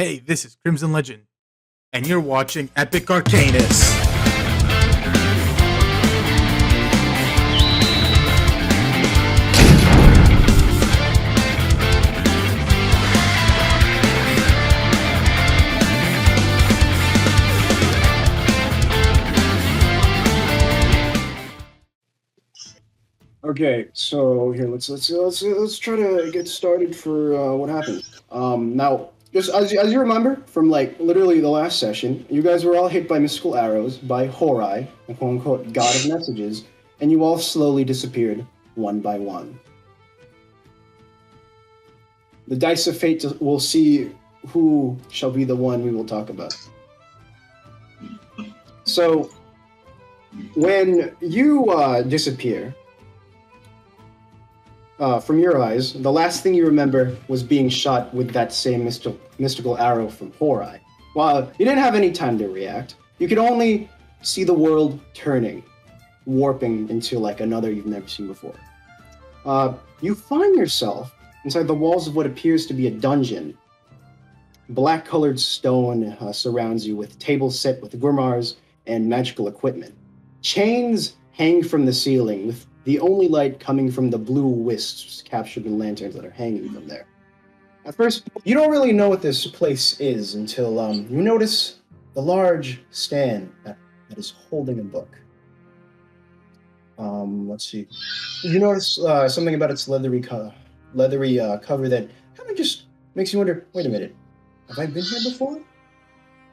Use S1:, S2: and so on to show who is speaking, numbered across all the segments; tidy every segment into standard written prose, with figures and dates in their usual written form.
S1: Hey, this is Crimson Legend, and you're watching Epic Arcanus.
S2: Okay, so here let's try to get started for what happened. Now, just as you remember from like literally the last session, you guys were all hit by mystical arrows by Horai, the quote unquote god of messages, and you all slowly disappeared one by one. The dice of fate will see who shall be the one we will talk about. So, when you disappear. From your eyes, the last thing you remember was being shot with that same mystical arrow from Horai. While you didn't have any time to react, you could only see the world turning, warping into like another you've never seen before. You find yourself inside the walls of what appears to be a dungeon. Black-colored stone surrounds you with tables set with grimoires and magical equipment. Chains hang from the ceiling with the only light coming from the blue wisps captured in lanterns that are hanging from there. At first, you don't really know what this place is until you notice the large stand that is holding a book. Let's see. You notice something about its leathery cover that kind of just makes you wonder, wait a minute, have I been here before?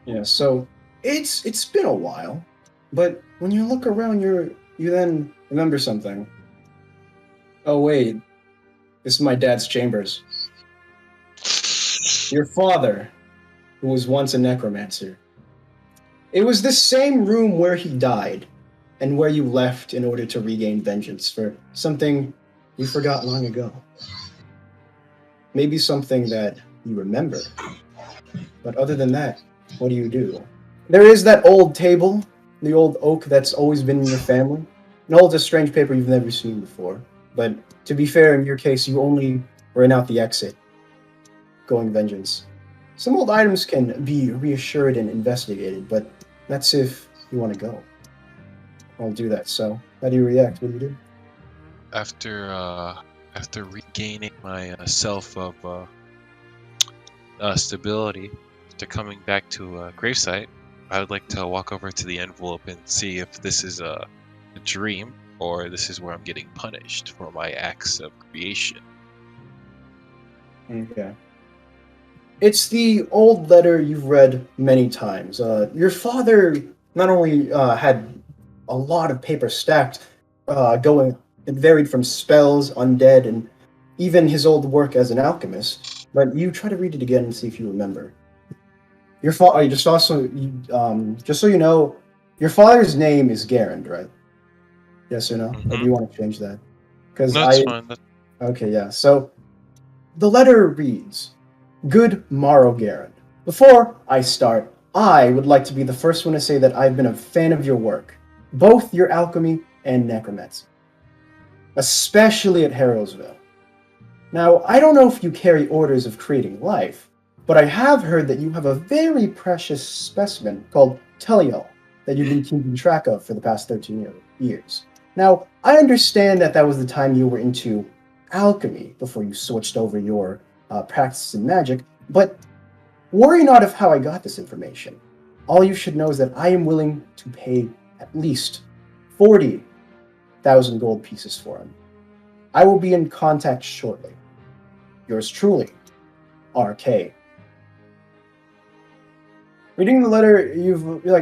S2: Yeah, so it's been a while, but when you look around, you then remember something. Oh wait, this is my dad's chambers. Your father, who was once a necromancer. It was this same room where he died, and where you left in order to regain vengeance for something you forgot long ago. Maybe something that you remember. But other than that, what do? There is that old table, the old oak that's always been in your family. It holds a strange paper you've never seen before. But to be fair, in your case, you only ran out the exit, going vengeance. Some old items can be reassured and investigated, but that's if you want to go. I'll do that. So, how do you react? What do you do?
S3: After regaining my self of stability, after coming back to gravesite, I would like to walk over to the envelope and see if this is a dream or this is where I'm getting punished for my acts of creation.
S2: Okay. It's the old letter you've read many times. Your father not only had a lot of paper stacked, going, it varied from spells, undead, and even his old work as an alchemist, but you try to read it again and see if you remember. Your father, just so you know, your father's name is Garand, right? Yes or no?
S3: Mm-hmm.
S2: Or do you want to change that? Because
S3: That's fine.
S2: Okay, yeah. So the letter reads, "Good morrow, Garand. Before I start, I would like to be the first one to say that I've been a fan of your work, both your alchemy and necromancy, especially at Harrowsville. Now, I don't know if you carry orders of creating life, but I have heard that you have a very precious specimen called Teliol that you've been keeping track of for the past 13 years. Now, I understand that was the time you were into alchemy before you switched over your practice in magic, but worry not of how I got this information. All you should know is that I am willing to pay at least 40,000 gold pieces for him. I will be in contact shortly. Yours truly, RK." Reading the letter,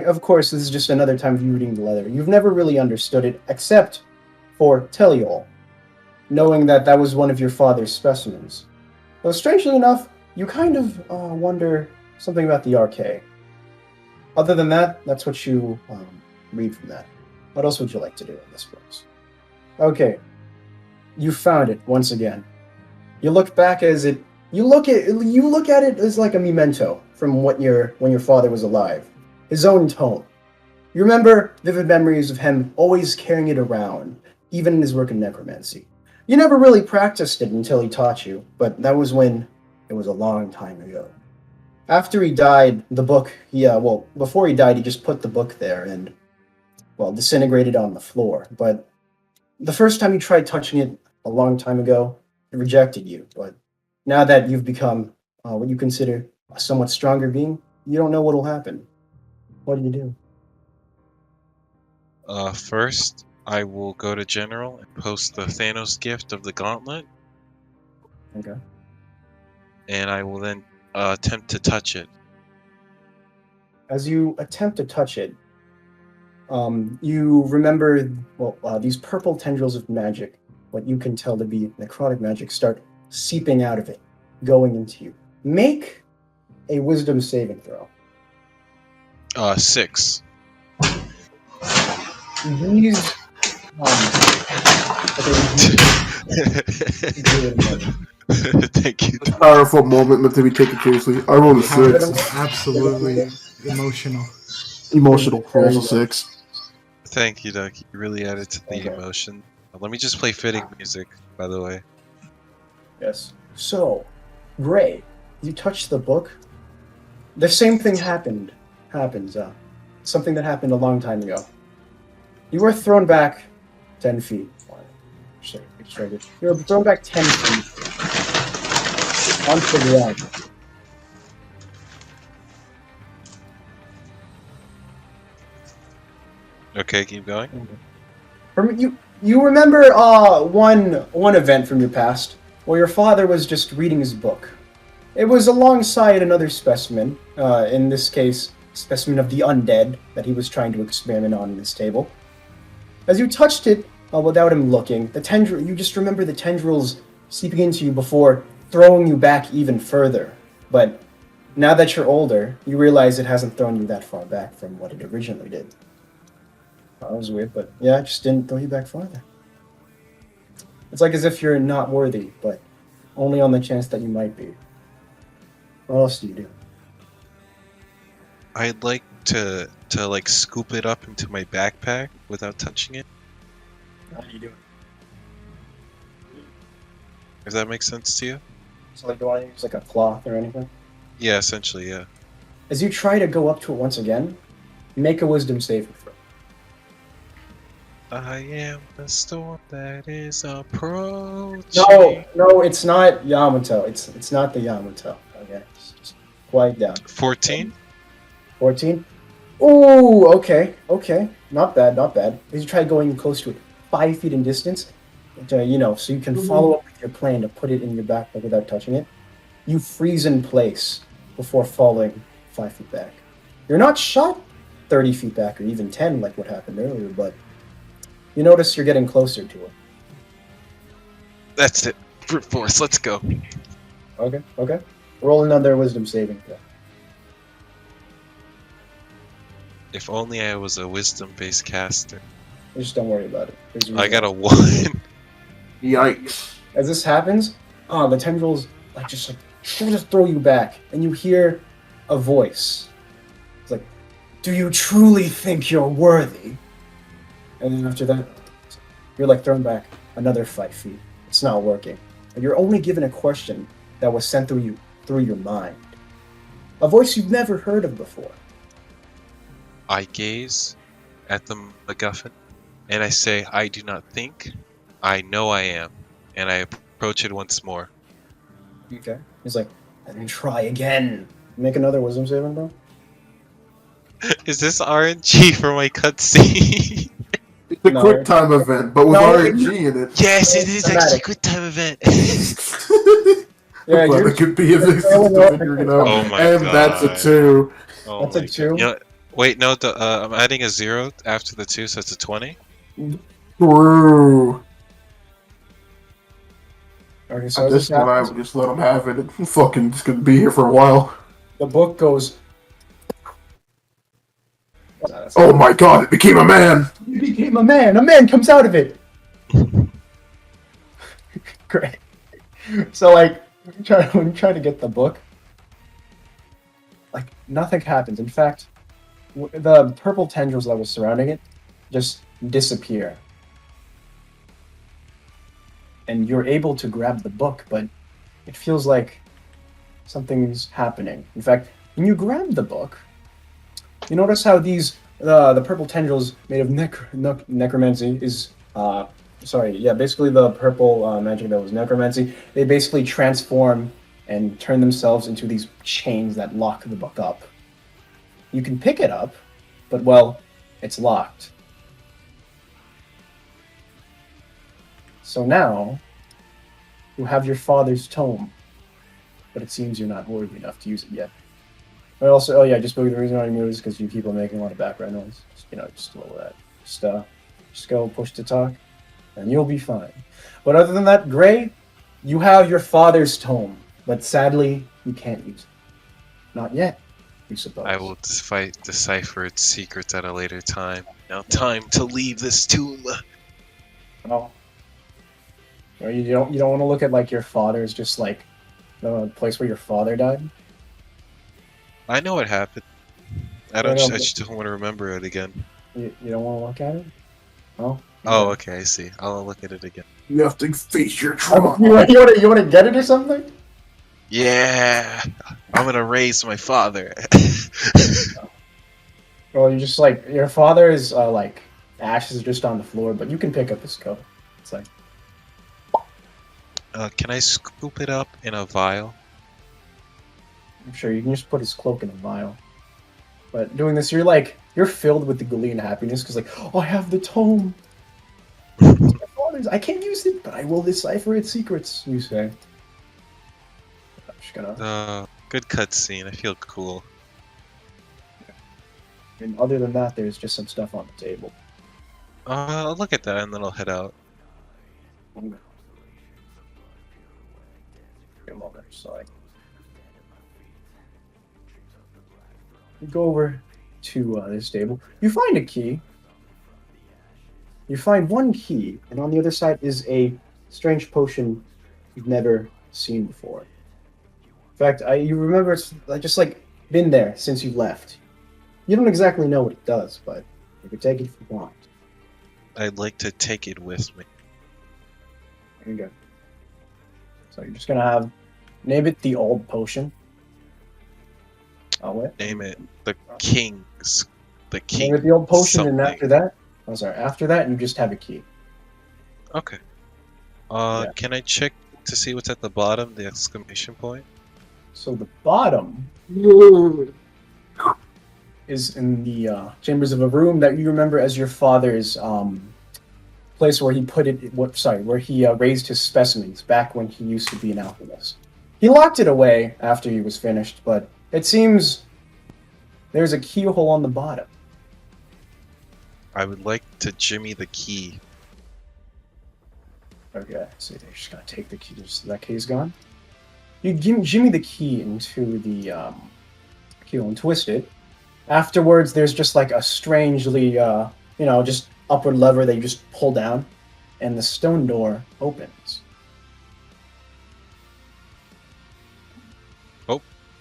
S2: of course, this is just another time of you reading the letter. You've never really understood it, except for Teliol, knowing that was one of your father's specimens. Though, strangely enough, you kind of wonder something about the RK. Other than that, that's what you read from that. What else would you like to do in this place? Okay, you found it once again. You look back you look at it as like a memento from when your father was alive. His own tome. You remember vivid memories of him always carrying it around, even in his work in necromancy. You never really practiced it until he taught you, but that was when it was a long time ago. After he died, the book, before he died, he just put the book there and, disintegrated on the floor. But the first time you tried touching it a long time ago, it rejected you. But now that you've become what you consider a somewhat stronger being, you don't know what'll happen. What do you do?
S3: First, I will go to General and post the Thanos gift of the gauntlet,
S2: Okay.
S3: and I will then attempt to touch it.
S2: As you attempt to touch it, you remember these purple tendrils of magic, what you can tell to be necrotic magic, start seeping out of it, going into you. Make a wisdom saving throw.
S3: 6.
S2: These,
S3: Thank you.
S4: Powerful moment meant to be taken seriously. I rolled a 6.
S1: Absolutely emotional.
S4: Emotional. Rolls a 6.
S3: Thank you, Doug. You really added to the
S2: Okay.
S3: emotion. Let me just play fitting music, by the way.
S2: Yes. So, Gray, you touch the book. The same thing happens. Something that happened a long time ago. You were thrown back 10 feet. You were thrown back 10 feet onto the ground.
S3: Okay, keep going.
S2: You remember one event from your past where your father was just reading his book. It was alongside another specimen, in this case, specimen of the undead that he was trying to experiment on in this table. As you touched it without him looking, you just remember the tendrils seeping into you before throwing you back even further. But now that you're older, you realize it hasn't thrown you that far back from what it originally did. That was weird, but yeah, it just didn't throw you back farther. It's like as if you're not worthy, but only on the chance that you might be. What else do you do?
S3: I'd like to like scoop it up into my backpack without touching it.
S2: How do you do it?
S3: If that makes sense to you?
S2: So like, do I use like a cloth or anything?
S3: Yeah, essentially, yeah.
S2: As you try to go up to it once again, make a wisdom saving throw.
S3: I am the storm that is approaching.
S2: No, it's not Yamato. It's not the Yamato. Okay, just quiet down.
S3: 14?
S2: 14. Ooh, okay. Not bad. As you try going close to it, 5 feet in distance, so you can follow up with your plan to put it in your backpack without touching it. You freeze in place before falling 5 feet back. You're not shot 30 feet back or even 10 like what happened earlier, but you notice you're getting closer to it.
S3: That's it. Brute force, let's go.
S2: Okay. Roll another wisdom saving throw.
S3: If only I was a wisdom-based caster.
S2: Just don't worry about it.
S3: I got a 1.
S4: Yikes.
S2: As this happens, the tendrils just throw you back, and you hear a voice. It's like, "Do you truly think you're worthy?" And then after that, you're thrown back another 5 feet. It's not working. And you're only given a question that was sent through your mind. A voice you've never heard of before.
S3: I gaze at the MacGuffin, and I say, I do not think, I know I am. And I approach it once more.
S2: Okay. He's like, and then try again. Make another wisdom saving, bro.
S3: Is this RNG for my cutscene?
S4: It's a quick time event, but with RNG in it.
S3: Yes, it is actually a quick time event.
S2: Yeah,
S4: But it could be if it's figuring out.
S3: Oh my
S4: and
S3: god.
S4: that's a 2.
S3: Oh
S2: That's a
S3: my
S2: 2?
S3: God. You know, wait, no, I'm adding a 0 after the 2, so it's a 20.
S4: True.
S2: Okay, so
S4: At this point, I would just let him have it. I'm fucking just gonna be here for a while.
S2: the book goes.
S4: Oh my god, it became a man!
S2: You became a man! A man comes out of it! Great. So, when you try to get the book, nothing happens. In fact, the purple tendrils that was surrounding it just disappear. And you're able to grab the book, but it feels like something's happening. In fact, when you grab the book, you notice how these the purple tendrils made of necromancy is basically the purple magic that was necromancy. They basically transform and turn themselves into these chains that lock the book up. You can pick it up, but well, it's locked. So now you have your father's tome, but it seems you're not worthy enough to use it yet. But also, just Boog, the reason why you move is because you keep on making a lot of background noise. Just a little of that. Just go push to talk, and you'll be fine. But other than that, Gray, you have your father's tome, but sadly, you can't use it. Not yet, you suppose.
S3: I will decipher its secrets at a later time. Now time to leave this tomb.
S2: Oh. Or you don't want to look at like your father's just like the place where your father died?
S3: I know what happened. I just don't want to remember it again.
S2: You don't want to look at it? Oh.
S3: Oh, okay, I see. I'll look at it again.
S4: You have to face your
S2: Oh,
S4: trauma.
S2: you want to get it or something?
S3: Yeah, I'm gonna raise my father.
S2: Well, you just like your father is like ashes just on the floor, but you can pick up his coat. It's like.
S3: Can I scoop it up in a vial?
S2: I'm sure you can just put his cloak in a vial. But doing this, you're filled with the glee and happiness because oh, I have the tome. It's my father's. I can't use it, but I will decipher its secrets. You say. I'm just gonna.
S3: Good cutscene. I feel cool.
S2: And other than that, there's just some stuff on the table.
S3: I'll look at that and then I'll head out.
S2: Okay. A moment, so you go over to this table. You find a key. You find one key, and on the other side is a strange potion you've never seen before. In fact, you remember it's just been there since you left. You don't exactly know what it does, but you can take it if you want.
S3: I'd like to take it with me.
S2: There you go. So you're just gonna name it the old potion. Oh wait.
S3: Name it the King's. The King.
S2: Name it the old potion,
S3: something.
S2: and after that, you just have a key.
S3: Okay.
S2: Yeah.
S3: Can I check to see what's at the bottom? The exclamation point.
S2: So the bottom is in the chambers of a room that you remember as your father's place where he put it. Where he raised his specimens back when he used to be an alchemist. He locked it away after he was finished, but it seems there's a keyhole on the bottom.
S3: I would like to jimmy the key.
S2: Okay, so they're just gonna take the key. That key's gone. You jimmy the key into the keyhole and twist it. Afterwards, there's just a strangely, just upward lever that you just pull down, and the stone door opens.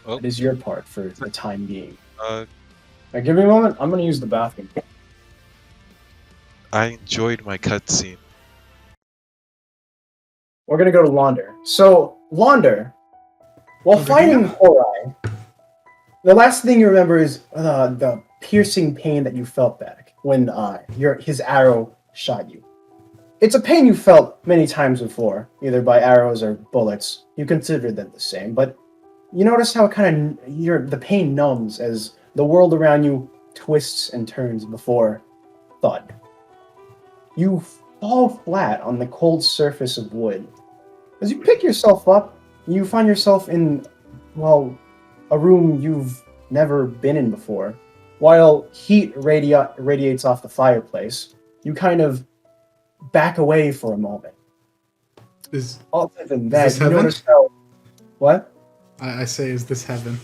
S3: Oh.
S2: It is your part for the time being.
S3: Uh,
S2: Now, give me a moment. I'm gonna use the bathroom.
S3: I enjoyed my cutscene.
S2: We're gonna go to Launder. So, Launder, while fighting Horai, the last thing you remember is the piercing pain that you felt back when his arrow shot you. It's a pain you felt many times before, either by arrows or bullets. You consider them the same, but you notice how the pain numbs as the world around you twists and turns before thud. You fall flat on the cold surface of wood. As you pick yourself up, you find yourself in, a room you've never been in before. While heat radiates off the fireplace, you kind of back away for a moment. Other than that, you notice how... What?
S1: I say, is this heaven?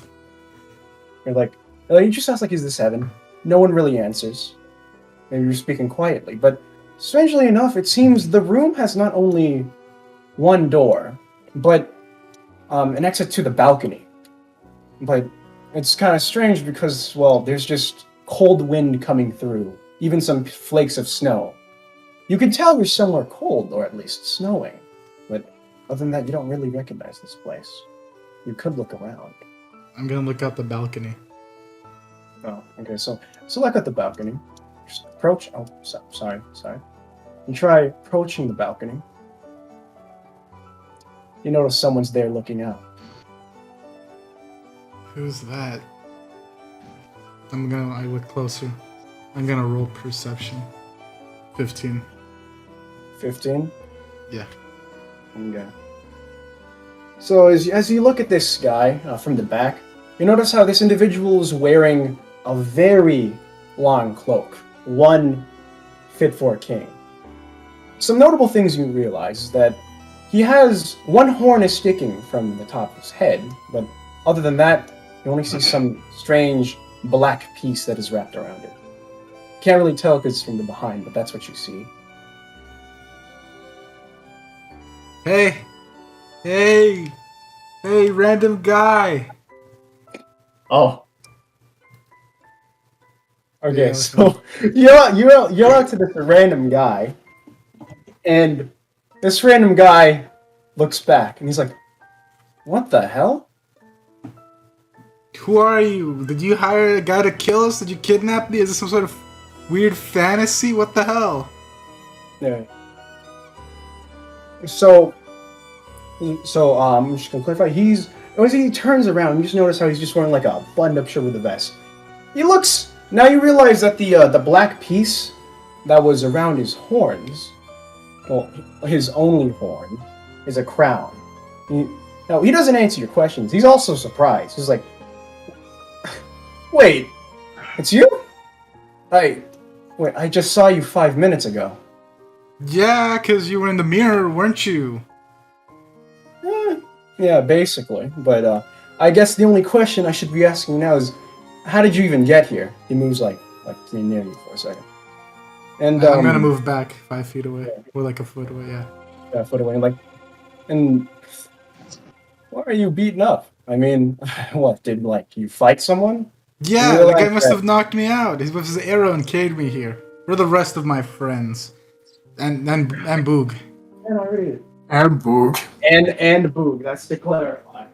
S2: You're like, you just ask is this heaven? No one really answers. Maybe you're speaking quietly, but strangely enough, it seems the room has not only one door, but an exit to the balcony. But it's kind of strange because, there's just cold wind coming through, even some flakes of snow. You can tell you're somewhere cold, or at least snowing, but other than that, you don't really recognize this place. you could look around.
S5: I'm gonna look out the balcony.
S2: Oh, okay. So look at the balcony. Just approach. Oh, sorry. You try approaching the balcony. You notice someone's there looking out.
S5: Who's that? I look closer. I'm gonna roll perception. 15.
S2: 15?
S5: Yeah.
S2: Okay. So as you look at this guy from the back, you notice how this individual is wearing a very long cloak, one fit for a king. Some notable things you realize is that he has one horn is sticking from the top of his head, but other than that, you only see some strange black piece that is wrapped around it. Can't really tell if it's from the behind, but that's what you see.
S5: Hey, random guy.
S2: Oh. Okay,
S5: Yeah,
S2: so you're out to this random guy, and this random guy looks back, and he's like, "What the hell?"
S5: Who are you? Did you hire a guy to kill us? Did you kidnap me? Is this some sort of weird fantasy? What the hell?
S2: Yeah. So I'm just gonna clarify. As he turns around, you just notice how he's just wearing like a buttoned-up shirt with a vest. He looks. Now you realize that the black piece that was around his horns, well, his only horn, is a crown. Now he doesn't answer your questions. He's also surprised. He's like, "Wait, it's you? I just saw you 5 minutes ago."
S5: Yeah, because you were in the mirror, weren't you?
S2: Yeah, basically. But I guess the only question I should be asking now is, how did you even get here? He moves like near you for a second. And
S5: I'm gonna move back 5 feet away, or like a foot away. Yeah.
S2: A foot away. And why are you beaten up? I mean, what did you fight someone?
S5: Yeah, the guy must have knocked me out. He with his arrow and carried me here. Where are the rest of my friends? And Boog.
S2: And I read it.
S4: And Boog.
S2: And Boog. That's to clarify.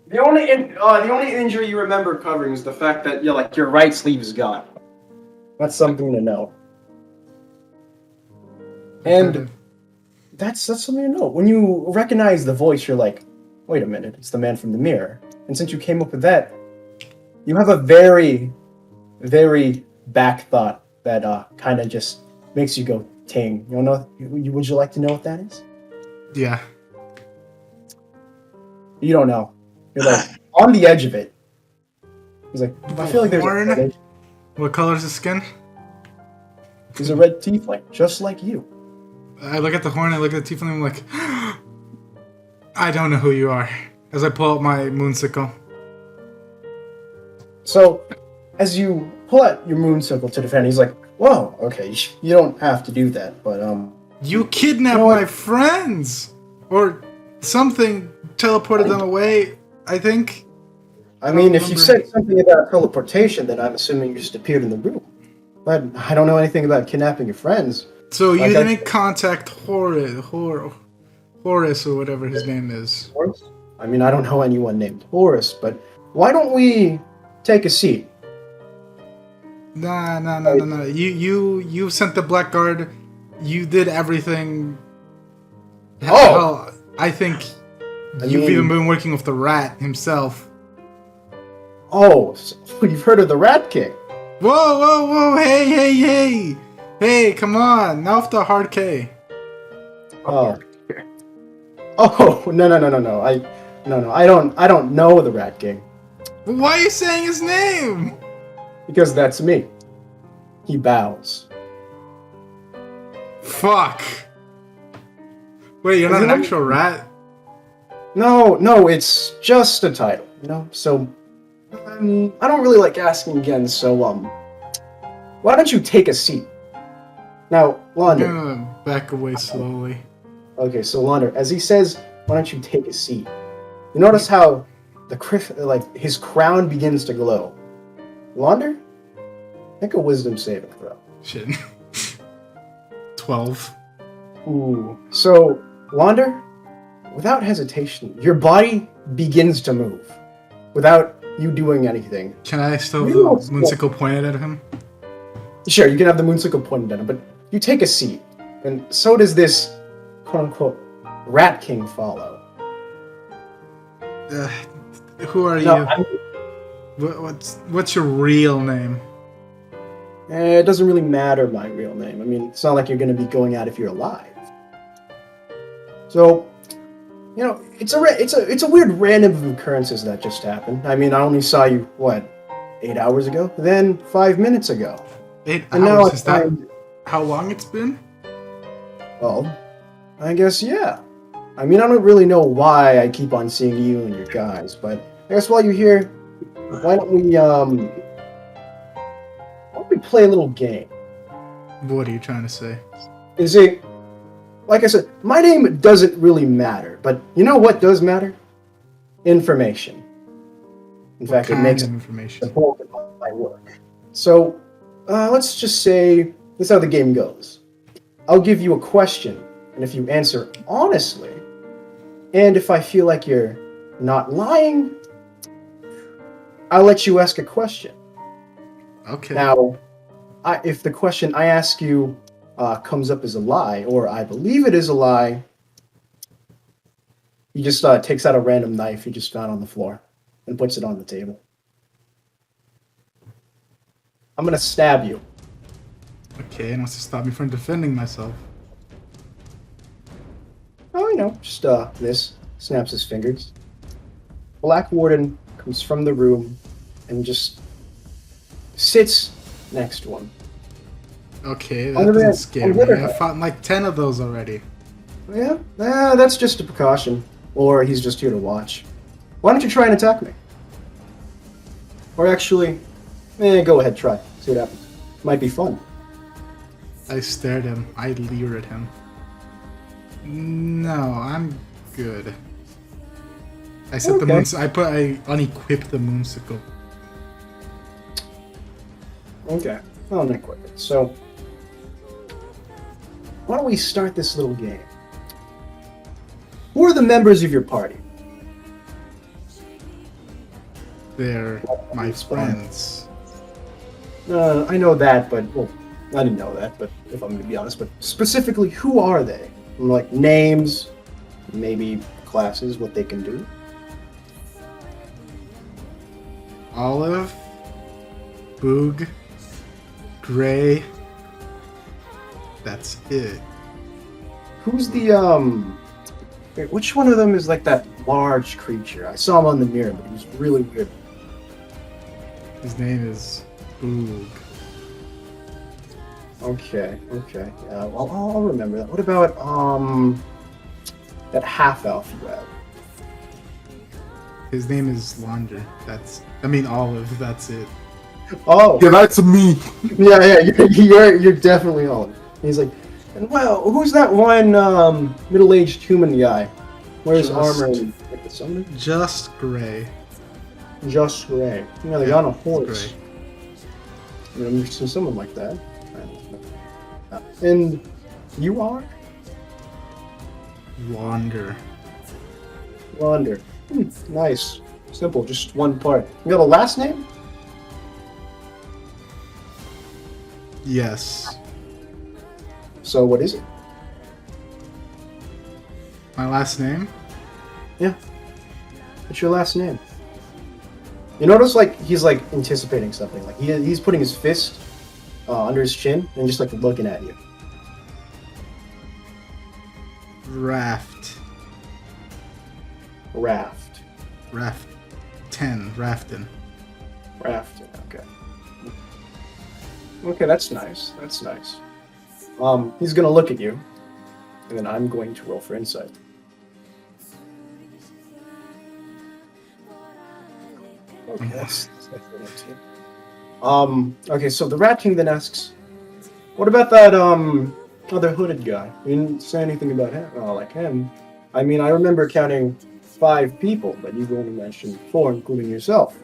S2: The only injury you remember covering is the fact that your right sleeve is gone. That's something to know. And that's something to know. When you recognize the voice, you're like, wait a minute, it's the man from the mirror. And since you came up with that, you have a very, very back thought that kind of just makes you go ting. Would you like to know what that is?
S5: Yeah.
S2: You don't know. You're like on the edge of it. He's like, I feel like there's
S5: Horn? What color is his skin?
S2: He's a red tiefling, just like you.
S5: I look at the horn, I look at the tiefling, I'm like, I don't know who you are. As I pull out my moonsicle.
S2: So, as you pull out your moonsicle to defend, he's like, whoa, okay, you don't have to do that, but
S5: You kidnapped my friends! Or something teleported them away, I think.
S2: I mean, if you said something about teleportation, then I'm assuming you just appeared in the room. But I don't know anything about kidnapping your friends.
S5: So you didn't contact Horace or whatever his name is.
S2: Horace? I mean, I don't know anyone named Horace, but why don't we take a seat?
S5: Nah. You sent the Blackguard. You did everything. Hell, I think you've even been working with the rat himself.
S2: Oh, so you've heard of the Rat King?
S5: Whoa, hey, come on, now off the hard K.
S2: Oh, no. I don't know the Rat King.
S5: Why are you saying his name?
S2: Because that's me. He bows.
S5: Fuck. Wait, you're not an actual rat?
S2: No, it's just a title, So, I don't really like asking again, so, why don't you take a seat? Now, Launder.
S5: I'm gonna back away slowly.
S2: Okay, so Launder, as he says, why don't you take a seat? You notice how his crown begins to glow. Launder, make a wisdom saving throw.
S5: Shit. 12.
S2: Ooh. So, Launder, without hesitation, your body begins to move without you doing anything.
S5: Can I still have
S2: You know,
S5: the moonsicle pointed at him?
S2: Sure, you can have the moonsicle pointed at him, but you take a seat, and so does this quote-unquote Rat King follow.
S5: Who are
S2: No,
S5: you? What's your real name?
S2: it doesn't really matter my real name. I mean, it's not like you're going to be going out if you're alive. So, you know, it's a weird random of occurrences that just happened. I mean, I only saw you, 8 hours ago? Then 5 minutes ago.
S5: 8
S2: And now
S5: hours?
S2: I
S5: Is that
S2: find-
S5: how long it's been?
S2: Well, I guess, yeah. I mean, I don't really know why I keep on seeing you and your guys, but I guess while you're here, why don't we play a little game?
S5: What are you trying to say?
S2: Is it, like I said, my name doesn't really matter, but you know what does matter? Information. In
S5: What
S2: fact, it
S5: kind
S2: makes
S5: of
S2: the
S5: information?
S2: bulk of my work. So, let's just say this is how the game goes. I'll give you a question, and if you answer honestly, and if I feel like you're not lying, I'll let you ask a question.
S5: Okay.
S2: Now, if the question I ask you comes up as a lie, or I believe it is a lie, he just takes out a random knife he just found on the floor and puts it on the table. I'm gonna stab you.
S5: Okay, and what's to stop me from defending myself?
S2: Oh, you know, just this. Snaps his fingers. Black Warden comes from the room and just sits next to him.
S5: Okay,
S2: On
S5: that
S2: the
S5: doesn't
S2: other-
S5: scare
S2: on the
S5: me.
S2: other
S5: I
S2: hand-
S5: fought like 10 of those already.
S2: Yeah, that's just a precaution. Or he's just here to watch. Why don't you try and attack me? Or actually, go ahead, try. See what happens. Might be fun.
S5: I stared at him. I leered at him. No, I'm good. I set the
S2: Okay.
S5: moon. I unequipped the moonsicle.
S2: Okay, I'll unequip it. So, why don't we start this little game? Who are the members of your party?
S5: They're my
S2: Explain.
S5: friends.
S2: I know that, but, well, I didn't know that, but if I'm going to be honest, but specifically, who are they? Like, names, maybe classes, what they can do?
S5: Olive, Boog, Gray. That's it.
S2: Who's the, wait, which one of them is like that large creature? I saw him on the mirror, but he was really weird.
S5: His name is Boog.
S2: Okay. Yeah, I'll remember that. What about, that half-elf you have?
S5: His name is Launder. Olive. That's it.
S2: Oh!
S4: Yeah, that's me.
S2: Yeah, you're definitely on. He's like, and well, who's that one middle-aged human guy? Wears
S5: Just-
S2: armor and like the summoner?
S5: Just Gray.
S2: Just Gray. Yeah, they're
S5: Yeah,
S2: on a
S5: it's
S2: horse.
S5: Gray.
S2: You know, so someone like that. And you are
S5: Launder.
S2: Launder. Nice, simple, just one part. You got a last name?
S5: Yes.
S2: So what is it?
S5: My last name?
S2: Yeah. What's your last name? You notice, like, he's, like, anticipating something. Like, he's putting his fist under his chin and just, like, looking at you.
S5: Raft.
S2: Raft.
S5: Raften.
S2: Raften, okay. Okay, that's nice. That's nice. He's gonna look at you, and then I'm going to roll for insight. Okay, that's 19. Okay, so the Rat King then asks, what about that, other hooded guy? You didn't say anything about him. Oh, like him. I mean, I remember counting 5 people, but you've only mentioned 4, including yourself.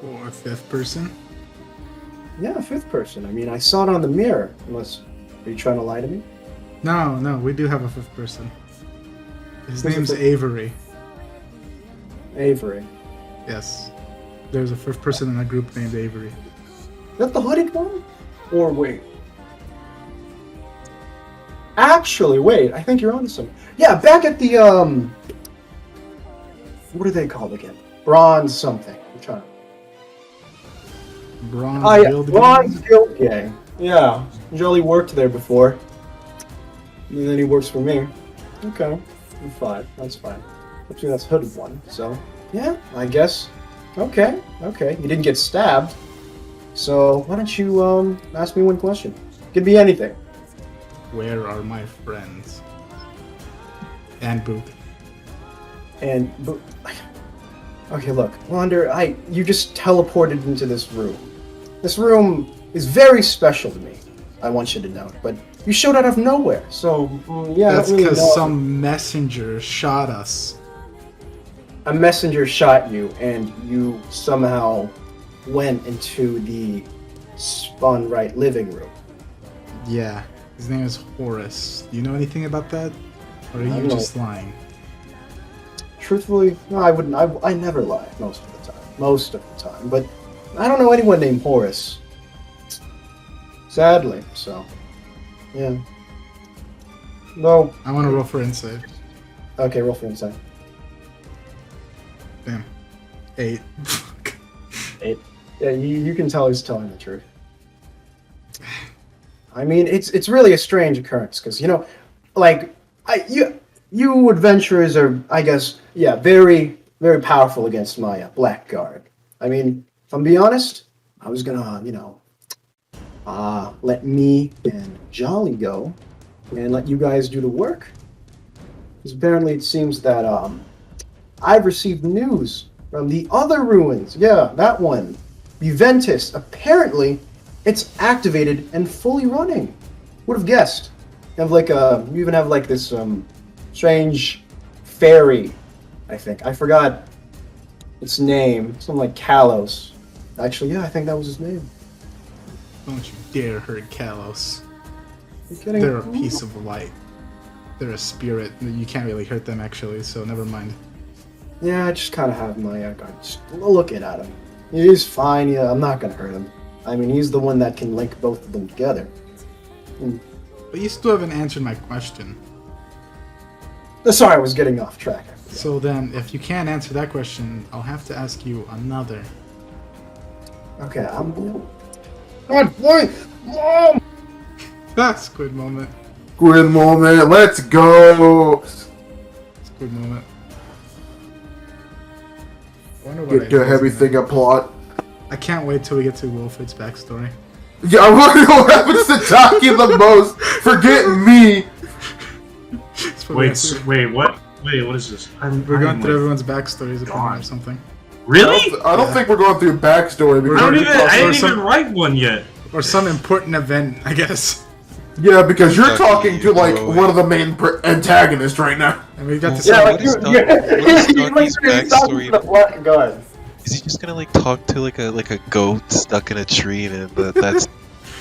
S5: Or a fifth person?
S2: Yeah, 5th person. I mean, I saw it on the mirror. Unless, are you trying to lie to me?
S5: No, we do have a fifth person. His
S2: Who's the
S5: name's
S2: fifth?
S5: Avery.
S2: Avery.
S5: Yes. There's a fifth person in a group named Avery.
S2: Is that the hooded one? Or wait. Actually, wait, I think you're onto something. Yeah, back at the what are they called again? Bronze something. I'm trying to
S5: Bronze Guild.
S2: Bronze Guild Gang. Yeah. Jolly worked there before. And then he works for me. Okay. I'm fine. That's fine. Actually, that's hooded one. So, yeah, I guess. Okay. You didn't get stabbed. So, why don't you ask me one question? Could be anything.
S5: Where are my friends? And Boog.
S2: Okay, look, Launder, you just teleported into this room. This room is very special to me. I want you to know, but you showed out of nowhere. So, yeah,
S5: That's
S2: I don't really
S5: because
S2: know.
S5: some messenger shot us.
S2: A messenger shot you, and you somehow went into the Spawn Right living room.
S5: Yeah, his name is Horace. Do you know anything about that? Or are
S2: I
S5: you
S2: don't know.
S5: just lying?
S2: Truthfully, no, I wouldn't. I never lie most of the time. Most of the time, but I don't know anyone named Horace. Sadly, so yeah. No.
S5: I want to roll for insight.
S2: Okay, roll for insight.
S5: Damn. 8.
S2: 8. Yeah, you can tell he's telling the truth. I mean, it's really a strange occurrence because like you adventurers are, I guess, yeah, very very powerful against my blackguard. I mean, if I'm being honest, I was gonna let me and Jolly go and let you guys do the work. Because apparently it seems that I've received news from the other ruins. Yeah, that one. Juventus. Apparently, it's activated and fully running. Would have guessed. You even have like this strange fairy, I think. I forgot its name. Something like Kalos. Actually, yeah, I think that was his name.
S5: Don't you dare hurt Kalos.
S2: You kidding?
S5: They're a piece of light. They're a spirit. You can't really hurt them, actually, so never mind.
S2: Yeah, I just kind of have my just looking at him. He's fine. Yeah, I'm not gonna hurt him. I mean, he's the one that can link both of them together.
S5: But you still haven't answered my question.
S2: Sorry, I was getting off track.
S5: So then, if you can't answer that question, I'll have to ask you another.
S2: Okay, I'm. God, boy, Mom!
S5: That's Squid moment.
S4: Good moment. Let's go.
S5: Squid moment. I wonder what
S4: Get everything a plot.
S5: I can't wait till we get to Wilfred's backstory.
S4: Yeah, I want to know what happens to Taki the most. Forget me.
S5: It's probably after-
S6: Wait, what? Wait, what is this?
S5: We're going through everyone's backstories apparently
S6: gone.
S5: or something.
S6: Really?
S4: I don't think we're going through backstory. Because
S6: I didn't
S5: some-
S6: even write one yet.
S5: Or some important event, I guess.
S4: Yeah, because you're
S3: Taki,
S4: talking to like
S3: bro.
S4: one of the main antagonists right now.
S5: And we got to
S3: Yeah,
S5: see
S3: what is Taki's backstory?
S2: The black guard.
S3: Is he just gonna like talk to like a goat stuck in a tree and that's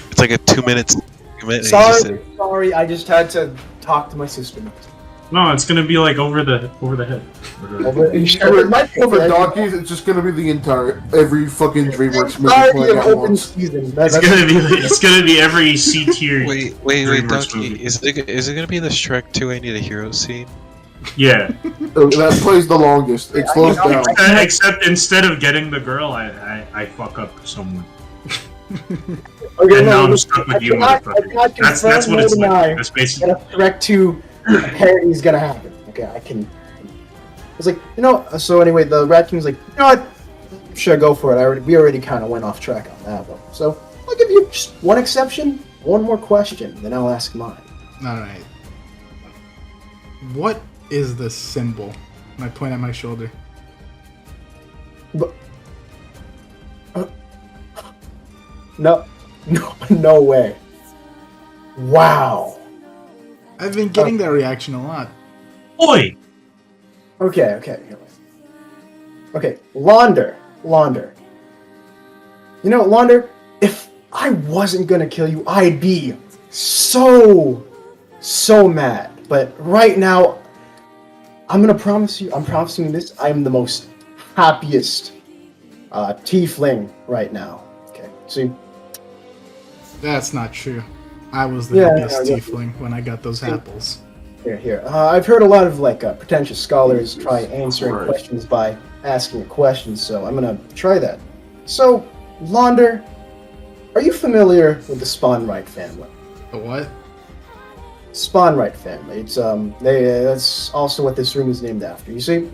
S3: it's like a 2 minutes segment and he just said,
S2: Sorry, I just had to talk to my sister.
S6: No, it's gonna be like over the head.
S2: It might be
S4: For
S2: over
S4: donkeys, it's just gonna be the entire every fucking DreamWorks movie
S2: Sorry,
S4: playing
S2: an
S4: at
S2: open
S4: once.
S2: season.
S6: It's gonna be every C tier.
S3: wait,
S6: DreamWorks
S3: Donkey,
S6: movie.
S3: is it gonna be the Shrek 2 I Need a Hero scene?
S6: Yeah.
S4: That plays the longest. It slows down.
S6: Except instead of getting the girl, I fuck up someone.
S2: Okay,
S6: And now
S2: no,
S6: I'm stuck with you, motherfucker. That's what it's like. That's basically.
S2: And a Shrek 2 parody is gonna happen. Okay, I can. It's like, so anyway, the Rat King's like, you know what? Sure, go for it. We already kind of went off track on that one. So I'll give you just one exception, one more question, then I'll ask mine.
S5: Alright. What is the symbol? And I point at my shoulder.
S2: But, no way. Wow.
S5: I've been getting that reaction a lot.
S6: Oi!
S2: Okay. Okay, Launder. Launder, if I wasn't gonna kill you, I'd be so so mad. But right now, I'm promising you this, I am the most happiest tiefling right now. Okay, see?
S5: That's not true. I was the happiest tiefling when I got those apples.
S2: Here. I've heard a lot of pretentious scholars try answering questions by asking a question, so I'm gonna try that. So, Launder, are you familiar with the Spawnright family?
S5: The what?
S2: Spawnright family. It's that's also what this room is named after. You see,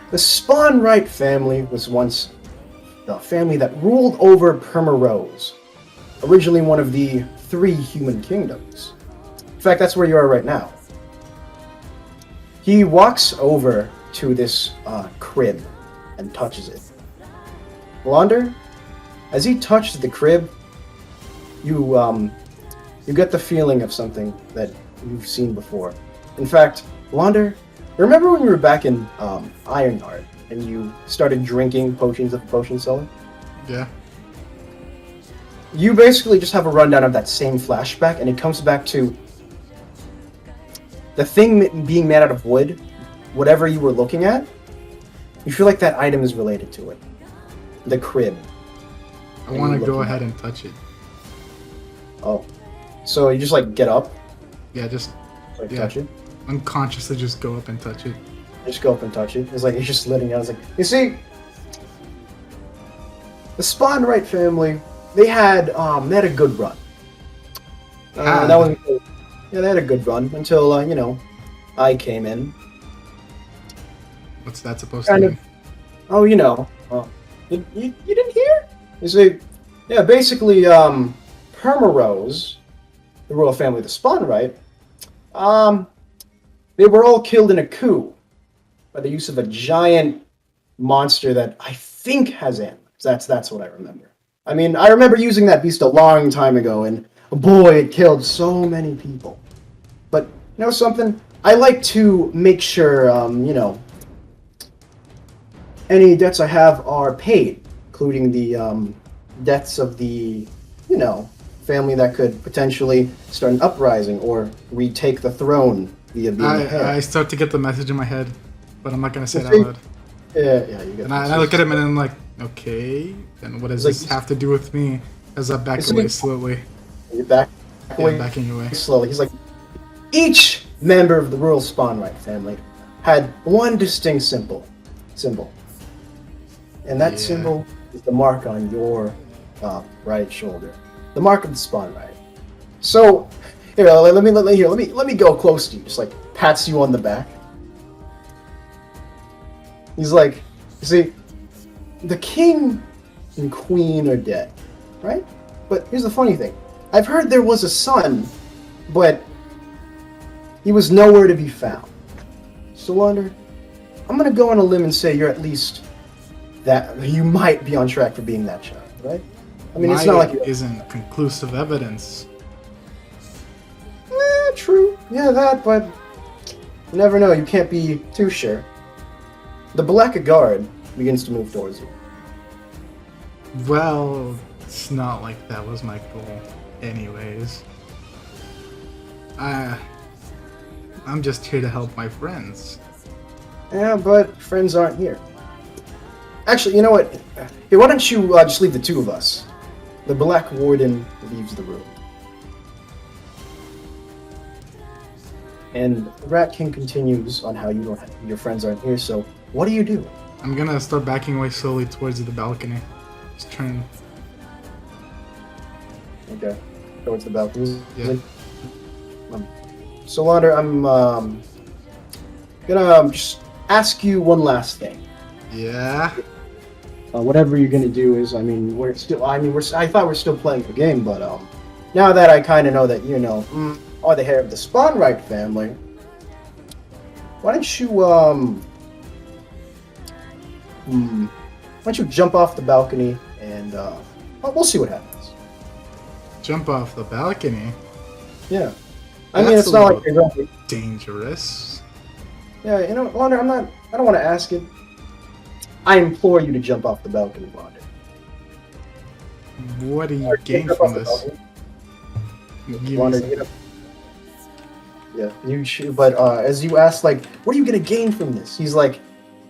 S2: the Spawnright family was once the family that ruled over Permarose, originally one of the 3 human kingdoms. In fact, that's where you are right now. He walks over to this crib and touches it. Launder, as he touches the crib, you get the feeling of something that you've seen before. In fact, Launder, remember when you were back in Ironheart and you started drinking potions of the potion seller?
S5: Yeah.
S2: You basically just have a rundown of that same flashback, and it comes back to the thing being made out of wood, whatever you were looking at. You feel like that item is related to it. The crib.
S5: I want to go ahead and touch it.
S2: Oh. So you just get up?
S5: Yeah, just
S2: touch it?
S5: Unconsciously just go up and touch it.
S2: Just go up and touch it. It's like, it's just letting out. It's like, you see, the Spawnright family, they had a good run. They had a good run until, I came in.
S5: What's that supposed to mean?
S2: Oh, you didn't hear? You see, basically, Permarose, the royal family of the Spawnright, they were all killed in a coup by the use of a giant monster that I think has antlers. That's what I remember. I mean, I remember using that beast a long time ago, and boy, it killed so many people. But, you know something? I like to make sure, any debts I have are paid, including the debts of the, family that could potentially start an uprising or retake the throne via being
S5: I start to get the message in my head, but I'm not going to say it out loud.
S2: Yeah, you get it.
S5: And I look at him and I'm like, okay, then what does this have to do with me? As I back away slowly.
S2: You're backing away slowly. He's like, each member of the royal Spawnright family had one distinct symbol. And that symbol is the mark on your right shoulder. The mark of the Spawnright. So, here, let me go close to you. Just pats you on the back. He's like, you see, the king and queen are dead, right? But here's the funny thing. I've heard there was a son, but he was nowhere to be found. So, Launder, I'm gonna go on a limb and say you're at least that you might be on track for being that child, right? I mean, it's not like
S5: isn't conclusive evidence.
S2: True. Yeah, that, but you never know. You can't be too sure. The Black Guard begins to move towards you.
S5: Well, it's not like that was my goal, anyways. I'm just here to help my friends.
S2: Yeah, but friends aren't here. Actually, you know what? Hey, why don't you just leave the 2 of us? The Black Warden leaves the room. And Rat King continues on how your friends aren't here, so what do you do?
S5: I'm gonna start backing away slowly towards the balcony. Just turn.
S2: Okay. Towards the balcony.
S5: Yeah.
S2: So, Launder, I'm gonna just ask you one last thing.
S5: Yeah.
S2: Whatever you're gonna do is, I thought we're still playing the game, but now that I kind of know that are the heir of the Spawnright family, why don't you jump off the balcony and we'll see what happens.
S5: Jump off the balcony?
S2: Yeah. I mean, it's not like you're going to be
S5: dangerous.
S2: Yeah, Launder, I don't want to ask it. I implore you to jump off the balcony, Launder.
S5: What do you gain from this?
S2: Launder, get up. Yeah, but as you ask, like, what are you gonna gain from this? He's like,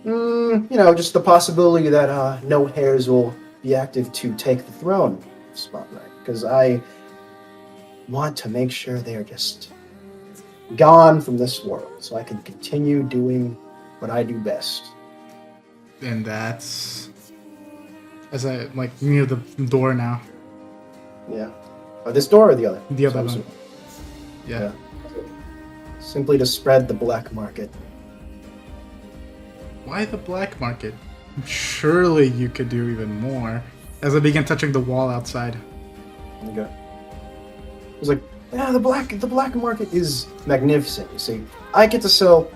S2: just the possibility that no heirs will be active to take the throne spotlight. Because I want to make sure they are just gone from this world, so I can continue doing what I do best.
S5: And that's as I like near the door now.
S2: Yeah. This door or the other?
S5: The other
S2: So-
S5: one. Yeah.
S2: Simply to spread the black market.
S5: Why the black market? Surely you could do even more. As I begin touching the wall outside.
S2: Okay. It was like, yeah, the black market is magnificent. You see, I get to sell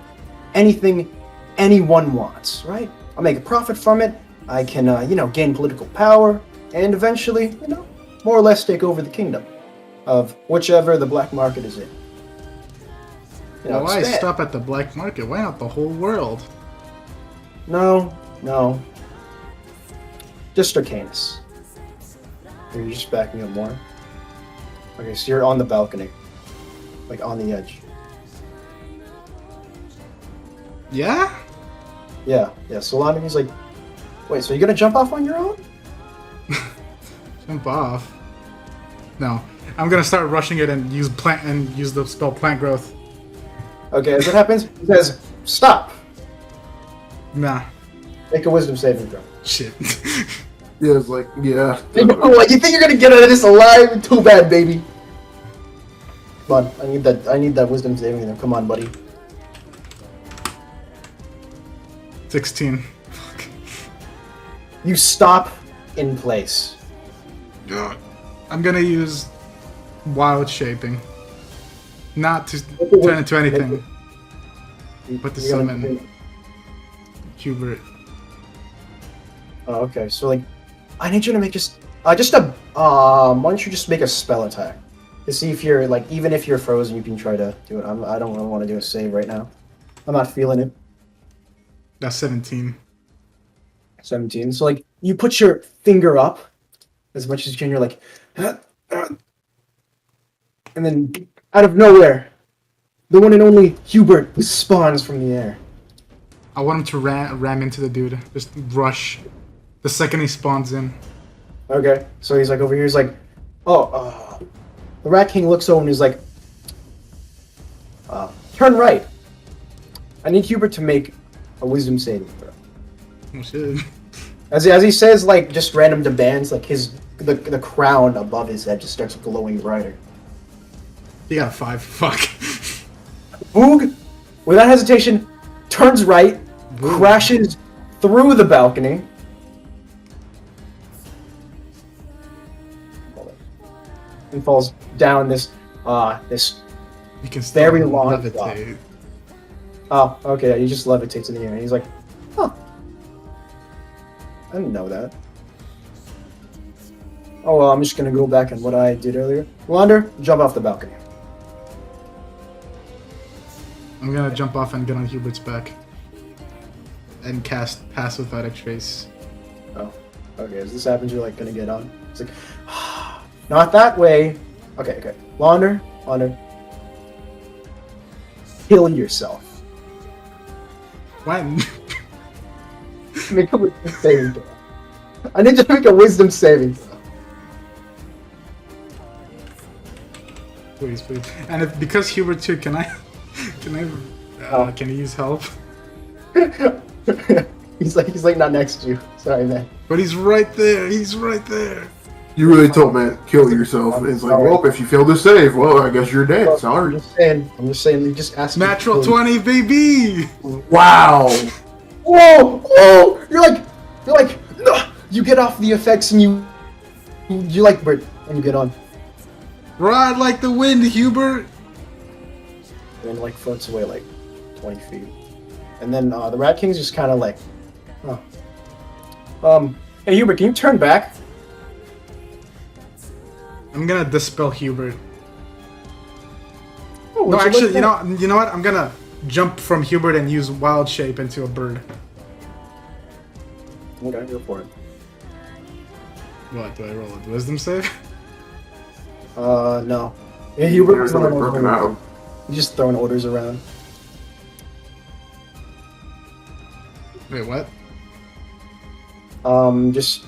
S2: anything anyone wants, right? I'll make a profit from it. I can, gain political power, and eventually, more or less take over the kingdom of whichever the black market is in.
S5: Why
S2: expand.
S5: stop at the black market? Why not the whole world?
S2: No. Just Arcanus. You're just backing up more. Okay, so you're on the balcony. Like, on the edge.
S5: Yeah?
S2: Yeah. So Launder, he's like, wait, so you're gonna jump off on your own?
S5: Jump off. No. I'm gonna start rushing it and use the spell plant growth.
S2: Okay, as it happens, he says, stop!
S5: Nah.
S2: Make a wisdom saving throw.
S5: Shit.
S4: Yeah, it's like, yeah.
S2: What, you think you're gonna get out of this alive? Too bad, baby. Come on, I need that wisdom saving throw. Come on, buddy.
S5: 16. Fuck.
S2: You stop in place.
S5: I'm gonna use wild shaping. Not to
S2: Make a
S5: turn into anything. But to
S2: You're gonna-
S5: summon Hubert.
S2: Oh, okay, so like, I need you to make why don't you just make a spell attack to see if you're like, even if you're frozen, you can try to do it. I don't really want to do a save right now. I'm not feeling it.
S5: That's 17.
S2: 17. So like, you put your finger up as much as you can. You're like, and then out of nowhere, the one and only Hubert spawns from the air.
S5: I want him to ram into the dude. Just rush. The second he spawns in.
S2: Okay, so he's like over here. He's like, the Rat King looks over and he's like, turn right. I need Hubert to make a wisdom saving throw.
S5: Oh shit.
S2: As he says, like, just random demands, like the crown above his head just starts glowing brighter.
S5: He got a 5. Fuck.
S2: Boog, without hesitation, turns right, crashes through the balcony. And falls down this
S5: You can still
S2: very long
S5: levitate.
S2: Oh, okay, he just levitates in the air, and he's like, huh. I didn't know that. Oh, well, I'm just gonna go back on what I did earlier. Launder, jump off the balcony.
S5: I'm gonna jump off and get on Hubert's back. And cast Pass Without a Trace.
S2: Oh, okay, as this happens, you're like gonna get on. It's like, not that way. Okay. Launder. Kill yourself.
S5: When?
S2: Make a wisdom saving throw. I need you to make a wisdom saving throw.
S5: Please. And because Hubert too, can I can he use help?
S2: he's like not next to you. Sorry, man.
S5: But he's right there.
S4: You really told man, kill yourself. And it's like, well, if you fail to save, well, I guess you're dead.
S2: I'm
S4: Sorry.
S2: just saying. You just asked.
S5: Natural 20, baby.
S4: Wow.
S2: Whoa! You're like, no! You get off the effects and you like Bert when you get on,
S5: Ride like the wind, Hubert.
S2: and like floats away like 20 feet, and then the Rat King's just kind of like, hey Hubert, can you turn back?
S5: I'm gonna dispel Hubert.
S2: Oh,
S5: No,
S2: would
S5: actually,
S2: like
S5: you know what? I'm gonna jump from Hubert and use wild shape into a bird.
S2: that? Okay, go for it.
S5: What do I roll? A wisdom save?
S2: No. Yeah, Hubert was
S4: They're
S2: the one
S4: like
S2: that was
S4: broken out.
S2: He's just throwing orders around.
S5: Wait, what?
S2: Just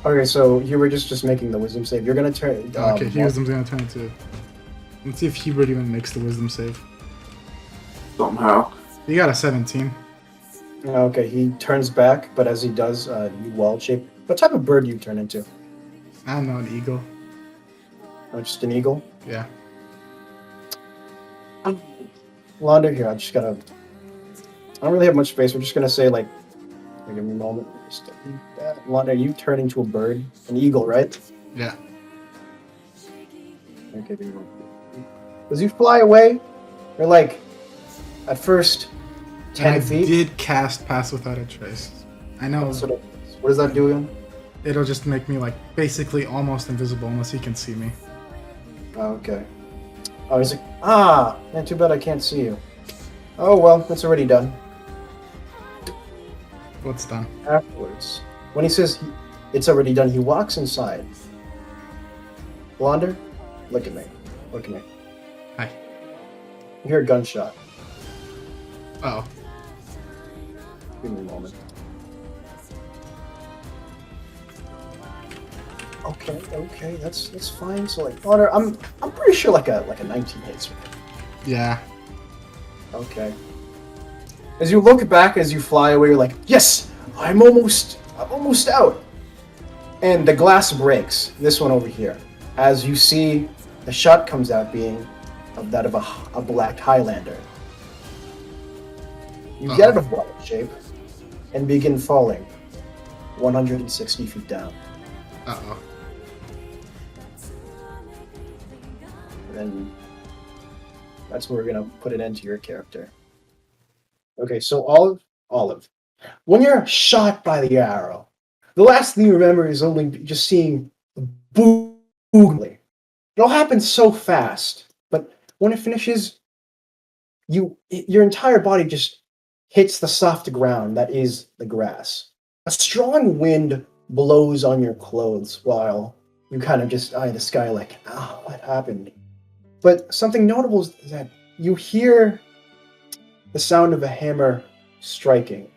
S2: okay. So you were just making the wisdom save. You're gonna turn.
S5: Okay, wisdom's gonna turn into. Let's see if Hubert even makes the wisdom save.
S4: Somehow.
S5: He got a 17.
S2: Okay, he turns back, but as he does, you wild shape. What type of bird do you turn into?
S5: I don't know, an eagle.
S2: Oh, just an eagle?
S5: Yeah.
S2: Launder, here, I just gotta... I don't really have much space. We're just gonna say, like... Give me a moment. Just delete that. Launder, you turn into a bird. An eagle, right?
S5: Yeah.
S2: Okay, give me a moment. As you fly away, you're like... At first, 10
S5: And
S2: feet.
S5: I did cast Pass Without a Trace. I know.
S2: What does that do again?
S5: It'll just make me, like, basically almost invisible unless he can see me.
S2: Okay. Oh, he's like, man, too bad I can't see you. Oh, well, it's already done.
S5: What's done?
S2: Afterwards, when he says it's already done, he walks inside. Launder, look at me. Look at me.
S5: Hi.
S2: You hear a gunshot.
S5: Uh-oh.
S2: Give me a moment. Okay, that's fine. So like, Launder, I'm pretty sure like a 19 hits.
S5: Yeah.
S2: Okay. As you look back, as you fly away, you're like, yes, I'm almost out. And the glass breaks. This one over here. As you see, the shot comes out being of that of a black Highlander. You get out of wild shape and begin falling 160 feet down.
S5: Uh-oh.
S2: And then that's where we're gonna put an end to your character. Okay, so Olive. When you're shot by the arrow, the last thing you remember is only just seeing the boom. It all happens so fast, but when it finishes, your entire body just hits the soft ground that is the grass. A strong wind blows on your clothes while you kind of just eye the sky like, what happened? But something notable is that you hear the sound of a hammer striking.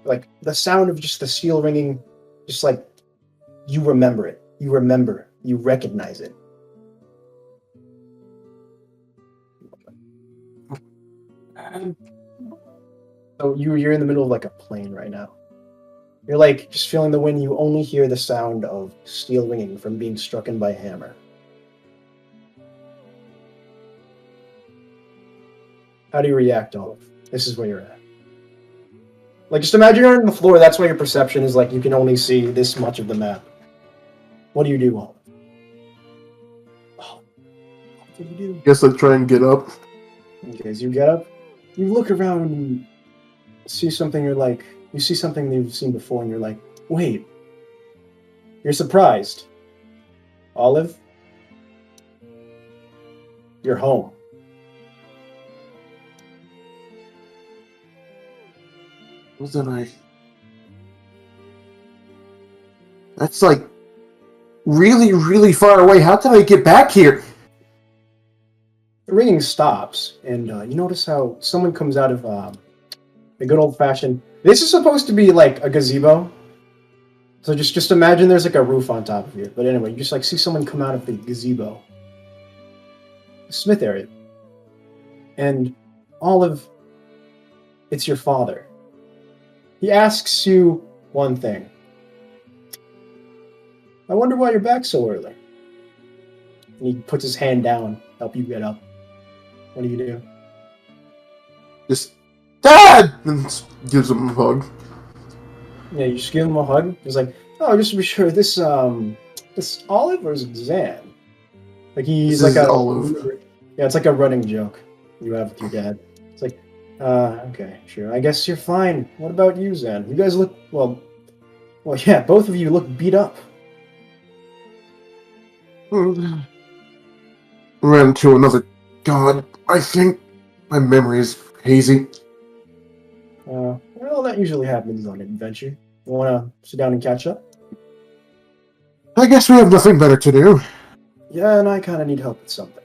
S2: Like the sound of just the steel ringing, just like you remember it. You recognize it. So you're in the middle of like a plane right now. You're like just feeling the wind. You only hear the sound of steel ringing from being struck by a hammer. How do you react, Olive? This is where you're at. Like, just imagine you're on the floor. That's why your perception is like you can only see this much of the map. What do you do, Olive? What do you do?
S4: Guess I try and get up.
S2: Okay, as you get up, you look around and see something. You're like, you see something you've seen before, and you're like, wait. You're surprised. Olive, you're home.
S4: Wasn't I? That's like really, really far away. How did I get back here?
S2: The ringing stops, and you notice how someone comes out of the good old-fashioned... This is supposed to be like a gazebo. So just imagine there's like a roof on top of you. But anyway, you just like see someone come out of the gazebo. The Smith area. And Olive, it's your father. He asks you one thing. I wonder why you're back so early. And he puts his hand down, help you get up. What do you do?
S4: Just, Dad! And gives him a hug.
S2: Yeah, you just give him a hug. He's like, oh, just to be sure, this Olive or is it Zaan? Like he's
S4: This
S2: like
S4: is
S2: a
S4: Olive.
S2: Yeah, it's like a running joke you have with your dad. It's like, okay, sure. I guess you're fine. What about you, Zaan? You guys look well, yeah, both of you look beat up.
S4: Ran into another god. I think my memory is hazy.
S2: Well, that usually happens on an adventure. You wanna sit down and catch up?
S4: I guess we have nothing better to do.
S2: Yeah, and I kind of need help with something.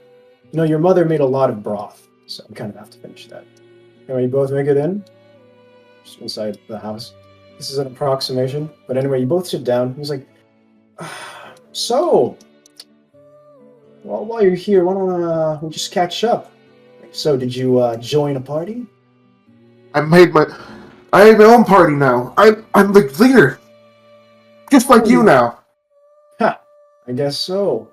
S2: You know, your mother made a lot of broth, so we kind of have to finish that. Anyway, you both make it in, just inside the house. This is an approximation, but anyway, you both sit down. He's like, so, well, while you're here, why don't we just catch up? So, did you join a party?
S4: I have my own party now. I'm the leader. Just like you now.
S2: Ha, I guess so.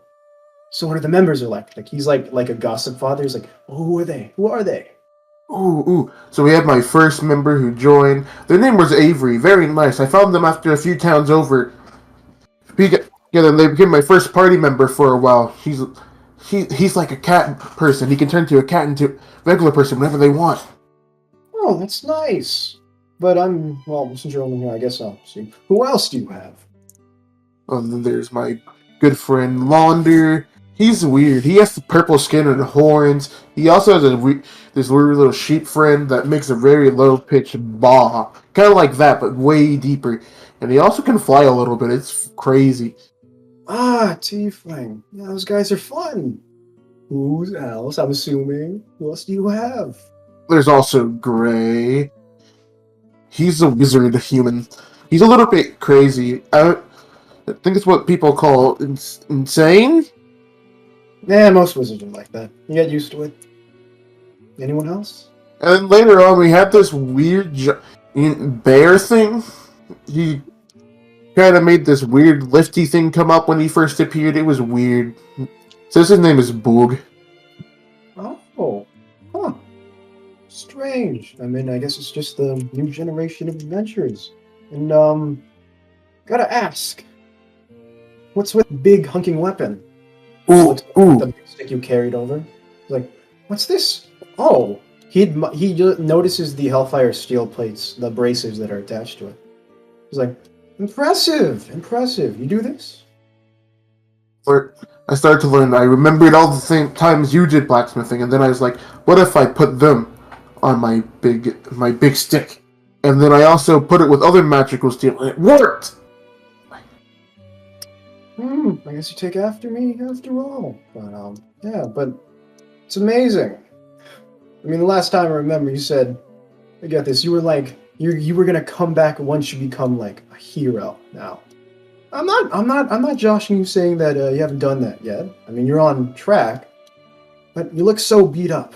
S2: So what are the members are like? Like he's like a gossip father. He's like, oh, who are they? Who are they?
S4: Ooh. So we had my first member who joined. Their name was Avery. Very nice. I found them after a few towns over. Then they became my first party member for a while. He's like a cat person. He can turn to a cat into a regular person whenever they want.
S2: Oh, that's nice. But since you're only here, I guess I'll see. Who else do you have?
S4: And then there's my good friend Launder. He's weird. He has purple skin and horns. He also has this weird little sheep friend that makes a very low-pitched baa. Kind of like that, but way deeper. And he also can fly a little bit. It's crazy.
S2: Tiefling. Yeah, those guys are fun. Who else? I'm assuming. Who else do you have?
S4: There's also Gray. He's a wizard human. He's a little bit crazy. I think it's what people call insane.
S2: Yeah, most wizards are like that. You get used to it. Anyone else?
S4: And then later on, we had this weird bear thing. He kind of made this weird lifty thing come up when he first appeared. It was weird. Says his name is Boog.
S2: Oh, huh. Strange. I mean, I guess it's just the new generation of adventurers. And, gotta ask. What's with big hunking weapon?
S4: Ooh.
S2: The big stick you carried over. He's like, what's this? Oh, he notices the Hellfire steel plates, the braces that are attached to it. He's like, impressive. You do this?
S4: I started to learn. I remembered all the same times you did blacksmithing, and then I was like, what if I put them on my big stick? And then I also put it with other magical steel, and it worked!
S2: I guess you take after me after all. But, yeah, but it's amazing. I mean, the last time I remember you said, I get this, you were like, you were gonna come back once you become like a hero now. I'm not joshing you saying that you haven't done that yet. I mean, you're on track, but you look so beat up.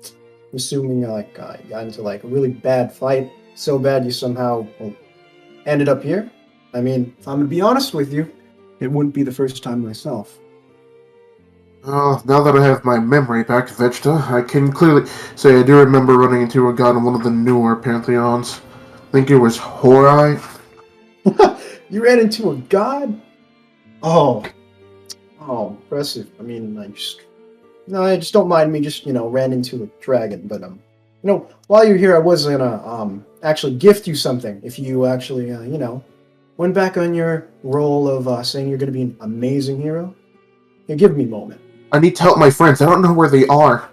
S2: I'm assuming you got into like a really bad fight, so bad you somehow ended up here. I mean, if I'm gonna be honest with you, it wouldn't be the first time myself.
S4: Oh, now that I have my memory back, Vegeta, I can clearly say I do remember running into a god in one of the newer pantheons. I think it was Horai.
S2: You ran into a god? Oh, impressive. I mean, I just don't mind me just, ran into a dragon, but, while you're here, I was gonna, actually gift you something if you actually, went back on your role of, saying you're gonna be an amazing hero. Yeah, give me a moment.
S4: I need to help my friends. I don't know where they are.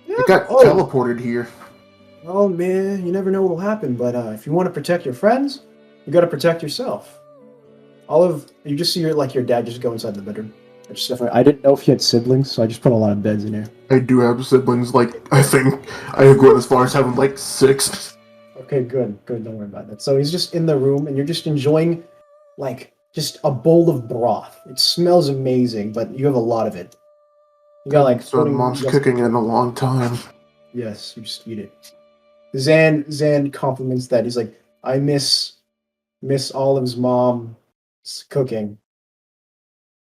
S2: Yeah.
S4: They got teleported here.
S2: Oh, man, you never know what'll happen, but, if you want to protect your friends, you gotta protect yourself. You just see your dad just go inside the bedroom. I didn't know if he had siblings, so I just put a lot of beds in here.
S4: I do have siblings, I think I have gone as far as having, 6.
S2: Okay, good, don't worry about that. So he's just in the room, and you're just enjoying, just a bowl of broth. It smells amazing, but you have a lot of it. You got,
S4: So Mom's cooking in a long time.
S2: Yes, you just eat it. Zaan compliments that. He's like, I miss Olive's mom's cooking.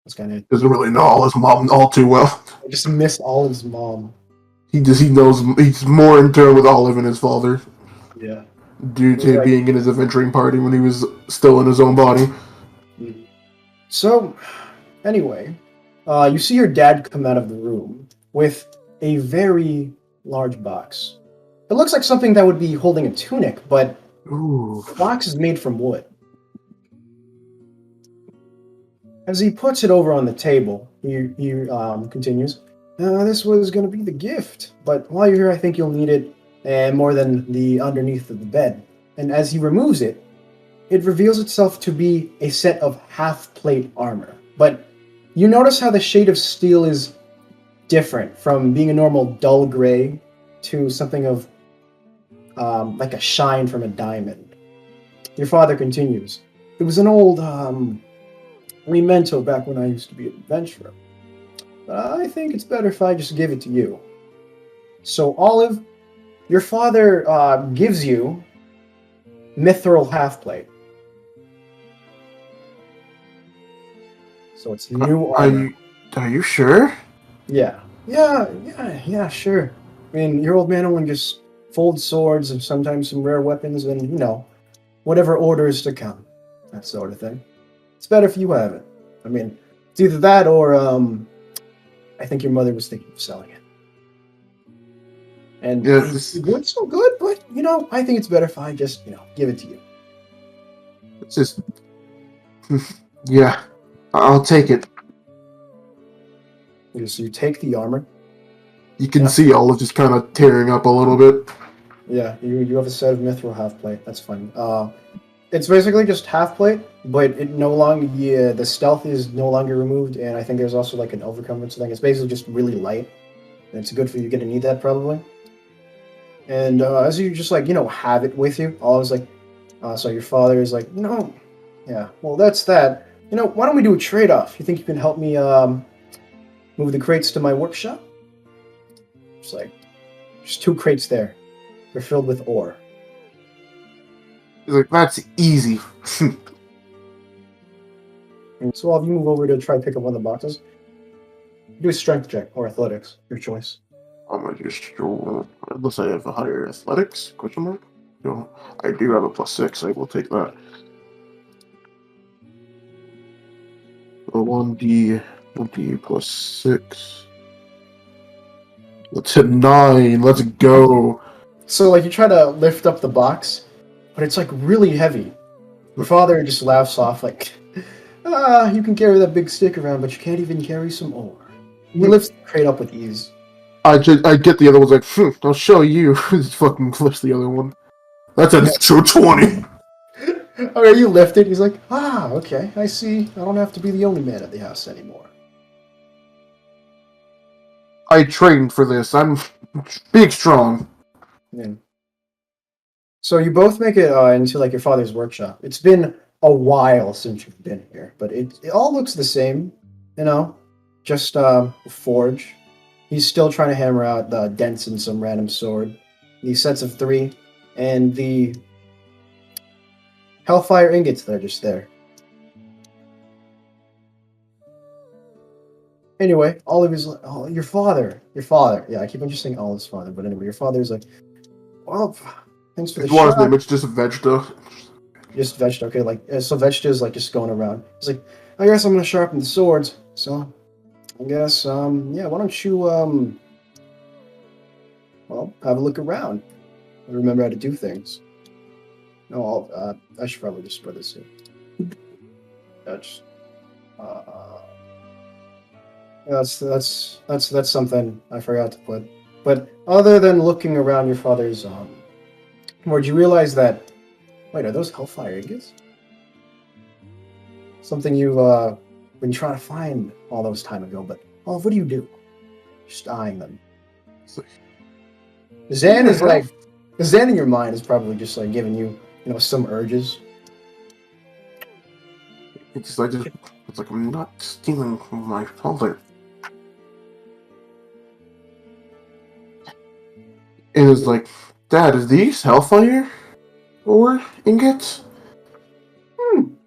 S2: That's kind of.
S4: Doesn't really know his mom all too well.
S2: I just miss Olive's mom.
S4: He knows he's more in tune with Olive and his father.
S2: Yeah.
S4: Due to being in his adventuring party when he was still in his own body.
S2: So, anyway, you see your dad come out of the room with a very large box. It looks like something that would be holding a tunic, but the box is made from wood. As he puts it over on the table, he continues, this was going to be the gift, but while you're here, I think you'll need it more than the underneath of the bed. And as he removes it, it reveals itself to be a set of half-plate armor. But you notice how the shade of steel is different from being a normal dull gray to something of like a shine from a diamond. Your father continues. It was an old memento back when I used to be an adventurer. But I think it's better if I just give it to you. So, Olive, your father gives you mithril half-plate. So it's new armor.
S4: Are you sure?
S2: Yeah, sure. I mean, your old man only just folds swords and sometimes some rare weapons and, whatever orders to come. That sort of thing. It's better if you have it. I mean, it's either that or, I think your mother was thinking of selling it. And
S4: Yeah,
S2: it's so good, but, I think it's better if I just, give it to you.
S4: It's just... yeah, I'll take it.
S2: So you take the armor.
S4: You can see Olive just kind of tearing up a little bit.
S2: Yeah, you have a set of mithril half plate. That's fine. It's basically just half plate, but it no longer the stealth is no longer removed, and I think there's also like an overcomfort thing. It's basically just really light, and it's good for you. You're gonna need that probably. And as you just have it with you, I was like, so your father is like, no, yeah, well that's that. Why don't we do a trade-off? You think you can help me move the crates to my workshop? It's like, there's 2 crates there. They're filled with ore.
S4: He's like, that's easy.
S2: And so while you move over to try to pick up one of the boxes, do a strength check or athletics, your choice.
S4: I'm gonna just unless I have a higher athletics, question mark? No, I do have a +6, I will take that. A 1d +6. Let's hit 9, let's go.
S2: So you try to lift up the box, but it's really heavy. Your father just laughs off you can carry that big stick around, but you can't even carry some ore. He lifts the crate up with ease.
S4: I get the other one's like, I'll show you. Just fucking flips the other one. That's a true 20.
S2: Okay, you lift it. He's like, okay, I see. I don't have to be the only man at the house anymore.
S4: I trained for this. I'm big strong.
S2: Yeah. So you both make it into your father's workshop. It's been a while since you've been here, but it all looks the same, just a forge. He's still trying to hammer out the dents in some random sword. These sets of 3, and the hellfire ingots that are just there. Anyway, your father. Yeah, I keep on just saying Olive's father, but anyway, your father's like, well, thanks for the
S4: What is
S2: shot.
S4: his name? It's just Vegeta.
S2: Just Vegeta, okay, so Vegeta's just going around. He's like, I guess I'm gonna sharpen the swords, so I guess, why don't you, have a look around. Remember how to do things. No, I should probably just spread this in. That's something I forgot to put. But other than looking around your father's, where'd you realize that, wait, are those hellfire ingots? Something you've, been trying to find all those time ago, but, what do you do? Just eyeing them. Zaan in your mind is probably just giving you, some urges.
S4: It's like I'm not stealing from my father. And it's like, Dad, is these hellfire or ingots?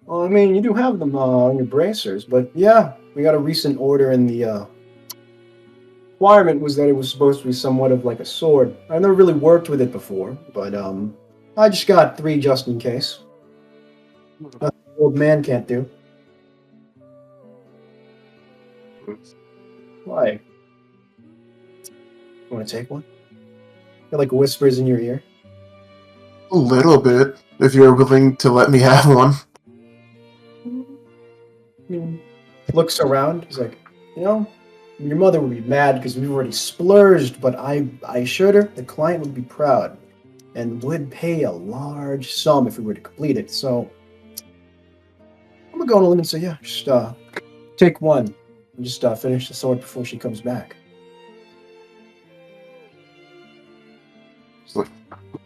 S2: Well, I mean, you do have them on your bracers, but yeah, we got a recent order in the requirement was that it was supposed to be somewhat of a sword. I've never really worked with it before, but I just got 3 just in case. Nothing the old man can't do. Why? You want to take one? It whispers in your ear.
S4: A little bit, if you're willing to let me have one.
S2: Looks around. He's like, your mother would be mad because we've already splurged, but I assured her the client would be proud and would pay a large sum if we were to complete it. So I'm gonna go on a limb and say, yeah, just take one and just finish the sword before she comes back.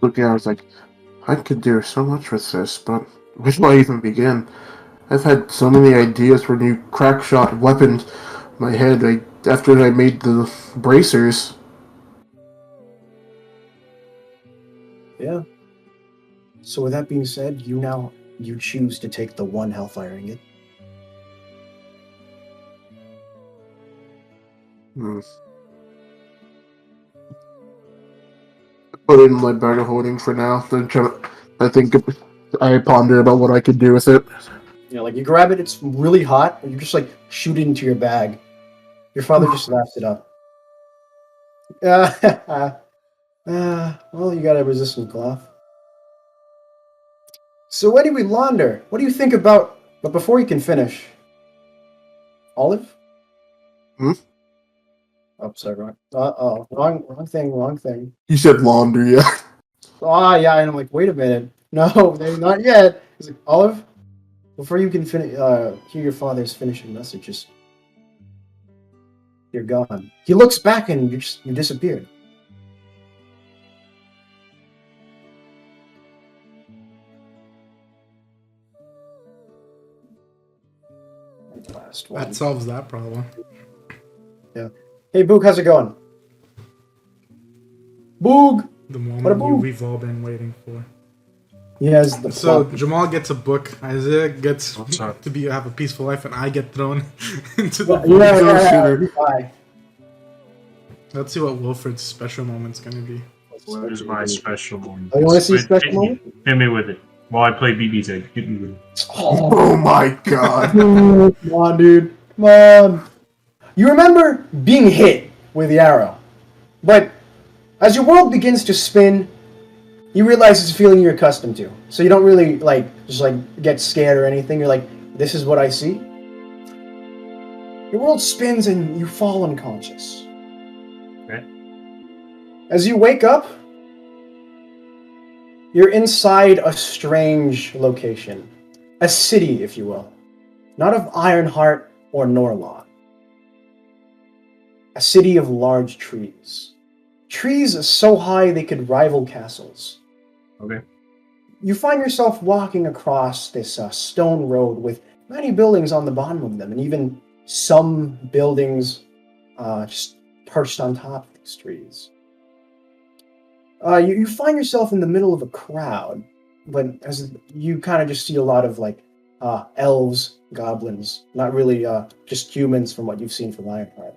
S4: looking at it, I was like, I could do so much with this, but where do I even begin? I've had so many ideas for new crack shot weapons in my head after I made the bracers.
S2: Yeah. So with that being said, you choose to take the one Hellfire Ingot.
S4: Put it in my bag of holding for now. I think I ponder about what I could do with it.
S2: You know, like you grab it, it's really hot, and you just like shoot it into your bag. Your father just laughs it up. Well, you got a resistant glove. So anyway, Launder, what do you think about... But before you can finish... Olive?
S4: Hmm?
S2: Oh, sorry, wrong. Wrong thing.
S4: You said laundry, yeah.
S2: Yeah, and I'm like, wait a minute. No, not yet. He's like, Olive, before you can hear your father's finishing messages, you're gone. He looks back and you disappeared. Last one.
S5: That solves that problem.
S2: Yeah. Hey, Boog, how's it going? Boog!
S5: The
S2: What a
S5: moment
S2: boog.
S5: we've all been waiting for.
S2: He has the
S5: So
S2: plot.
S5: Jamal gets a book. Isaiah gets
S3: What's up?
S5: to have a peaceful life, and I get thrown into
S2: Yeah,
S5: the.
S2: yeah. Bye.
S5: Let's see what Wilfred's special moment's gonna be.
S6: Where's my special moment?
S2: Oh, you want to see a
S6: Squid,
S2: special
S6: hit me.
S2: moment?
S6: Hit me with it. While I play BB's egg, hit me with it.
S4: Oh my god.
S2: Come on, dude. Come on. You remember being hit with the arrow, but as your world begins to spin, you realize it's a feeling you're accustomed to. So you don't really just get scared or anything. You're like, this is what I see. Your world spins and you fall unconscious.
S6: Okay.
S2: As you wake up, you're inside a strange location. A city, if you will. Not of Ironheart or Norlawn. A city of large trees. Trees so high they could rival castles.
S6: Okay.
S2: You find yourself walking across this stone road with many buildings on the bottom of them, and even some buildings just perched on top of these trees. You find yourself in the middle of a crowd, but as you kind of just see a lot of elves, goblins, not really just humans from what you've seen from Ironheart.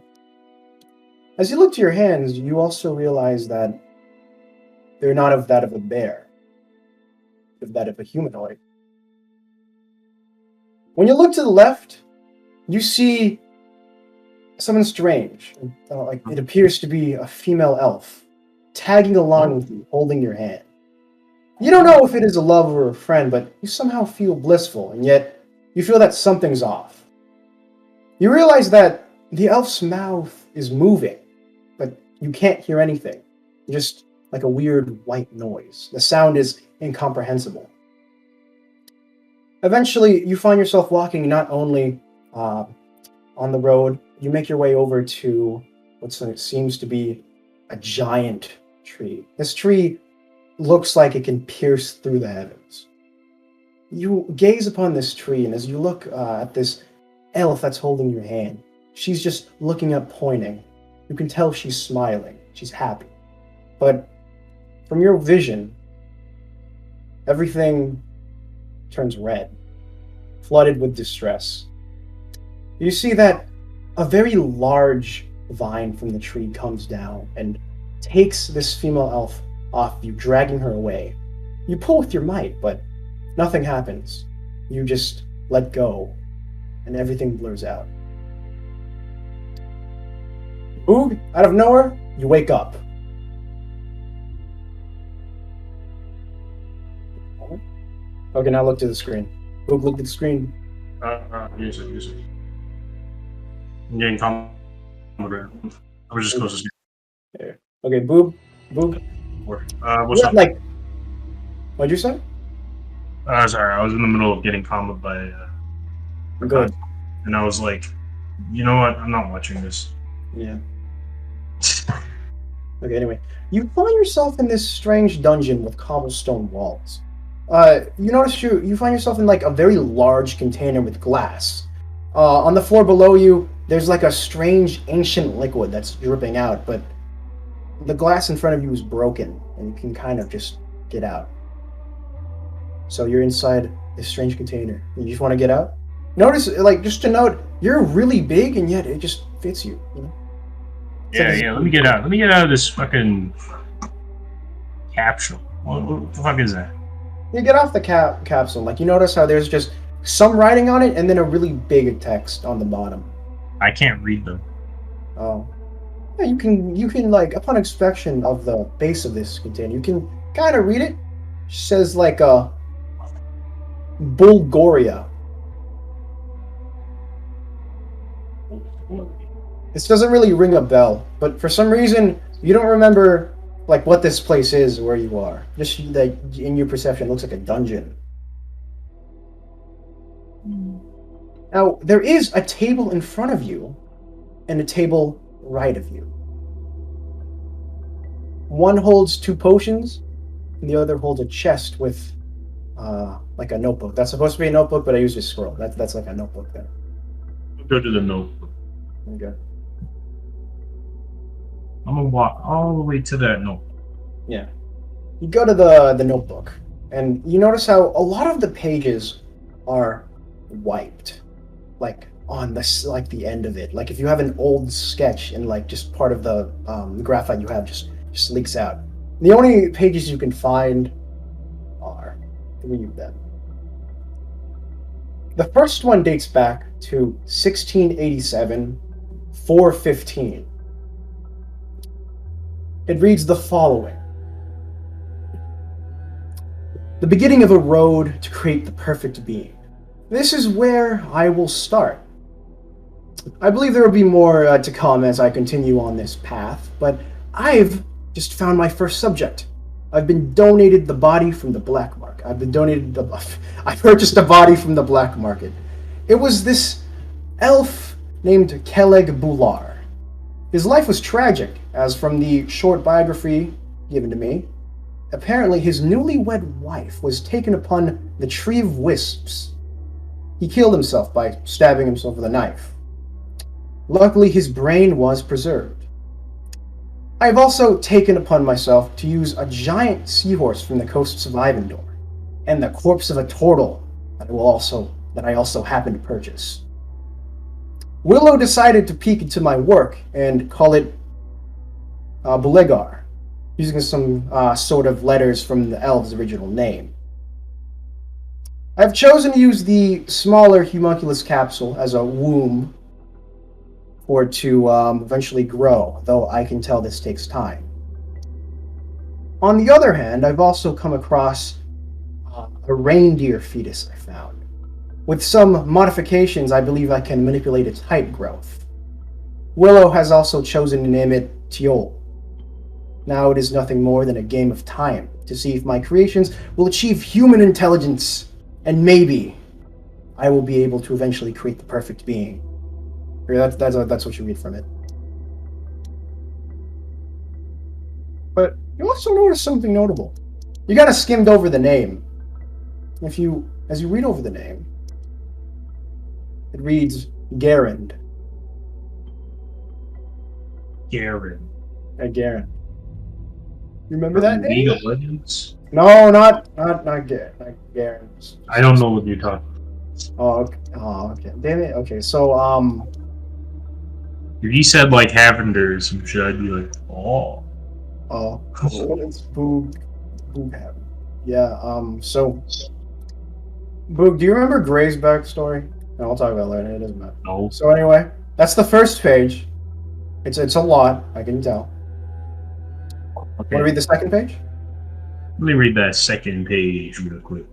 S2: As you look to your hands, you also realize that they're not of that of a bear, but that of a humanoid. When you look to the left, you see something strange. It appears to be a female elf, tagging along with you, holding your hand. You don't know if it is a lover or a friend, but you somehow feel blissful, and yet you feel that something's off. You realize that the elf's mouth is moving, but you can't hear anything. Just like a weird white noise. The sound is incomprehensible. Eventually, you find yourself walking not only on the road, you make your way over to what seems to be a giant tree. This tree looks like it can pierce through the heavens. You gaze upon this tree, and as you look at this elf that's holding your hand, she's just looking up, pointing. You can tell she's smiling. She's happy. But from your vision, everything turns red, flooded with distress. You see that a very large vine from the tree comes down and takes this female elf off you, dragging her away. You pull with your might, but nothing happens. You just let go, and everything blurs out. Boog, out of nowhere, you wake up. Okay, now look to the screen. Boog, look at the screen.
S6: Use it. I'm getting calm. I was just close to
S2: Okay, Boog.
S6: what's up?
S2: What'd you say?
S6: Sorry, I was in the middle of getting comboed by
S2: Good.
S6: and I was like, you know what? I'm not watching this.
S2: Yeah. Okay, anyway. You find yourself in this strange dungeon with cobblestone walls. You notice you find yourself in like a very large container with glass. On the floor below you, there's like a strange ancient liquid that's dripping out, but the glass in front of you is broken, and you can kind of just get out. So you're inside this strange container. You just want to get out? Notice, like, just to note, you're really big, and yet it just fits you, you know?
S6: Yeah, let me get out. Let me get out of this fucking capsule. What the fuck is that?
S2: You get off the capsule, like, you notice how there's just some writing on it, and then a really big text on the bottom.
S6: I can't read them.
S2: Oh. Yeah, you can, like, upon inspection of the base of this container, you can kind of read it. It says, like, Bulgaria. This doesn't really ring a bell, but for some reason, you don't remember, like, what this place is, where you are. Just, like, in your perception, it looks like a dungeon. Now, there is a table in front of you, and a table right of you. One holds 2 potions, and the other holds a chest with, like a notebook. That's supposed to be a notebook, but I used a scroll. That's like a notebook there.
S6: Go to the notebook.
S2: Okay.
S6: I'm gonna walk all the way to that notebook.
S2: Yeah. You go to the notebook, and you notice how a lot of the pages are wiped, like on the end of it. Like if you have an old sketch and like just part of the graphite you have just leaks out. The only pages you can find are 3 of them. The first one dates back to 1687, 415. It reads the following. The beginning of a road to create the perfect being. This is where I will start. I believe there will be more to come as I continue on this path, but I've just found my first subject. I've been donated the body from the black market. I purchased a body from the black market. It was this elf named Keleg Bular. His life was tragic, as from the short biography given to me, apparently his newlywed wife was taken upon the Tree of Wisps. He killed himself by stabbing himself with a knife. Luckily, his brain was preserved. I have also taken upon myself to use a giant seahorse from the coasts of Ivandor, and the corpse of a turtle that I also happened to purchase. Willow decided to peek into my work and call it Belegar, using some sort of letters from the elves' original name. I've chosen to use the smaller homunculus capsule as a womb for it to eventually grow, though I can tell this takes time. On the other hand, I've also come across a reindeer fetus I found. With some modifications, I believe I can manipulate its height growth. Willow has also chosen to name it Tiol. Now it is nothing more than a game of time to see if my creations will achieve human intelligence, and maybe I will be able to eventually create the perfect being. That's what you read from it. But you also notice something notable. You kind of skimmed over the name. As you read over the name, it reads Garand.
S6: Garen.
S2: Garen. You remember that name?
S6: League of Legends?
S2: No, not Garen. Not Garen.
S6: I don't know what you're talking
S2: Oh, okay. Damn it. Okay, so
S6: If you said like Havender or some shit, I'd be like, oh.
S2: It's Boog. Yeah. So, Boog, do you remember Gray's backstory? No, I'll talk about it later. It doesn't matter.
S6: No.
S2: So anyway, that's the first page. It's a lot, I can tell.
S6: Okay.
S2: Want to read the second page?
S6: Let me read that second page real quick.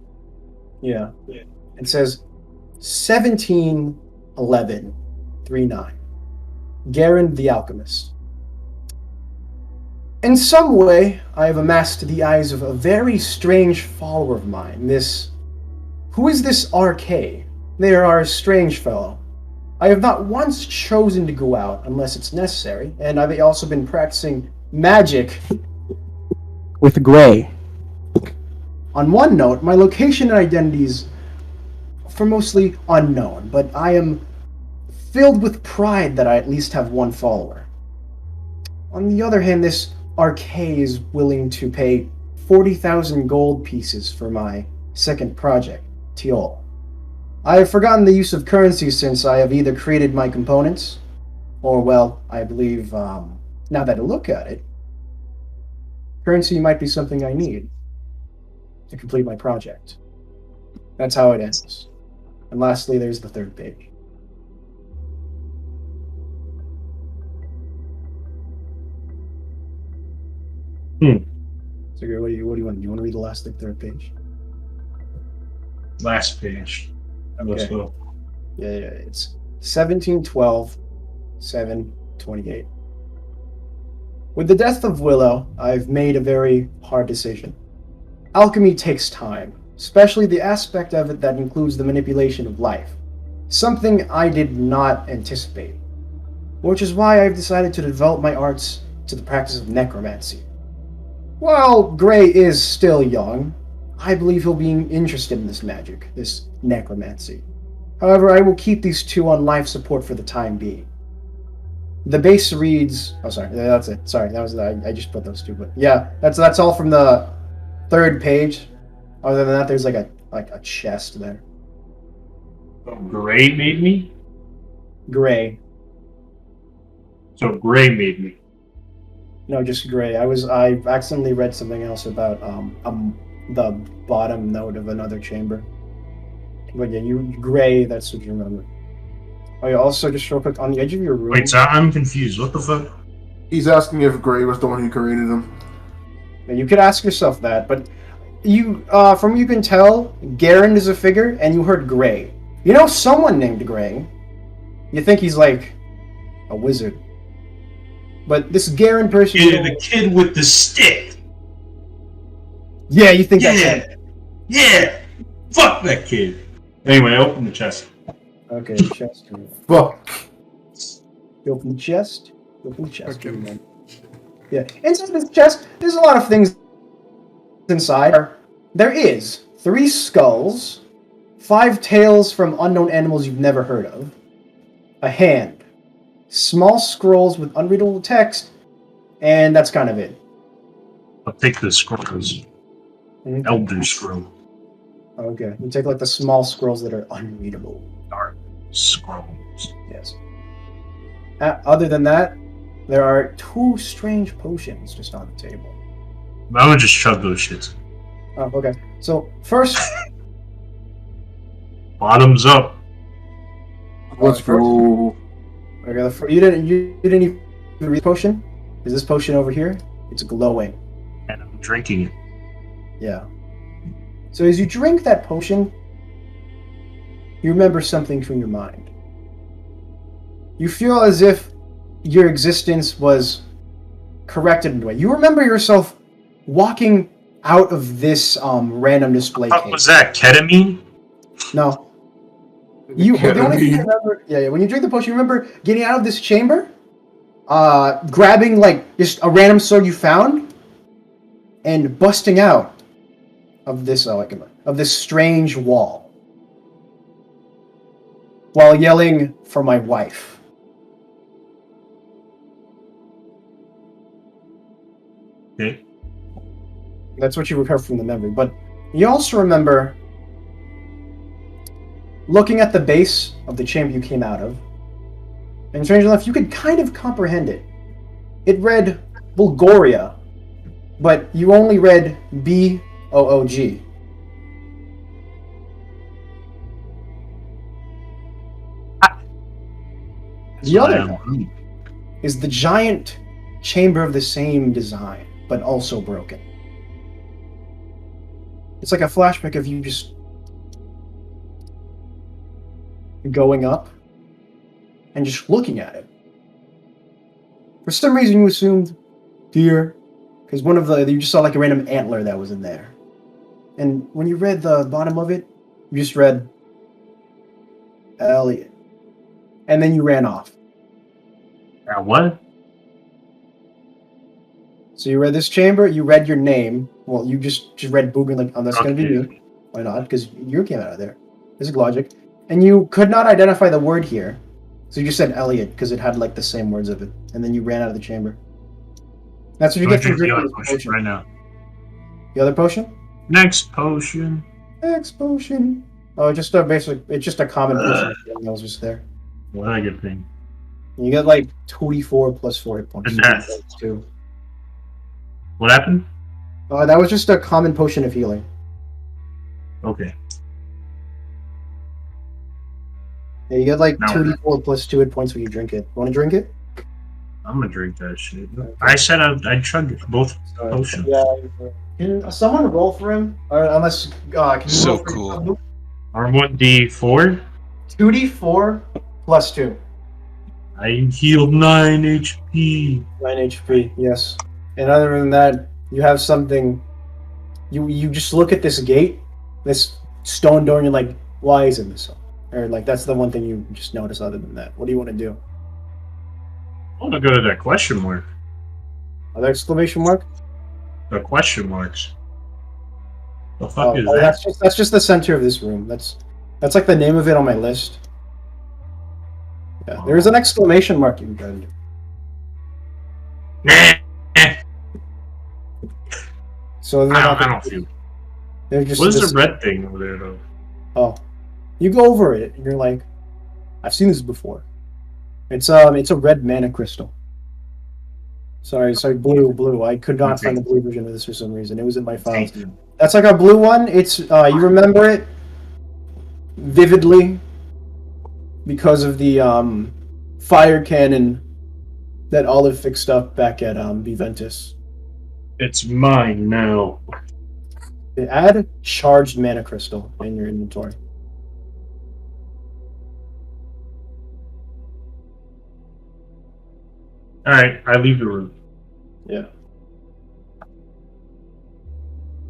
S2: Yeah. It says 1711-39. Garen the Alchemist. In some way, I have amassed the eyes of a very strange follower of mine. Who is this RK? They are a strange fellow. I have not once chosen to go out unless it's necessary, and I've also been practicing magic with Gray. On one note, my location and identities are mostly unknown, but I am filled with pride that I at least have one follower. On the other hand, this Arcade is willing to pay 40,000 gold pieces for my second project, Tiol. I have forgotten the use of currency since I have either created my components, or, well, I believe, now that I look at it, currency might be something I need to complete my project. That's how it ends. And lastly, there's the third page. So, what do you want? Do you want to read the last third page?
S6: Last page. Let's
S2: Okay.
S6: go.
S2: Yeah, it's 1712, 728. With the death of Willow, I've made a very hard decision. Alchemy takes time, especially the aspect of it that includes the manipulation of life. Something I did not anticipate. Which is why I've decided to develop my arts to the practice of necromancy. While Gray is still young, I believe he'll be interested in this magic, this necromancy. However, I will keep these two on life support for the time being. The base reads... Oh, sorry, that's it. Sorry, that was I just put those two, but yeah, that's all from the third page. Other than that, there's like a chest there.
S6: So Gray made me?
S2: Gray.
S6: So Gray made me.
S2: No, just Gray. I accidentally read something else about the bottom note of another chamber. But yeah, Gray, that's what you remember. Oh yeah, also just real quick, on the edge of your room...
S6: Wait, so I'm confused. What the fuck?
S4: He's asking if Gray was the one who created him.
S2: Yeah, you could ask yourself that, but you, from what you can tell, Garen is a figure, and you heard Gray. You know someone named Gray. You think he's like a wizard. But this Garen person...
S6: Yeah, the kid with the stick.
S2: Yeah, you think that's
S6: Yeah.
S2: him.
S6: Yeah. Fuck that kid. Anyway, open the chest.
S2: Okay, chest.
S4: Fuck.
S2: You open the chest. You open the chest.
S5: Okay.
S2: Yeah, inside this chest, there's a lot of things inside. There is 3 skulls, 5 tails from unknown animals you've never heard of, a hand, small scrolls with unreadable text, and that's kind of it.
S6: I'll take the scrolls.
S2: Mhm.
S6: Elder scroll.
S2: Okay, you take like the small scrolls that are unreadable.
S6: Dark scrolls.
S2: Yes. Other than that, there are 2 strange potions just on the table.
S6: I would just chug those shits.
S2: Oh, okay. So first,
S6: Bottoms up.
S4: Let's go.
S2: okay, you didn't even read the potion. Is this potion over here? It's glowing.
S6: And I'm drinking it.
S2: Yeah. So as you drink that potion, you remember something from your mind. You feel as if your existence was corrected in a way. You remember yourself walking out of this random display
S6: What
S2: case.
S6: was that? Ketamine?
S2: No. The only thing you
S4: Ketamine.
S2: remember, yeah, when you drink the potion, you remember getting out of this chamber, grabbing like just a random sword you found, and busting out of this of this strange wall, while yelling for my wife.
S6: Okay.
S2: That's what you remember from the memory. But you also remember looking at the base of the chamber you came out of, and strangely enough, you could kind of comprehend it. It read Bulgaria, but you only read B-O-O-G. The other one is the giant chamber of the same design, but also broken. It's like a flashback of you just going up and just looking at it. For some reason, you assumed deer, because you just saw like a random antler that was in there. And when you read the bottom of it, you just read Elliot. And then you ran off.
S6: What?
S2: So you read this chamber. You read your name. Well, you just read Boog and like, oh, that's gonna be
S6: Okay.
S2: me. Why not? Because you came out of there. This is logic. And you could not identify the word here, so you just said Elliot because it had like the same words of it, and then you ran out of the chamber. That's what you
S6: I'm
S2: get
S6: gonna
S2: from
S6: drink the
S2: drinking
S6: other
S2: this
S6: potion
S2: potion.
S6: right now.
S2: The other potion?
S6: Next potion.
S2: X potion. Oh, just a basic. It's just a common potion. That was just there.
S6: What a good thing.
S2: You get like 24 plus 4 hit points.
S6: And death.
S2: Two.
S6: What happened?
S2: That was just a common potion of healing.
S6: Okay.
S2: Yeah, you get like
S6: No.
S2: 2d4 plus 2 hit points when you drink it. Want to drink it?
S6: I'm gonna drink that shit. I said I'd chug both potions.
S2: Yeah. Can someone roll for him? Or unless can you
S3: So
S2: roll for
S3: cool.
S2: yourself?
S6: R1D4.
S2: 2d4 plus 2.
S6: I healed 9 HP.
S2: 9 HP. Yes. And other than that, you have something. You just look at this gate, this stone door, and you're like, why is it missing? Or like that's the one thing you just notice. Other than that, what do you want to do?
S6: I want to go to that question mark.
S2: Other exclamation mark?
S6: The question marks. The fuck is
S2: Oh,
S6: that?
S2: that's just the center of this room. That's like the name of it on my list. Yeah, there's an exclamation mark you can do.
S6: Nah.
S2: So they're
S6: I
S2: not.
S6: don't feel.
S2: They're just.
S6: What is
S2: this-
S6: the red thing over there though?
S2: Oh, you go over it, and you're like, I've seen this before. It's a red mana crystal. Sorry, blue. I could not find the blue version of this for some reason. It was in my files. That's like a blue one. It's you remember it vividly because of the fire cannon that Olive fixed up back at Viventus.
S6: It's mine now.
S2: Add charged mana crystal in your inventory.
S6: All right, I leave the room.
S2: Yeah.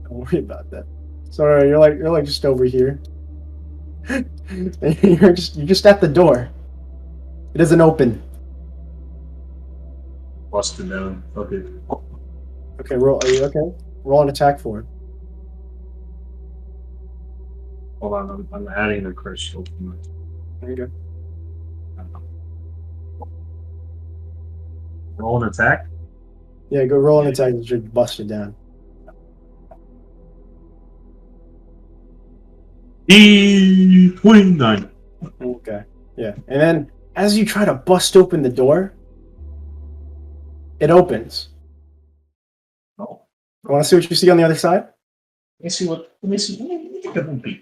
S2: Don't worry about that. Sorry, you're like just over here. And you're just at the door. It doesn't open.
S6: Busted down. Okay.
S2: Okay, roll. Are you okay? Roll an attack for it.
S6: Hold on, I'm adding the crystal.
S2: There you go.
S6: Roll an attack.
S2: Yeah, go roll an attack. You should bust it down.
S6: E29.
S2: Okay. Yeah, and then as you try to bust open the door, it opens.
S6: Oh.
S2: I want to see what you see on the other side.
S6: Let me see what. Let me see. Let me take a little peek.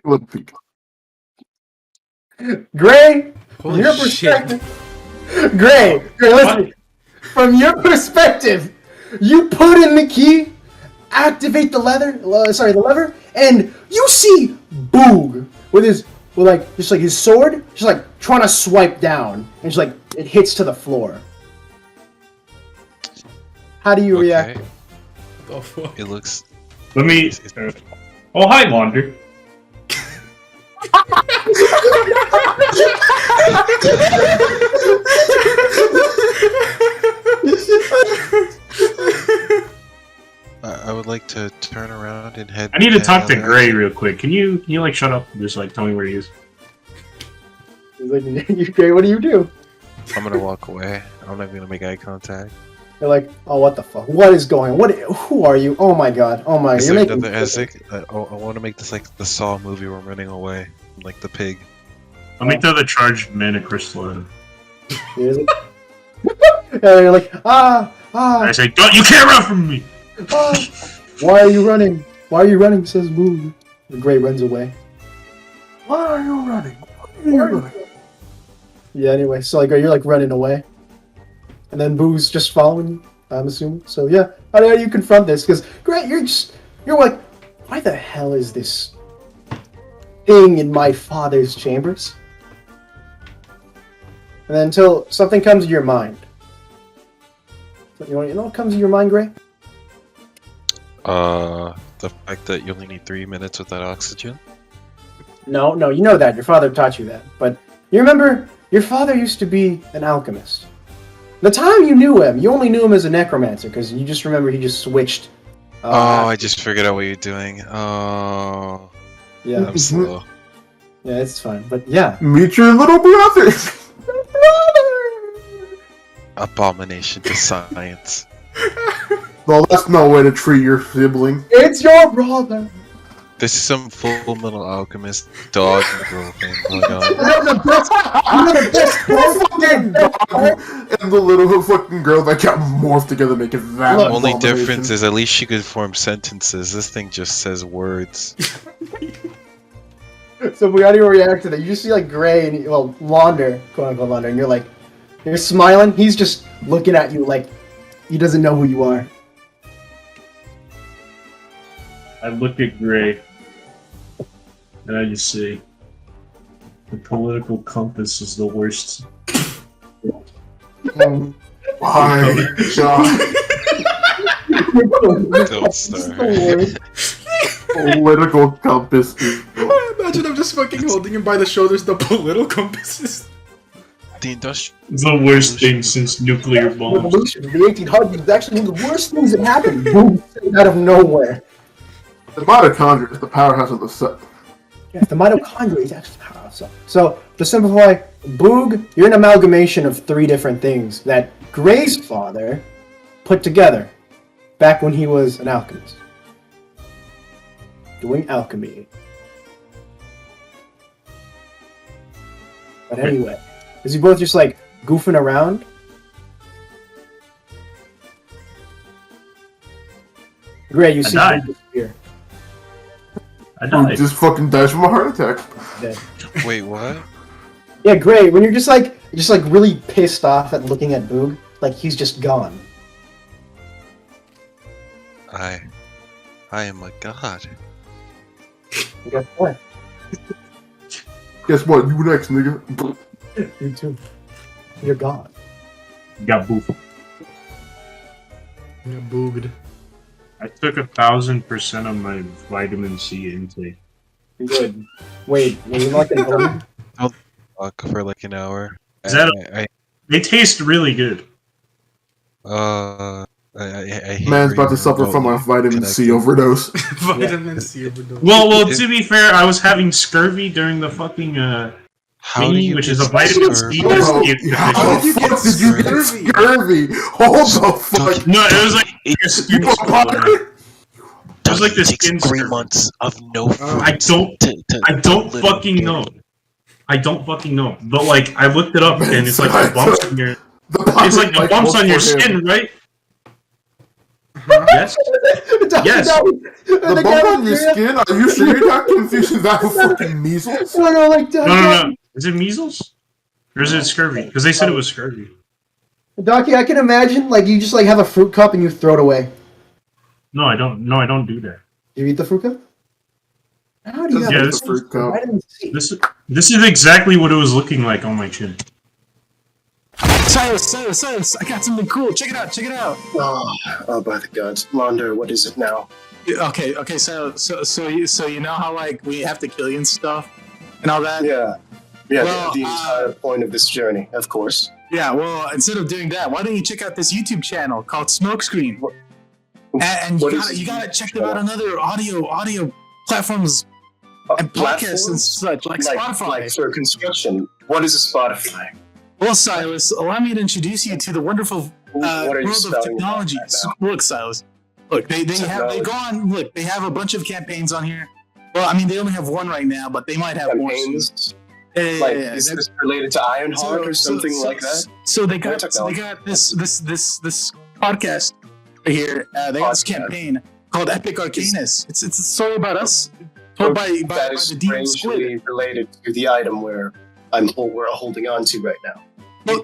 S4: Look, peek.
S2: Gray, from
S5: Holy
S2: your
S5: shit.
S2: perspective. Gray, listen. From your perspective, you put in the key, activate the lever, and you see Boog with his sword, just like trying to swipe down, and just like it hits to the floor. How do you react?
S3: Okay.
S5: The fuck?
S3: It looks.
S6: Let me. Oh, hi, Launder.
S3: I would like to turn around and head.
S6: I need to talk to
S3: head
S6: Gray real quick. Can you like shut up? And just like tell me where he is.
S2: He's like, Gray, what do you do?
S3: I'm gonna walk away. I'm not gonna make eye contact.
S2: You're like, oh, what the fuck? What is going? Who are you? Oh my god! Oh my!
S3: Is
S2: You're
S3: there
S2: making.
S3: another Ezek? I want to make this like the Saw movie where I'm running away, like the pig.
S6: Let me throw the charged mana crystal in.
S2: You're like, and you're like,
S6: I say, don't! You can't run from me.
S2: ah! Why are you running? Why are you running? Says Boog. The Gray runs away.
S4: Why are you running? Why are you running?
S2: Yeah. Anyway, so like, you're like running away, and then Boog's just following you. I'm assuming. So yeah, how do you confront this? Because Gray, you're like, why the hell is this thing in my father's chambers? And then until something comes to your mind. You know what comes to your mind, Gray?
S3: The fact that you only need 3 minutes without oxygen.
S2: No, you know that. Your father taught you that. But you remember, your father used to be an alchemist. The time you knew him, you only knew him as a necromancer because you just remember he just switched.
S3: I just figured out what you're doing. Oh,
S2: Yeah,
S3: I'm slow.
S2: yeah, it's fine. But yeah,
S4: Meet your little brother.
S3: Abomination to science.
S4: Well, that's no way to treat your sibling.
S2: it's your brother.
S3: This is some Full Metal Alchemist dog and girl thing going on.
S2: You're the best. You're the best.
S4: Fucking dog and the little fucking girl that got morphed together make it that.
S2: Look,
S3: Only
S4: abomination.
S3: difference is at least she could form sentences. This thing just says words.
S2: So we already react to that. You just see like Gray and Launder, quote unquote Launder, and you're smiling. He's just looking at you like he doesn't know who you are.
S6: I look at Gray, and I just say, the political compass is the worst.
S4: My God.
S3: Don't start.
S4: Political compass.
S5: Imagine I'm just fucking holding him by the shoulders. The political compasses.
S3: The industrial.
S6: It's the worst thing since nuclear bombs.
S2: Revolution in the 1800s is actually one of the worst things that happened. Boom, out of nowhere.
S4: The mitochondria is the powerhouse of the cell.
S2: Yeah, the mitochondria is actually the powerhouse. So to simplify, Boog, you're an amalgamation of 3 different things that Gray's father put together back when he was an alchemist. Doing alchemy. But anyway, is you both just like goofing around? Gray, you see
S6: died.
S2: him disappear.
S6: I
S4: He
S6: died.
S4: just fucking dies from a heart attack.
S2: Dead.
S3: Wait, what?
S2: Yeah, Gray, when you're just like really pissed off at looking at Boog, like he's just gone.
S3: I am a god.
S2: And guess what?
S4: Guess what? You next, nigga.
S2: You too. You're gone.
S6: Got boofed.
S5: Yeah, booged.
S6: I took 1,000% of my vitamin C intake.
S2: Good. Wait, were you not gonna
S3: Fuck for like an hour.
S6: Is that
S3: I
S6: They taste really good.
S3: I hate
S4: Man's about to
S3: reading
S4: suffer from a
S3: remotely
S4: vitamin C
S3: connected.
S4: overdose.
S5: Vitamin C overdose.
S6: Well, to be fair, I was having scurvy during the fucking
S3: How do
S6: thingy,
S3: you
S6: which
S3: get
S6: is a vitamin
S3: scurvy?
S6: C.
S4: Oh, how the fuck did you get scurvy? Hold the fuck.
S6: No, it was like a skin
S4: You a
S6: scurvy.
S4: pirate?
S6: It was like the
S3: Takes
S6: skin
S3: 3
S6: scurvy.
S3: months of no food.
S6: I don't
S3: live
S6: fucking
S3: in.
S6: know. I don't fucking know. But like, I looked it up,
S4: Man,
S6: and it's like
S4: sorry.
S6: the bumps on your.
S4: The
S6: It's like the
S4: pirate
S6: bumps on your
S4: works for him.
S6: skin, right? Yes. Yes.
S4: The bump on your skin? Are you sure you're not confusing that with fucking measles?
S2: No, like
S6: No. Is it measles? Or is it scurvy? Because they said it was scurvy.
S2: Docky, I can imagine like you just like have a fruit cup and you throw it away.
S6: No, I don't. No, I don't do that.
S2: You eat the fruit cup? How do you
S6: Yeah,
S2: have
S6: this
S4: fruit cup.
S2: vitamin C?
S6: This is exactly what it was looking like on my chin.
S7: Silas, I got something cool. Check it out.
S8: Oh, by the gods. Launder, what is it now?
S7: Okay, so you know how like we have to kill you and stuff and all that?
S8: Yeah,
S7: Well,
S8: the entire point of this journey, of course.
S7: Yeah, well, instead of doing that, why don't you check out this YouTube channel called Smokescreen? And
S8: What
S7: you
S8: is
S7: gotta,
S8: this
S7: you gotta
S8: YouTube
S7: check them out on other audio platforms and podcasts and such, like Spotify.
S8: Like for construction. What is a Spotify?
S7: Well, Silas, allow me to introduce you to the wonderful
S8: What are you
S7: world of
S8: spelling
S7: technology.
S8: right now?
S7: Look, Silas. Look, they have a bunch of campaigns on here. Well, I mean, they only have one right now, but they might have more soon.
S8: Campaigns?
S7: Yeah,
S8: Like,
S7: yeah,
S8: is
S7: yeah.
S8: this related to Ironheart or something like that?
S7: So they got
S8: technology.
S7: this podcast right here. They got this
S8: Podcast.
S7: campaign called Epic Arcanus. It's a story about us told by
S8: That is
S7: the DM Squid.
S8: strangely related to the item we're holding on to right now.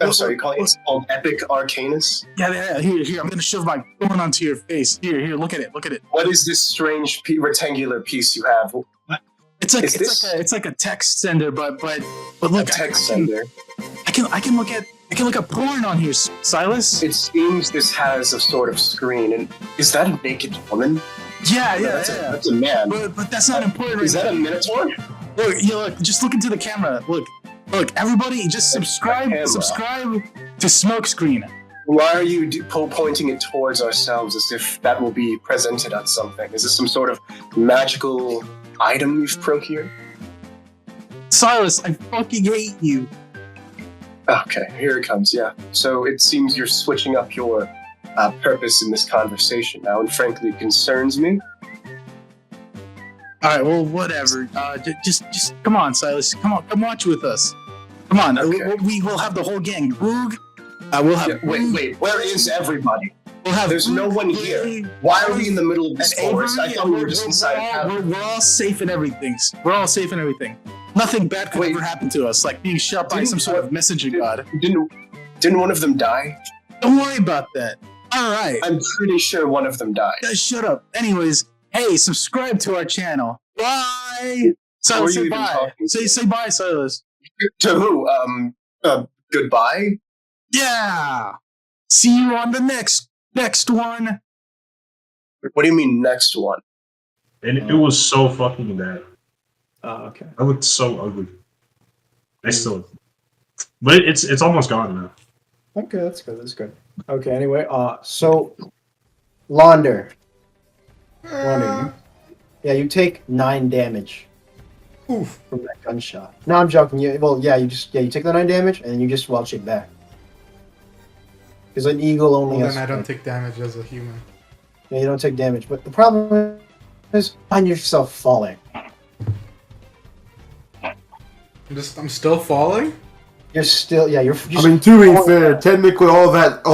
S8: I'm sorry, you're calling it called Epic Arcanus?
S7: Yeah. Here. I'm gonna shove my phone onto your face. Here. Look at it.
S8: What is this strange rectangular piece you have?
S7: It's like a text sender, but look,
S8: A text sender.
S7: I can look at porn on here, Silas.
S8: It seems this has a sort of screen, and is that a naked woman?
S7: Yeah.
S8: That's a man.
S7: But that's not important.
S8: Is
S7: right
S8: that a
S7: now.
S8: minotaur?
S7: Look, just look into the camera. Look, everybody, just subscribe
S8: camera.
S7: to Smokescreen.
S8: Why are you pointing it towards ourselves as if that will be presented on something? Is this some sort of magical item you've procured?
S7: Silas, I fucking hate you.
S8: Okay, here it comes, yeah. So it seems you're switching up your purpose in this conversation now, and frankly, it concerns me.
S7: All right, well, whatever. Just come on, Silas. Come on, come watch with us. Come on,
S8: Okay.
S7: we will have the whole gang. Boog. We'll have.
S8: Yeah, wait, where is everybody?
S7: We'll have.
S8: There's no one here. Why are we in the middle of this
S7: And
S8: forest? I
S7: Avery,
S8: thought we were just inside a cabin.
S7: We're all safe in everything. We're all safe in everything. Nothing bad could
S8: Wait.
S7: ever happen to us, like being shot by some sort of messenger god.
S8: Didn't one of them die?
S7: Don't worry about that. All right.
S8: I'm pretty sure one of them died.
S7: Guys, shut up. Anyways, hey, subscribe to our channel. Bye.
S8: Who are
S7: Silas,
S8: you
S7: say
S8: even
S7: bye.
S8: talking to?
S7: Say bye, Silas.
S8: To who? Goodbye?
S7: Yeah. See you on the next one.
S8: What do you mean next one?
S6: And it was so fucking bad.
S2: Oh, okay.
S6: I looked so ugly. I still, but it's almost gone now.
S2: Okay, that's good. That's good. Okay. Anyway, so Launder. Yeah, you take 9 damage.
S5: Oof.
S2: From that gunshot. No, I'm joking. You take the 9 damage and you just welch it back. Because an eagle only
S5: Well,
S2: has.
S5: then I don't take damage as a human.
S2: Yeah, you don't take damage. But the problem is, find yourself falling.
S5: I'm still falling?
S2: You're still, you're.
S4: I mean, to be fair, technically all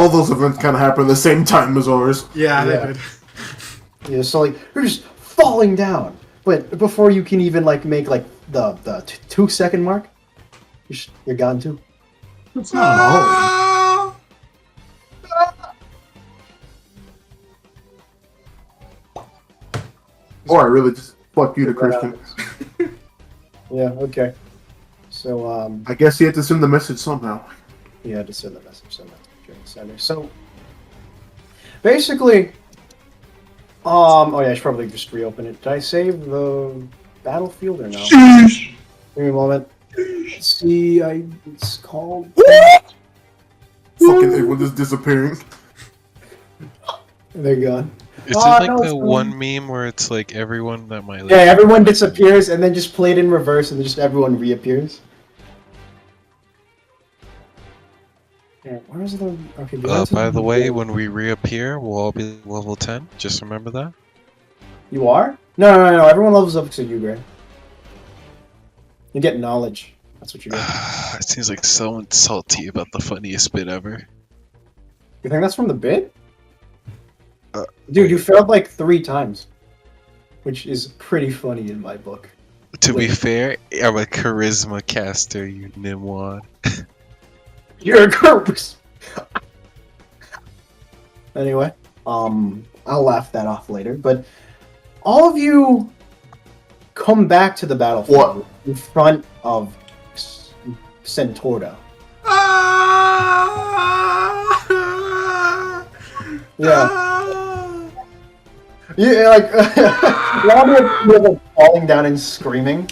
S4: those events kind of happened at the same time as ours.
S5: Yeah, they did.
S2: Yeah, so like you're just falling down, but before you can even like make like the 2-second mark, you're gone too.
S4: It's not Or I really just fuck you to Christian.
S2: Yeah. Okay. So
S4: I guess you had to send the message somehow.
S2: you had to send the message during the center. So basically, oh yeah, I should probably just reopen it. Did I save the battlefield or no? Give me a moment. Let's see, it's called.
S4: Fucking everyone just disappearing.
S2: They're gone.
S3: Is
S2: Oh,
S3: it like
S2: no,
S3: the
S2: it's
S3: one meme where it's like everyone that might?
S2: Yeah, everyone disappears and then just play it in reverse and just everyone reappears. Yeah, where's the... Okay,
S3: By the way, when we reappear, we'll all be level 10. Just remember that.
S2: You are? No. Everyone levels up to you, Gray. You get knowledge. That's what you get.
S3: It seems like someone salty about the funniest bit ever.
S2: You think that's from the bit? Dude,
S3: wait.
S2: you failed like 3 times. Which is pretty funny in my book.
S3: To be
S2: Wait.
S3: fair, I'm a charisma caster, you nimwad.
S2: You're a corpse! Anyway, I'll laugh that off later, but all of you come back to the battlefield in front of Centorda. Yeah. Yeah, like, a lot of people falling down and screaming.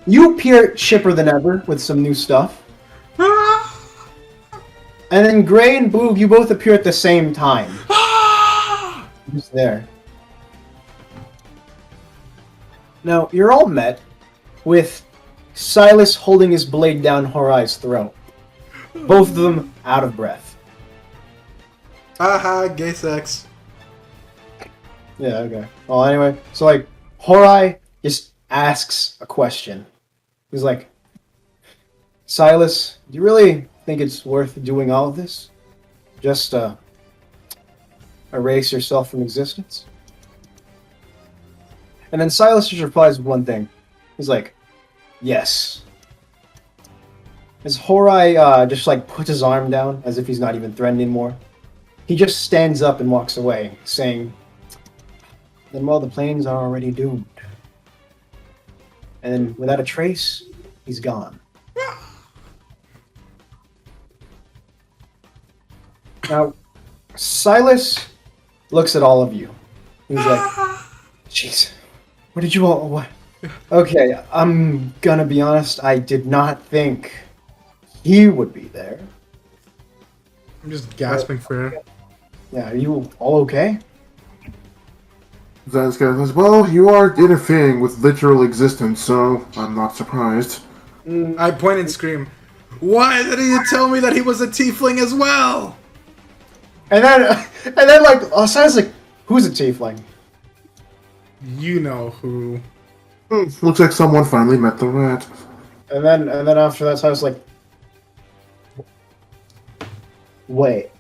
S2: You appear chipper than ever with some new stuff. And then Gray and Boog, you both appear at the same time. Just there. Now, you're all met with Silas holding his blade down Horai's throat. Both of them out of breath.
S5: Haha, gay sex.
S2: Yeah, okay. Well, anyway, so like, Horai just asks a question. He's like, Silas, do you really think it's worth doing all of this? Just erase yourself from existence? And then Silas just replies with one thing. He's like, yes. As Horai just like puts his arm down as if he's not even threatened anymore, he just stands up and walks away, saying, then well, the planes are already doomed. And then without a trace, he's gone. Now, Silas looks at all of you. He's like, jeez, what did you all... What? Okay, I'm gonna be honest, I did not think he would be there.
S5: I'm just gasping for air.
S2: Yeah, are you all okay?
S4: Zaan says, well, you are interfering with literal existence, so I'm not surprised.
S5: I point and scream, "Why didn't you tell me that he was a tiefling as well?"
S2: And then like, Silas like, who's a tiefling?
S5: You know who.
S4: Looks like someone finally met the rat.
S2: And then after that, Silas like, wait,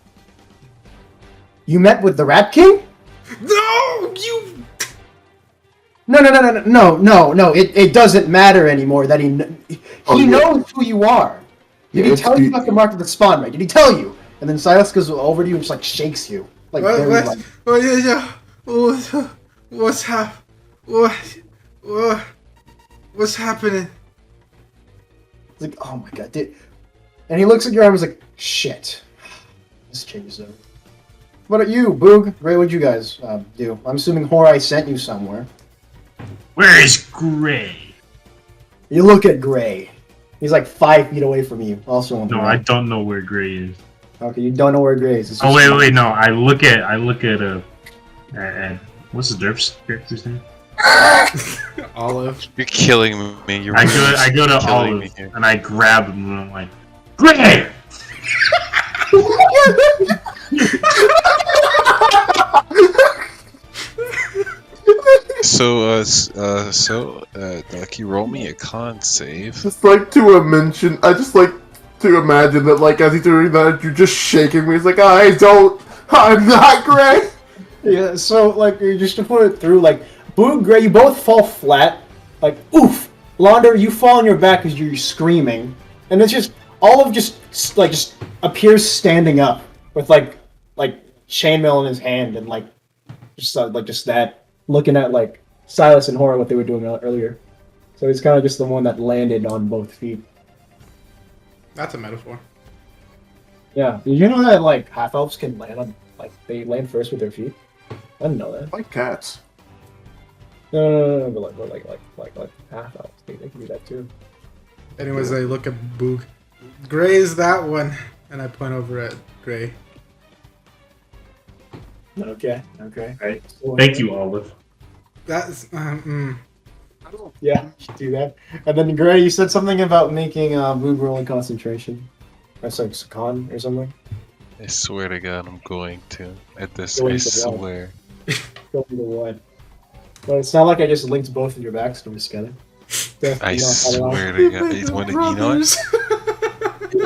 S2: you met with the Rat King?
S5: No, you.
S2: No. It doesn't matter anymore that he knows who you are. Did he tell you about the mark of the spawn, right? Did he tell you? And then Silas goes over to you and just like shakes you. Like,
S5: What's happening?
S2: He's like, oh my god, and he looks at your arm and is like, shit. This changes over. What about you, Boog? Ray, what'd you guys do? I'm assuming Horai sent you somewhere.
S6: Where is Gray?
S2: You look at Gray. He's like 5 feet away from you. Also on the
S6: No,
S2: right.
S6: I don't know where Gray is.
S2: Okay, you don't know where Gray is.
S6: Oh wait, no. I look at what's the Derp's character's name?
S5: Olive.
S3: You're killing me.
S6: I go to Olive and I grab him and I'm like, Gray!
S3: So, Ducky, roll me a con save.
S4: Just like to mention, I just like to imagine that, like, as he's doing that, you're just shaking me. It's like, I'm not Gray.
S2: Yeah, so like you just to put it through, like Boog, Gray, you both fall flat. Like, oof. Launder, you fall on your back because you're screaming, and it's just Olive just appears standing up with like chainmail in his hand and just that, looking at like Silas and Hora, what they were doing earlier. So he's kind of just the one that landed on both feet.
S5: That's a metaphor.
S2: Yeah, did you know that like half elves can land on they land first with their feet? I didn't know that.
S4: Like cats.
S2: No, but like half elves, they can do that too.
S5: Anyways, I look at Boog. Gray is that one, and I point over at Gray.
S2: Okay.
S6: Right. Thank you, Olive.
S5: That's
S2: Yeah, you should do that. And then Gray, you said something about making Boog roll in concentration. That's like con or something.
S3: I swear to God, I'm going to. At this,
S2: Going
S3: I
S2: to what?
S3: swear.
S2: Go into what? But it's not like I just linked both of your backstories together.
S3: I swear to God.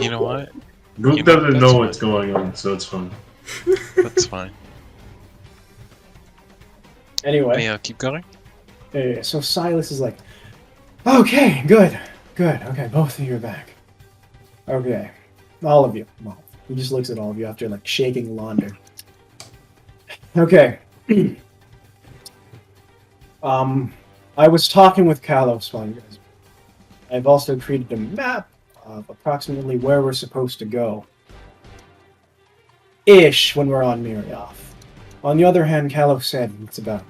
S3: You know what?
S6: Boog doesn't know what's going on, so it's fine.
S3: That's fine.
S2: Anyway.
S3: Yeah, keep going.
S2: Yeah, so Silas is like, okay, good. Okay, both of you are back. Okay, all of you. Well, he just looks at all of you after like shaking Launder. Okay. I was talking with Kalos while you guys. I've also created a map of approximately where we're supposed to go. Ish when we're on Mirioth. On the other hand, Kalos said it's about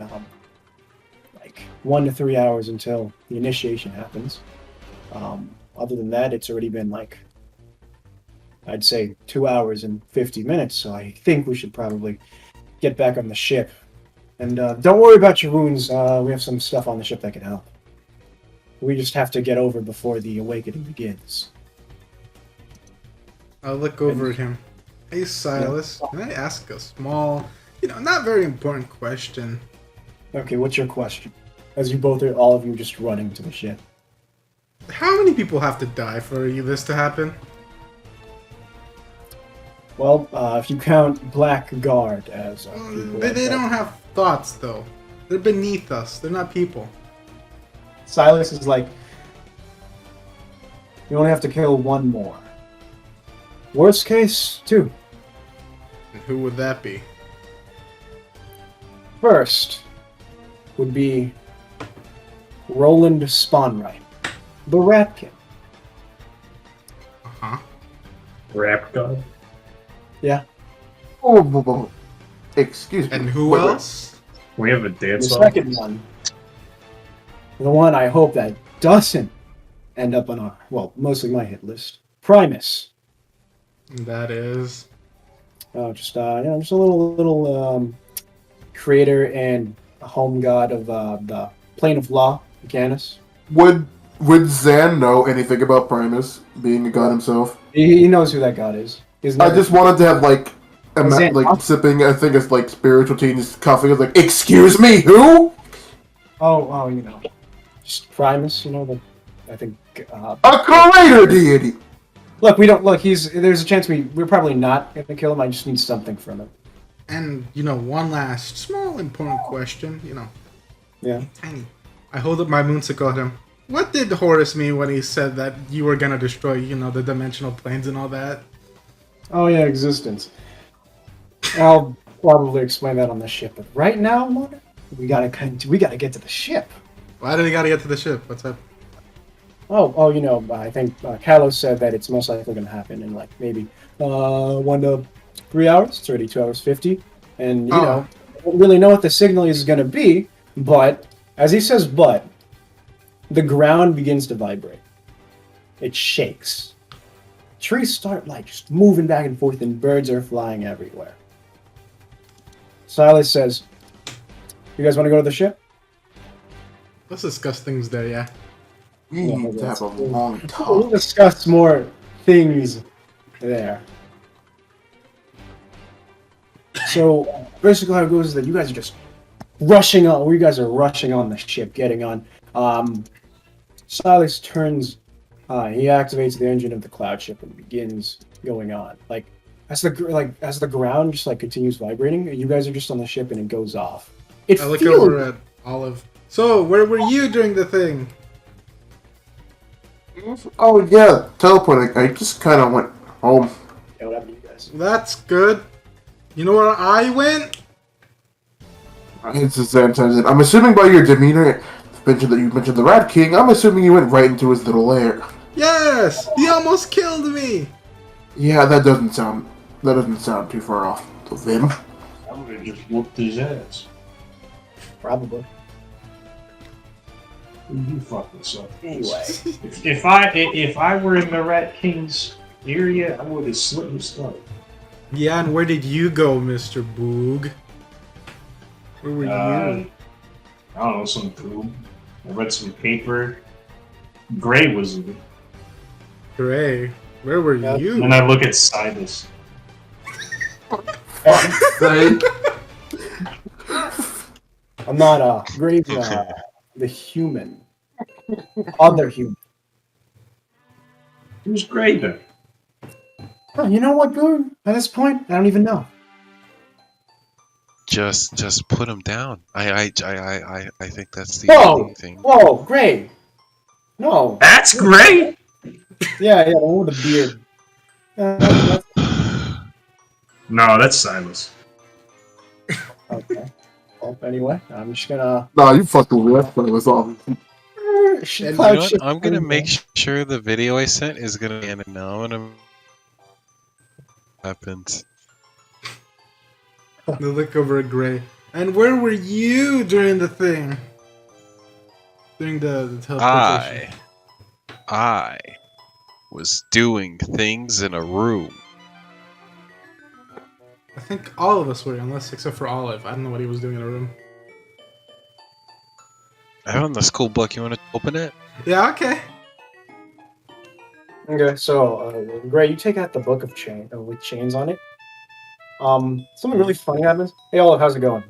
S2: 1 to 3 hours until the initiation happens. Other than that, it's already been I'd say 2 hours and 50 minutes, so I think we should probably get back on the ship. And don't worry about your wounds, we have some stuff on the ship that can help. We just have to get over before the awakening begins.
S5: I'll look over at him. Hey Silas, can I ask a small, not very important question?
S2: Okay, what's your question? As you both are, all of you just running to the ship.
S5: How many people have to die for this to happen?
S2: Well, if you count Blackguard as people
S5: They don't have thoughts, though. They're beneath us. They're not people.
S2: Silas is like, you only have to kill one more. Worst case, 2.
S5: And who would that be?
S2: First would be Roland Spawnright, the Rat King.
S5: Uh-huh.
S6: Rap god?
S2: Yeah.
S4: Oh, excuse me.
S5: And who else?
S6: We have a
S2: The
S6: dance off.
S2: second one, the one I hope that doesn't end up on our, mostly my hit list, Primus.
S5: That is...
S2: Oh, just just a little creator and home god of the plane of law, Arcanus.
S4: Would Zan know anything about Primus being a god himself?
S2: He knows who that god is.
S4: I just wanted to have like,
S2: Zan,
S4: sipping. I think it's like spiritual tea, just coughing. It's like, excuse me, who?
S2: Oh, just Primus. I think.
S4: A creator deity.
S2: Look, we don't look. There's a chance we're probably not gonna kill him. I just need something from him.
S5: And one last small important question.
S2: Yeah.
S5: Tiny. I hold up my moonsicle at him. What did Horus mean when he said that you were gonna destroy, the dimensional planes and all that?
S2: Oh yeah, existence. I'll probably explain that on the ship, but right now, Launder, we gotta get to the ship.
S5: Why do we gotta get to the ship? What's up?
S2: I think Kalos said that it's most likely going to happen in like maybe 1 to 3 hours. It's already 2 hours 50, and I don't really know what the signal is going to be. But as he says, the ground begins to vibrate. It shakes. Trees start like just moving back and forth, and birds are flying everywhere. Silas says, "You guys want to go to the ship?"
S5: Let's discuss things there, yeah.
S4: We need to have a long
S2: We'll
S4: talk.
S2: discuss more things there. So basically, how it goes is that you guys are just rushing on. You guys are rushing on the ship, getting on. Silas turns. He activates the engine of the cloud ship and begins going on. Like as the ground just like continues vibrating, you guys are just on the ship and it goes off.
S5: I look over at Olive. So, where were you during the thing?
S4: Oh yeah, teleporting. I just kind of went home.
S2: Yeah, what happened to you guys?
S5: That's good. You know where I went?
S4: It's the same time. I'm assuming by your demeanor, that you mentioned the Rat King. I'm assuming you went right into his little lair.
S5: Yes! He almost killed me!
S4: Yeah, that doesn't sound too far off of him.
S6: I would have just whooped his ass.
S2: Probably.
S6: You fuck this up.
S2: Anyway.
S6: If I were in the Rat King's area, I would have slit his stomach.
S5: Yeah, and where did you go, Mr. Boog? Where were you?
S6: I don't know, some food. I read some paper. Gray was in it.
S5: Gray. Where were you?
S6: And I look at Silas.
S2: I'm not Grave, the human. Other human.
S6: Who's Gray then?
S2: Oh, you know what, Goon? At this point, I don't even know.
S3: Just put him down. I think that's the
S2: Whoa!
S3: only thing.
S2: Whoa, Gray! No.
S6: That's Gray?
S2: Yeah, the one with the beard.
S6: No, that's Silas.
S2: Okay. Well, anyway, I'm just gonna...
S4: Nah, you fucking left, but it was all.
S3: And you know what? I'm gonna make sure the video I sent is gonna be in it now. I'm gonna happens.
S5: They look over at Gray. And where were you during the thing? During the teleportation?
S3: I was doing things in a room.
S5: I think all of us were, except for Olive. I don't know what he was doing in a room.
S3: I found the school book. You want to open it?
S5: Yeah, okay.
S2: Okay, so, Gray, you take out the book of with chains on it. Something really funny happens. Hey, Olive, how's it going?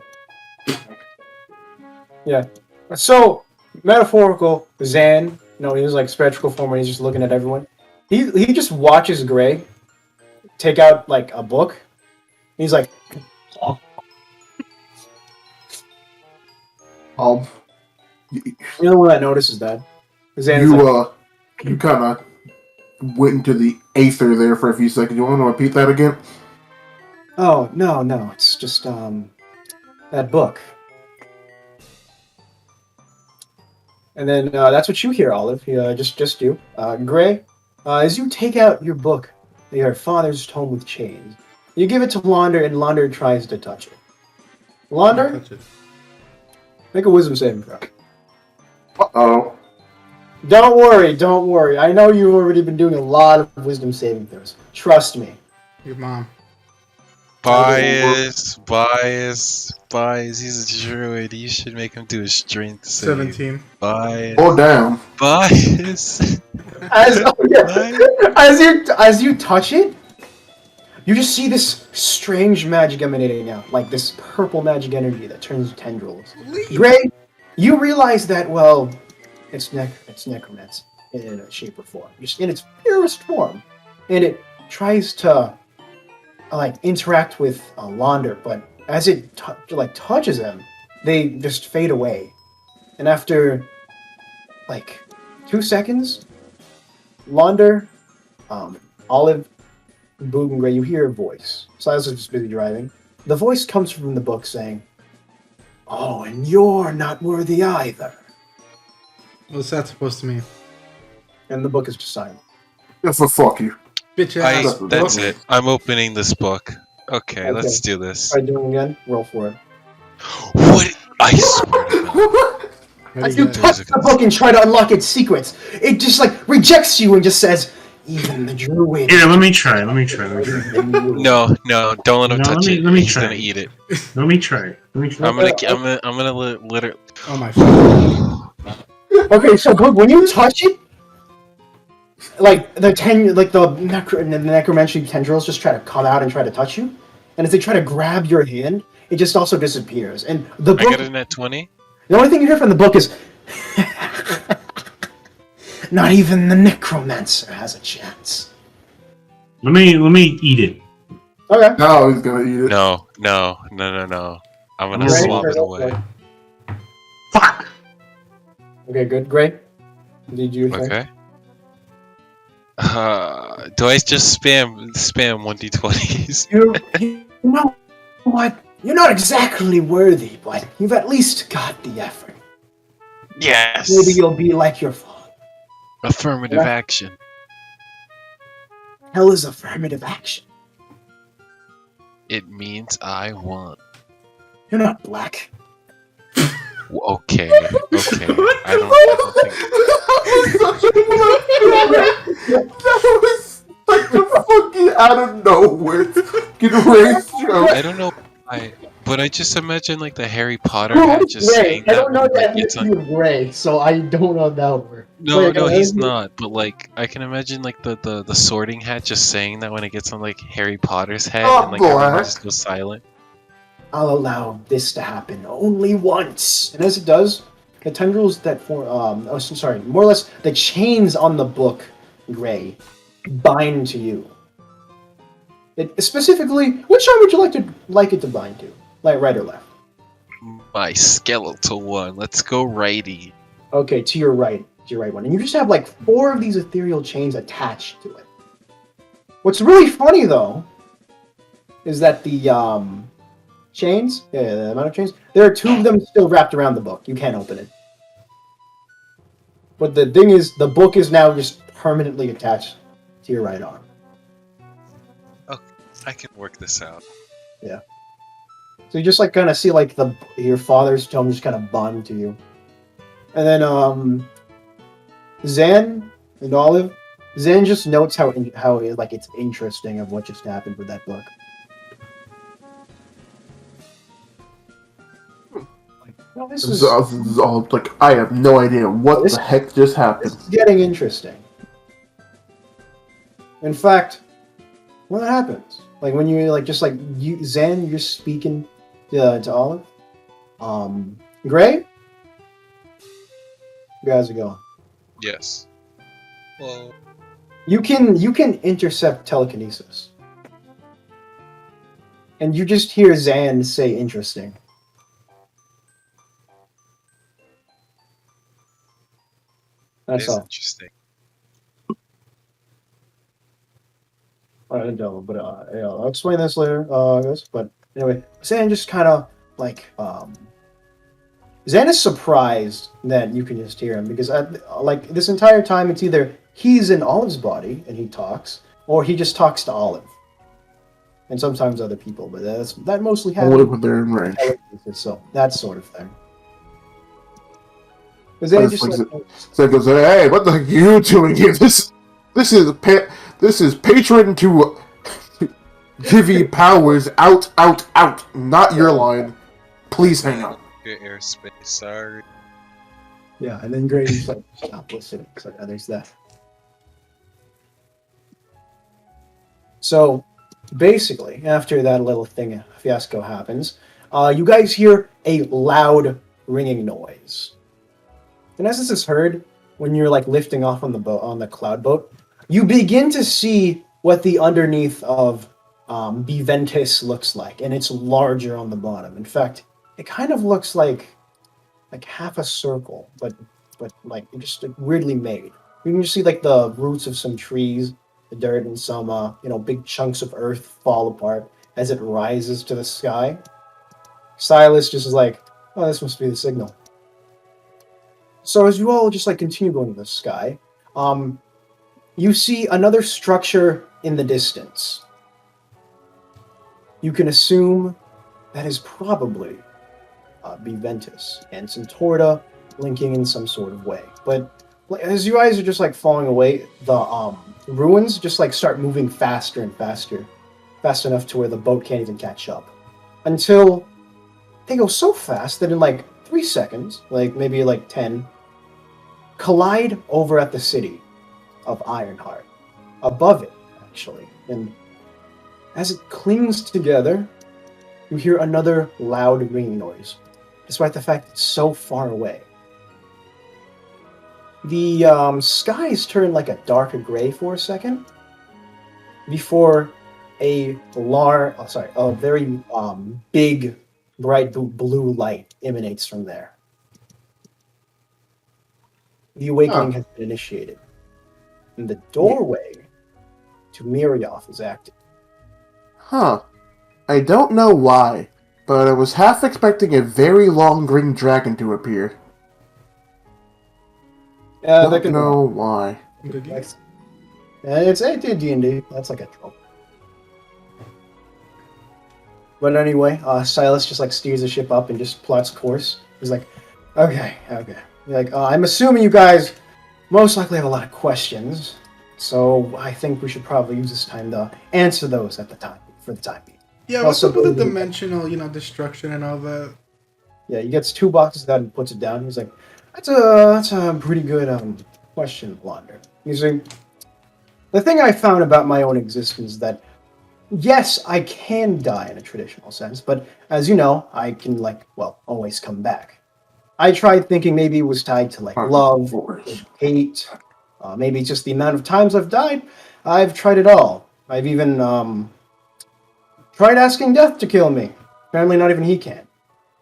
S2: Yeah. So, metaphorical, Zaan, he was like spectral form where he's just looking at everyone. He just watches Gray take out, like, a book. He's like... You're the one that notices that.
S4: You kind of went into the aether there for a few seconds. You want to repeat that again?
S2: Oh, no, it's just, that book. And then, that's what you hear, Olive. Just you. Gray, as you take out your book, your father's tome with chains, you give it to Launder, and Launder tries to touch it. Launder, make a wisdom saving throw.
S4: Uh-oh.
S2: Don't worry. I know you've already been doing a lot of wisdom saving throws. Trust me.
S5: Your mom.
S3: Bias. He's a druid. You should make him do a strength save.
S5: 17.
S3: Bias.
S4: Oh damn!
S3: Bias.
S2: As you touch it, you just see this strange magic emanating out, like this purple magic energy that turns tendrils. Gray, you realize that it's necromancy in a shape or form, just in its purest form, and it tries to interact with Launder, but as it touches them, they just fade away, and after 2 seconds, Launder, Olive, Boog, and Gray, you hear a voice. Silas is just busy driving. The voice comes from the book saying, "Oh, and you're not worthy either."
S5: What's that supposed to mean?
S2: And the book is just silent.
S4: Yeah, for fuck you.
S5: Bitch ass.
S3: That's it. I'm opening this book. Okay, let's do this.
S2: Try doing it again. Roll for it.
S3: What? I swear to God.
S2: As you touch the book and try to unlock its secrets, it just rejects you and just says, "Even the druid."
S6: Here, let me try.
S3: No, don't let him touch it.
S6: Let me
S3: He's
S6: try.
S3: gonna eat it.
S6: Let me try.
S3: I'm gonna literally.
S5: Oh my fuck.
S2: Okay, so Boog, when you touch it, the necromancy tendrils just try to come out and try to touch you, and as they try to grab your hand, it just also disappears. And the book,
S3: I got it at 20.
S2: the only thing you hear from the book is, "Not even the necromancer has a chance."
S6: Let me eat it.
S2: Okay.
S4: Now he's gonna eat it.
S3: No. I'm gonna
S2: Gray,
S3: swap it
S2: go
S3: away.
S2: for it.
S6: Fuck.
S2: Okay, good. Great. Did you think?
S3: Okay. Do I just spam 1d20s?
S2: You know what? You're not exactly worthy, but you've at least got the effort.
S3: Yes.
S2: Maybe you'll be like your father.
S3: Affirmative
S2: Yeah.
S3: action.
S2: Hell is affirmative action.
S3: It means I won.
S2: You're not black.
S3: Okay. I don't think.
S4: That was like the fucking out of nowhere. Get raised joke.
S3: I don't know why, but I just imagine the Harry Potter hat just
S2: Gray.
S3: saying
S2: I don't know
S3: when,
S2: that
S3: it's
S2: makes you gray, so I don't know that word.
S3: No, he's not. But I can imagine the sorting hat just saying that when it gets on Harry Potter's head and everyone
S4: black.
S3: just goes silent.
S2: I'll allow this to happen only once. And as it does, the tendrils that form, more or less, the chains on the book, Gray, bind to you. Specifically, which arm would you like it to bind to? Right or left?
S3: My skeletal one. Let's go righty.
S2: Okay, to your right one. And you just have 4 of these ethereal chains attached to it. What's really funny though, is that the chains, the amount of chains, there are 2 of them still wrapped around the book. You can't open it. But the thing is, the book is now just permanently attached to your right arm.
S3: I can work this out.
S2: Yeah. So you just kind of see your father's tome just kind of bond to you. And then Zaan and Olive, Zaan just notes how it's interesting of what just happened with that book. This is
S4: all I have no idea what the heck just happened.
S2: This is getting interesting. In fact, what happens? When you Zaan, you're speaking to Olive. Gray? You guys are going.
S3: Yes. Well,
S2: You can intercept telekinesis. And you just hear Zaan say interesting. That's all.
S3: interesting.
S2: I don't know, but yeah, I'll explain this later, guys. But anyway, Zaan just kind of Zaan is surprised that you can just hear him because this entire time it's either he's in Olive's body and he talks, or he just talks to Olive, and sometimes other people. But that mostly happens.
S4: When they're in range.
S2: So that sort of thing. Zaan just
S4: So it goes, hey, what the heck are you doing here? This is patron to give you powers out, out, out. Not your line. Please hang up.
S3: Your airspace, sorry.
S2: Yeah, and then Grady's like, stop listening. So yeah, there's that. So, basically, after that little fiasco happens, you guys hear a loud ringing noise. And as this is heard, when you're like lifting off on the boat, on the cloud boat, you begin to see what the underneath of Beventus looks like, and it's larger on the bottom. In fact, it kind of looks like half a circle, but like just like, weirdly made. You can just see like the roots of some trees, the dirt, and some big chunks of earth fall apart as it rises to the sky. Silas just is like, oh, this must be the signal. So as you all just like continue going to the sky, you see another structure in the distance. You can assume that is probably Beventus and Centorda linking in some sort of way. But as you guys are just like falling away, the ruins just like start moving faster and faster, fast enough to where the boat can't even catch up. Until they go so fast that in like 3 seconds, like maybe like 10, collide over at the city of Ironheart. Above it, actually. And as it clings together, you hear another loud ringing noise, despite the fact it's so far away. The skies turn like a darker gray for a second, before a very big, bright blue light emanates from there. The awakening has been initiated, and the doorway to Mirioth is active.
S4: Huh. I don't know why, but I was half expecting a very long green dragon to appear. Don't know why.
S2: It's D&D. That's like a trope. But anyway, Silas just like steers the ship up and just plots course. He's like, okay. Like, I'm assuming you guys most likely have a lot of questions, so I think we should probably use this time to answer those for the time being.
S5: Yeah, what's up with the dimensional, destruction and all that?
S2: Yeah, he gets 2 boxes out and puts it down. He's like, that's a pretty good question, Launder. You see, the thing I found about my own existence is that, yes, I can die in a traditional sense, but as you know, I can, always come back. I tried thinking maybe it was tied to, love, or hate, maybe just the amount of times I've died. I've tried it all. I've even, tried asking death to kill me. Apparently not even he can.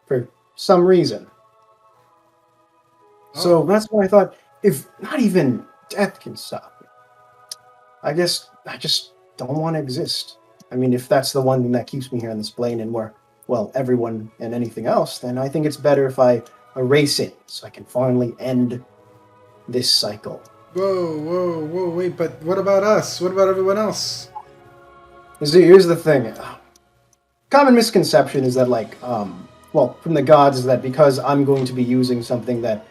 S2: For some reason. So that's why I thought, if not even death can stop me, I guess I just don't want to exist. I mean, if that's the one thing that keeps me here on this plane and where, everyone and anything else, then I think it's better if I erase it so I can finally end this cycle.
S5: Whoa, wait, but what about us? What about everyone else?
S2: See, here's the thing. Common misconception is that, from the gods, is that because I'm going to be using something that,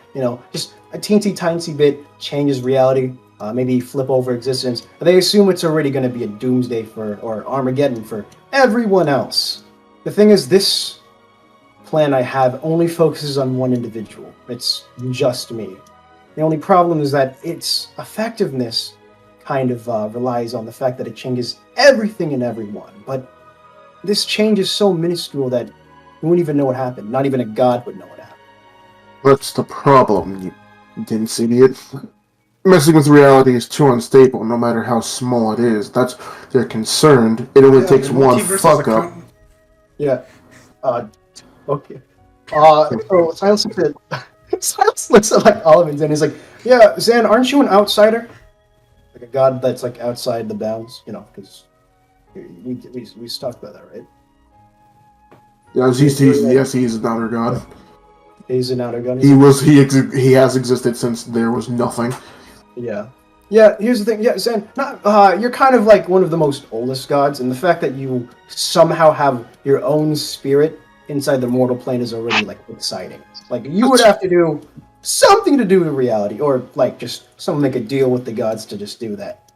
S2: just a teensy bit changes reality, maybe flip over existence, they assume it's already going to be a doomsday or Armageddon for everyone else. The thing is, this plan I have only focuses on one individual. It's just me. The only problem is that its effectiveness kind of relies on the fact that it changes everything and everyone. But this change is so minuscule that you wouldn't even know what happened. Not even a god would know what happened.
S4: That's the problem, you dense idiot. Messing with reality is too unstable, no matter how small it is. That's they're concerned. It only takes one fuck up.
S2: Yeah. Okay. So Silas looks at Olivins and he's like, yeah, Zaan, aren't you an outsider? Like a god that's outside the bounds, because we talked about that, right?
S4: Yes, he's another god.
S2: He's an outer god.
S4: He has existed since there was nothing.
S2: Yeah. Yeah, here's the thing. Yeah, Zaan, you're kind of one of the most oldest gods, and the fact that you somehow have your own spirit inside the mortal plane is already exciting. You would have to do something to do with reality, or just someone make a deal with the gods to just do that,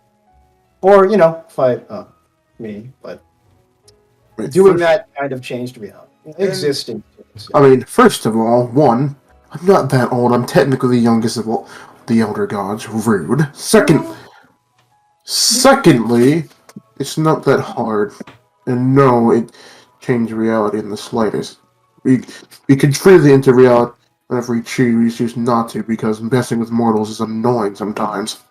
S2: or fight me. But doing that kind of changed reality. Existing.
S4: I mean, first of all, one, I'm not that old. I'm technically the youngest of all the Elder Gods. Rude. Secondly, it's not that hard. And no, it changed reality in the slightest. We can freely enter reality whenever we choose not to, because messing with mortals is annoying sometimes.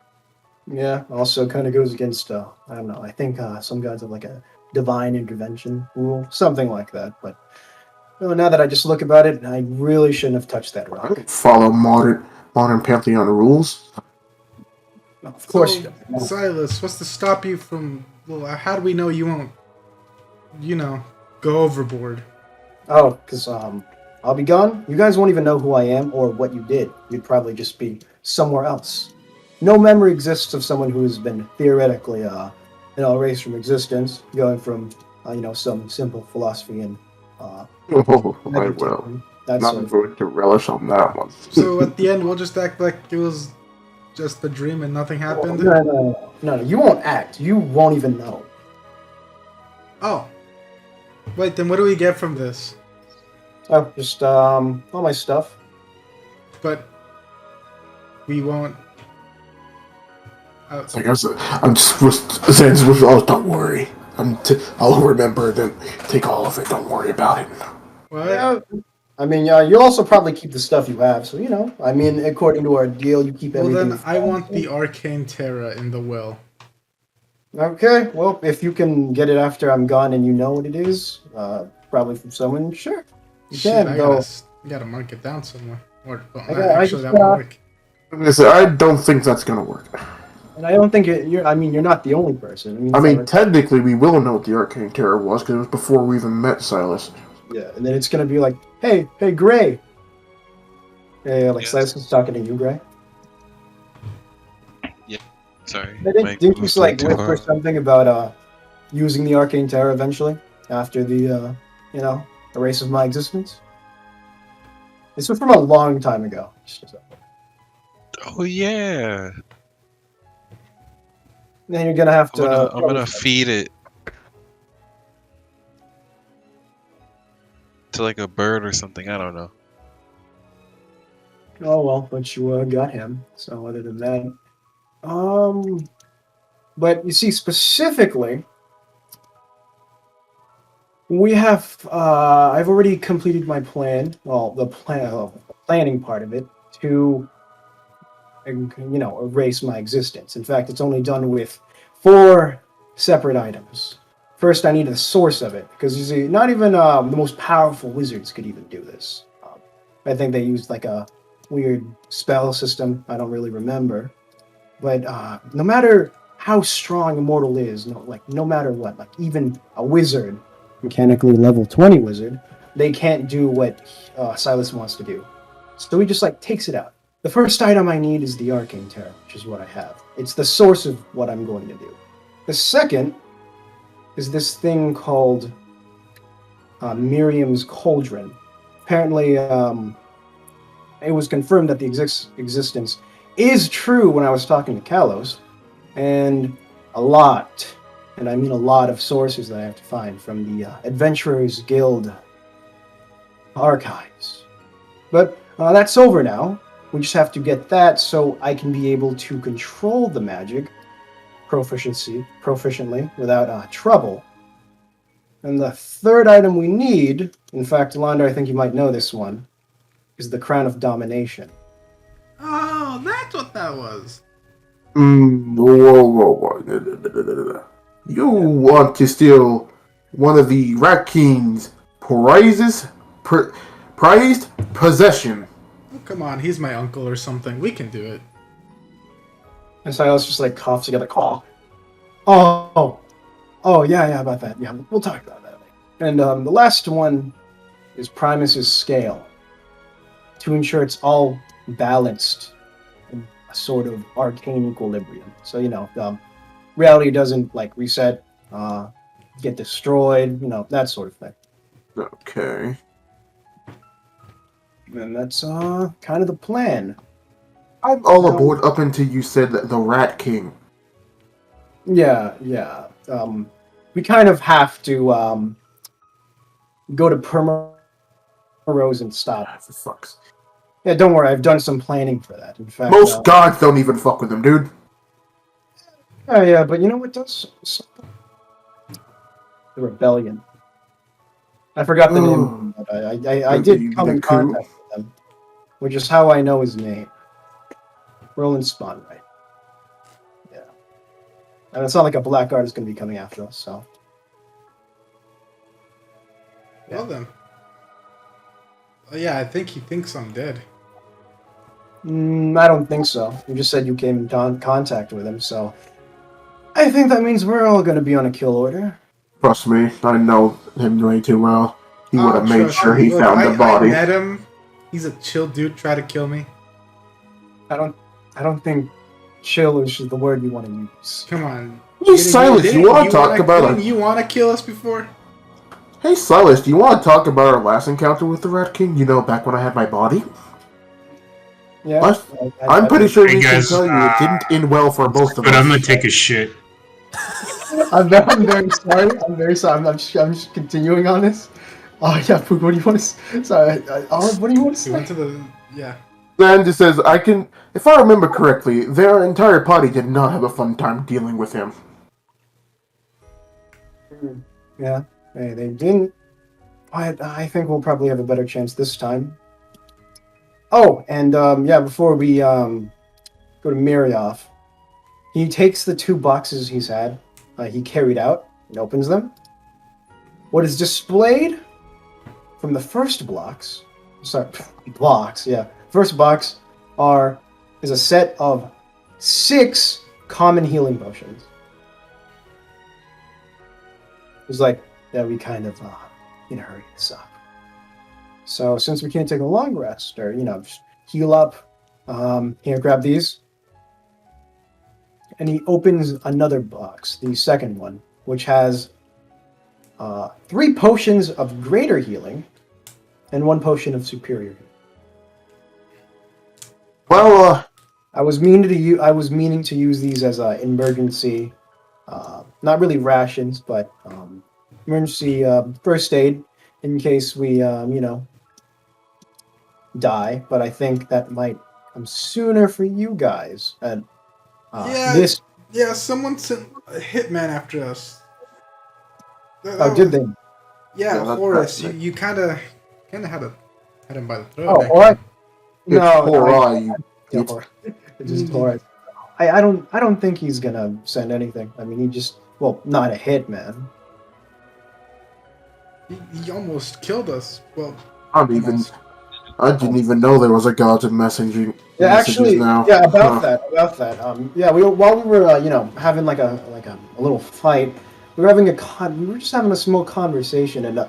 S2: Yeah, also kind of goes against, I don't know, I think some gods have like a divine intervention rule, something like that. But now that I just look about it, I really shouldn't have touched that
S4: I
S2: rock.
S4: don't follow modern Pantheon rules.
S2: Of course you
S5: So,
S2: don't.
S5: Silas, what's to stop you from? Well, how do we know you won't? Go overboard.
S2: Oh, because I'll be gone. You guys won't even know who I am or what you did. You'd probably just be somewhere else. No memory exists of someone who has been theoretically, erased from existence, going from, some simple philosophy and,
S4: Oh, I will.
S2: magnetism, that
S4: Not
S2: sort of.
S4: going to relish on that one.
S5: So at the end, we'll just act like it was just a dream and nothing happened.
S2: No, you won't act. You won't even know.
S5: Oh, wait. Then what do we get from this?
S2: Oh, just all my stuff.
S5: But we won't.
S4: It's like I'm supposed to say, oh, don't worry. I'll remember, then take all of it. Don't worry about it.
S5: What?
S2: Yeah, I mean, you'll also probably keep the stuff you have. So I mean, according to our deal, you keep
S5: Well,
S2: everything.
S5: then I want the arcane terra in the well.
S2: Okay, well, if you can get it after I'm gone and you know what it is, probably from someone, sure. You
S5: Shit,
S2: can, though.
S5: gotta mark it down somewhere. Or, well,
S2: I
S5: actually,
S2: just,
S5: that won't work.
S4: I'm gonna say, I don't think that's gonna work.
S2: And I don't think you're not the only person.
S4: I mean, technically, we will know what the Arcane Terror was, because it was before we even met Silas.
S2: Yeah, and then it's gonna be like, hey, Gray. Yeah, like
S3: Yes.
S2: Silas is talking to you, Gray.
S3: Sorry.
S2: Didn't you like whisper something about using the Arcane Terror eventually after the erase of my existence? This was from a long time ago.
S3: Oh yeah.
S2: Then you're gonna have to.
S3: I'm gonna feed it to like a bird or something. I don't know.
S2: Oh well, but you got him. So other than that, but you see specifically, we have. I've already completed my plan. Well, the planning part of it to, erase my existence. In fact, it's only done with 4 separate items. First, I need the source of it, because you see, not even the most powerful wizards could even do this. I think they used like a weird spell system. I don't really remember. But no matter how strong a mortal is, no matter what, like even a wizard, mechanically level 20 wizard, they can't do what Silas wants to do. So he just takes it out. The first item I need is the Arcane Terror, which is what I have. It's the source of what I'm going to do. The second is this thing called Miriam's Cauldron. Apparently, it was confirmed that the existence is true when I was talking to Kalos, and a lot, and I mean a lot of sources that I have to find from the Adventurers Guild archives. But that's over now. We just have to get that so I can be able to control the magic proficiently without trouble. And the third item we need, in fact, Launder, I think you might know this one, is the Crown of Domination.
S5: Oh, that's what that was.
S4: Whoa. You want to steal one of the Rat King's prized possession.
S5: Oh, come on, he's my uncle or something. We can do it.
S2: And Silas just coughs together. Oh, yeah, about that. Yeah, we'll talk about that. And the last one is Primus's Scale, to ensure it's all balanced in a sort of arcane equilibrium. So, reality doesn't reset, get destroyed, that sort of thing.
S4: Okay.
S2: And that's kind of the plan.
S4: I'm all aboard up until you said that the Rat King.
S2: Yeah. We kind of have to go to Rose and stop.
S4: For fuck's.
S2: Yeah, don't worry. I've done some planning for that. In fact,
S4: Most gods don't even fuck with him, dude.
S2: oh yeah, but you know what does? The rebellion. I forgot the name, but I did come in contact with them, which is how I know his name. Roland Spawn, right? Yeah, and it's not like a black guard is going to be coming after us, so.
S5: Well then. Oh, yeah, I think he thinks I'm dead.
S2: I don't think so. You just said you came in contact with him, so I think that means we're all going to be on a kill order.
S4: Trust me, I know him way too well. He would have made sure he found the body.
S5: I met him. He's a chill dude. Try to kill me.
S2: I don't think chill is the word you want to use.
S5: Come on.
S4: Hey, Silas, you want to talk about
S5: it? You want to kill us before?
S4: Hey, Silas, do you want to talk about our last encounter with the Rat King? You know, back when I had my body?
S2: Yeah.
S4: I'm pretty sure we can tell you it didn't end well for both of us.
S6: But I'm gonna take a shit.
S2: I'm very sorry. I'm very sorry. I'm just continuing on this. Oh yeah, Boog, what do you want to say? Sorry, Olive, what do you want to say?
S5: We went to the
S4: Zaan just says, if I remember correctly, their entire party did not have a fun time dealing with him.
S2: Yeah, they didn't. I think we'll probably have a better chance this time. Oh, and yeah, before we go to Mirioth, he takes the 2 boxes he's had, he carried out, and opens them. What is displayed from the first blocks, first box is a set of 6 common healing potions. It's like, yeah, we kind of hurry this up. So since we can't take a long rest, or just heal up, here, grab these. And he opens another box, the second one, which has 3 potions of greater healing and 1 potion of superior healing.
S4: Well,
S2: I was meaning to use these as emergency, not really rations, but emergency first aid in case we, die. But I think that might come sooner for you guys. And
S5: someone sent a hitman after us.
S2: Did they?
S5: Yeah, Horace, you kind of had him by the throat.
S2: Oh, all right.
S4: No,
S2: just Horace. I don't think he's gonna send anything. I mean, not a hitman.
S5: He almost killed us. Well,
S4: I didn't even know there was a god of messaging.
S2: Yeah, actually,
S4: now.
S2: Yeah, about that. While we were, having like a little fight, we were just having a small conversation, and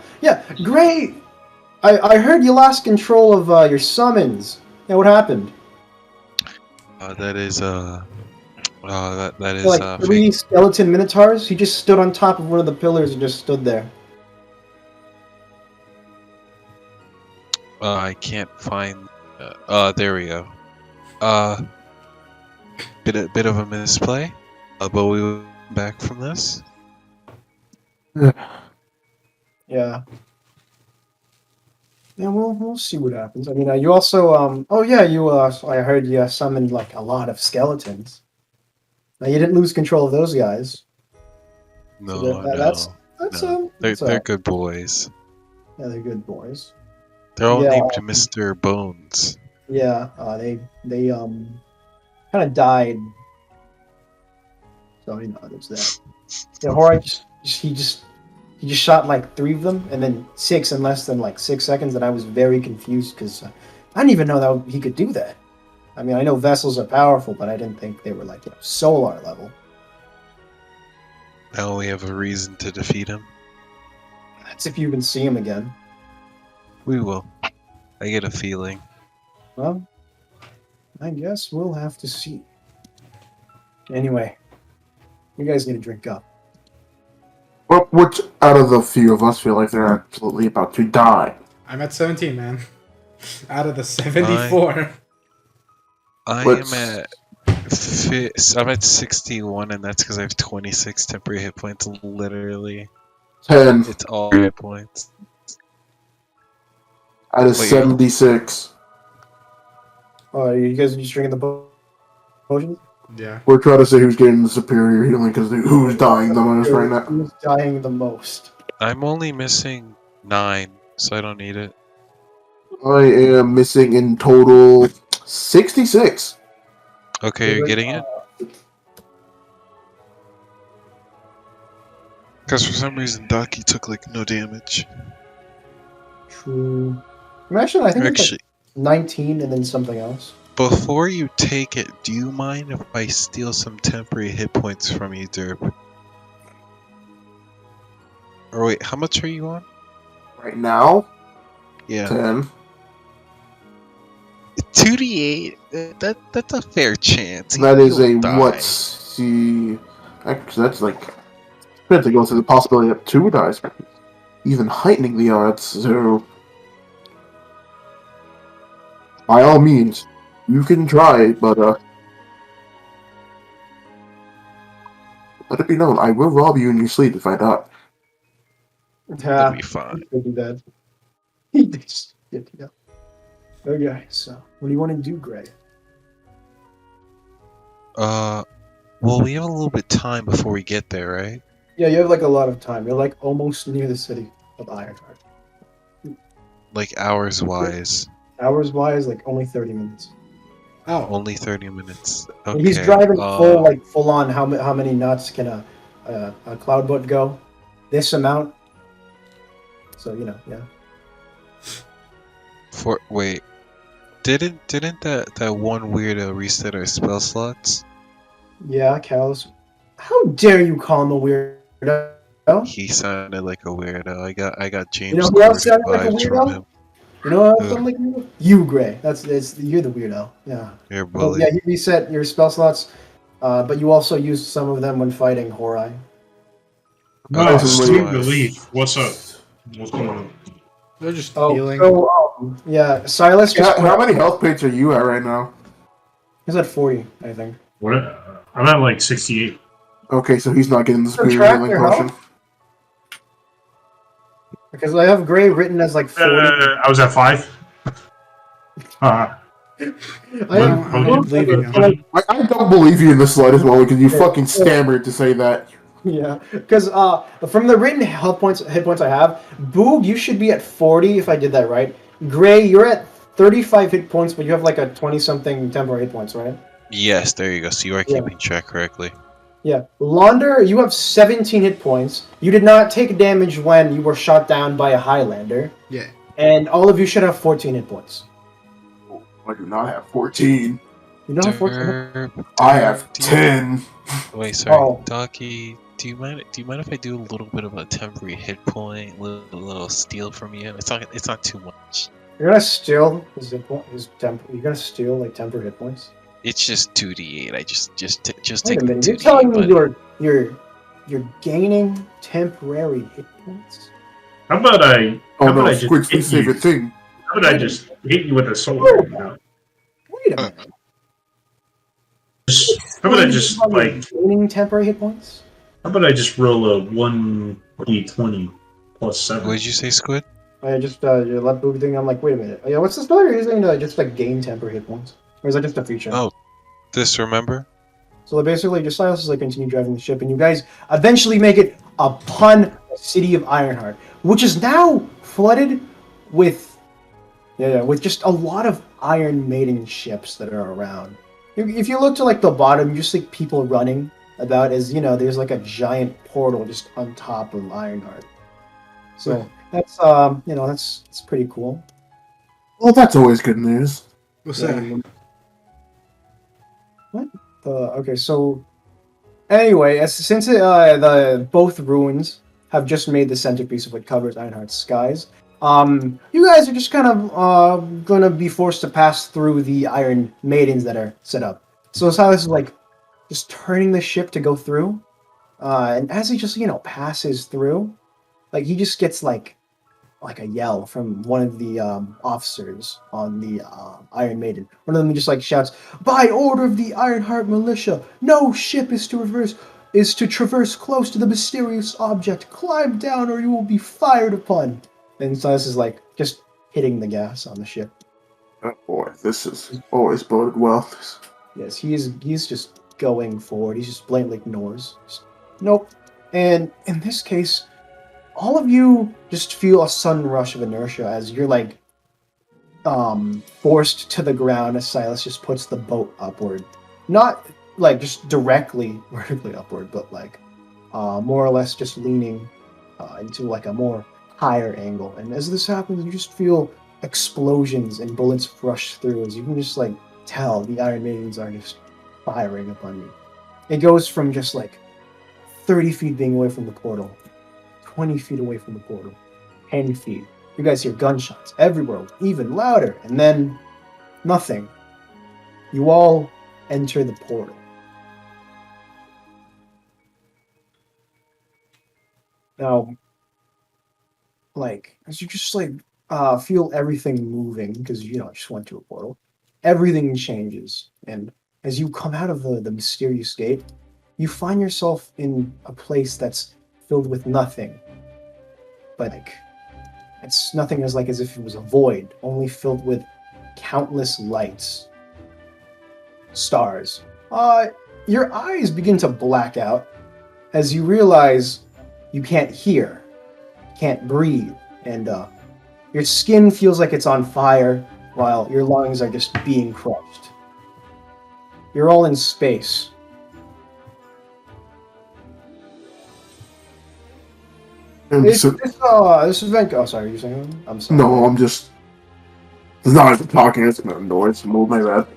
S2: great. I heard you lost control of your summons. Yeah, what happened?
S3: That is that is
S2: like 3 skeleton minotaurs. He just stood on top of one of the pillars and just stood there.
S3: I can't find. There we go. Bit of a misplay, but we went back from this.
S2: Yeah. Yeah, we'll see what happens. I mean, you also I heard you summoned like a lot of skeletons. Now you didn't lose control of those guys.
S3: No, they're good boys.
S2: Yeah, they're good boys.
S3: They're all named Mr. Bones.
S2: Yeah, they kind of died. So there's that. Yeah, Horace, he just shot like 3 of them, and then 6 in less than like 6 seconds, and I was very confused because I didn't even know that he could do that. I mean, I know vessels are powerful, but I didn't think they were like solar level.
S3: Now we have a reason to defeat him.
S2: That's if you can see him again.
S3: We will. I get a feeling.
S2: Well, I guess we'll have to see. Anyway, you guys need to drink up.
S4: Well, which out of the few of us feel like they're absolutely about to die?
S5: I'm at 17, man. Out of the 74.
S3: I'm at 61, and that's because I have 26 temporary hit points. Literally,
S4: 10.
S3: It's all hit points.
S4: Out of
S3: Wait,
S4: 76.
S2: You guys just drinking the potions?
S5: Yeah.
S4: We're trying to say who's getting the superior healing because who's dying the most right now.
S2: Who's dying the most?
S3: I'm only missing 9, so I don't need it.
S4: I am missing in total 66.
S3: Okay, you're getting it? Because for some reason, Daki took like no damage.
S2: True. Actually, I think it's
S3: Actually,
S2: like 19 and then something else.
S3: before you take it, do you mind if I steal some temporary hit points from you, Derp? Or wait, how much are you on?
S4: Right now,
S3: Yeah.
S4: 10.
S3: 2d8? That's a fair chance.
S4: That is
S3: You'll
S4: a
S3: die.
S4: what's see. Actually, that's like. We have to go through the possibility of 2 dice, even heightening the odds. So, by all means, you can try, but let it be known, I will rob you in your sleep if I die.
S3: That'll be fine.
S2: He could do that. He just yeah. Okay, so what do you want to do, Greg?
S3: Well, we have a little bit of time before we get there, right?
S2: Yeah, you have like a lot of time. You're like almost near the city of Ironheart.
S3: Like hours-wise.
S2: Hours-wise, like only 30 minutes.
S5: Oh.
S3: Only 30 minutes. Okay.
S2: He's driving full on. How many knots can a cloudboat go? This amount. So yeah.
S3: Wait. Didn't that one weirdo reset our spell slots?
S2: Yeah, cows. How dare you call him a weirdo?
S3: He sounded like a weirdo. I got James
S2: You know who else
S3: Corden
S2: sounded like a
S3: vibes from
S2: weirdo?
S3: him.
S2: You know what else sounded like a weirdo? You, Gray. You're the weirdo. Yeah.
S3: You're a
S2: Well,
S3: bully.
S2: yeah, you reset your spell slots, but you also used some of them when fighting Horai.
S6: Oh,
S3: so
S6: student
S3: was-
S6: relief. What's up? What's going on?
S5: They're just
S2: Oh,
S5: healing.
S2: so yeah, Silas just
S4: How many health points are you at right now?
S2: He's at 40, I think.
S6: What? I'm at like 68.
S4: Okay, so he's not getting the superior
S2: track
S4: healing
S2: your
S4: potion.
S2: health? Because I have Gray written as like 40.
S6: I was at 5.
S2: I
S5: don't believe you.
S4: I don't believe you in the slightest moment because you fucking stammered to say that.
S2: Yeah, because from the written hit points I have, Boog, you should be at 40 if I did that right. Gray, you're at 35 hit points, but you have like a 20-something temporary hit points, right?
S3: Yes, there you go. So you are keeping track correctly.
S2: Yeah. Launder, you have 17 hit points. You did not take damage when you were shot down by a Highlander.
S5: Yeah.
S2: And all of you should have 14 hit points.
S4: I do not have 14.
S2: You don't have 14?
S4: I have 10.
S3: Wait, sorry,
S2: Oh.
S3: Daki. Do you mind if I do a little bit of a temporary hit point, little steal from you? It's not too much.
S2: You're gonna steal you're gonna steal like temporary hit points?
S3: It's just 2d8. I just
S2: Wait
S3: take
S2: a
S3: the
S2: minute, you're
S3: 2d8.
S2: telling me
S3: buddy.
S2: you're gaining temporary hit points?
S6: How about I?
S4: Oh
S6: How about
S4: no,
S6: I just
S4: Squid's
S6: hit you?
S4: favorite thing.
S6: How about I just hit you with a sword? You know?
S2: Wait a minute.
S6: How about I just like?
S2: Gaining temporary hit points?
S6: How about I just roll a 1d20 plus 7?
S3: What did you say, Squid?
S2: I just you let Boog thing. I'm like, wait a minute. Yeah, what's the spell you're using to just like gain temporary hit points, or is that just a feature?
S3: Oh, remember?
S2: So basically, just Silas is like continue driving the ship, and you guys eventually make it upon the city of Ironheart, which is now flooded with with just a lot of Iron Maiden ships that are around. If you look to like the bottom, you just see people running about as there's like a giant portal just on top of Ironheart. So that's that's pretty cool.
S4: Well, that's always good news.
S5: What's that?
S2: What? Okay, so anyway, since the both ruins have just made the centerpiece of what covers Ironheart's skies, you guys are just kind of gonna be forced to pass through the Iron Maidens that are set up. So Silas is like just turning the ship to go through, and as he just passes through, like he just gets like a yell from one of the officers on the Iron Maiden. One of them just like shouts, "By order of the Ironheart Militia, no ship is to traverse close to the mysterious object. Climb down or you will be fired upon." And Silas is like just hitting the gas on the ship.
S4: Oh boy, this is always boded well.
S2: Yes, he's just going forward. He just blatantly ignores. Just, nope. And in this case, all of you just feel a sudden rush of inertia as you're like forced to the ground as Silas just puts the boat upward. Not like just directly vertically upward, but like more or less just leaning into like a more higher angle. And as this happens, you just feel explosions and bullets rush through as you can just like tell the Iron Maidens are just firing upon you. It goes from just like 30 feet being away from the portal, 20 feet away from the portal, 10 feet. You guys hear gunshots everywhere, even louder, and then nothing. You all enter the portal. Now, like, as you just like feel everything moving, because you know, just went to a portal, everything changes. And as you come out of the mysterious gate, you find yourself in a place that's filled with nothing. But like, it's nothing as if it was a void, only filled with countless lights. Stars. Your eyes begin to black out as you realize you can't hear, can't breathe, and your skin feels like it's on fire while your lungs are just being crushed. You're all in space. This event. Oh, sorry, you're saying? I'm sorry.
S4: No, I'm just. It's not even talking, it's not noise. Move my bad.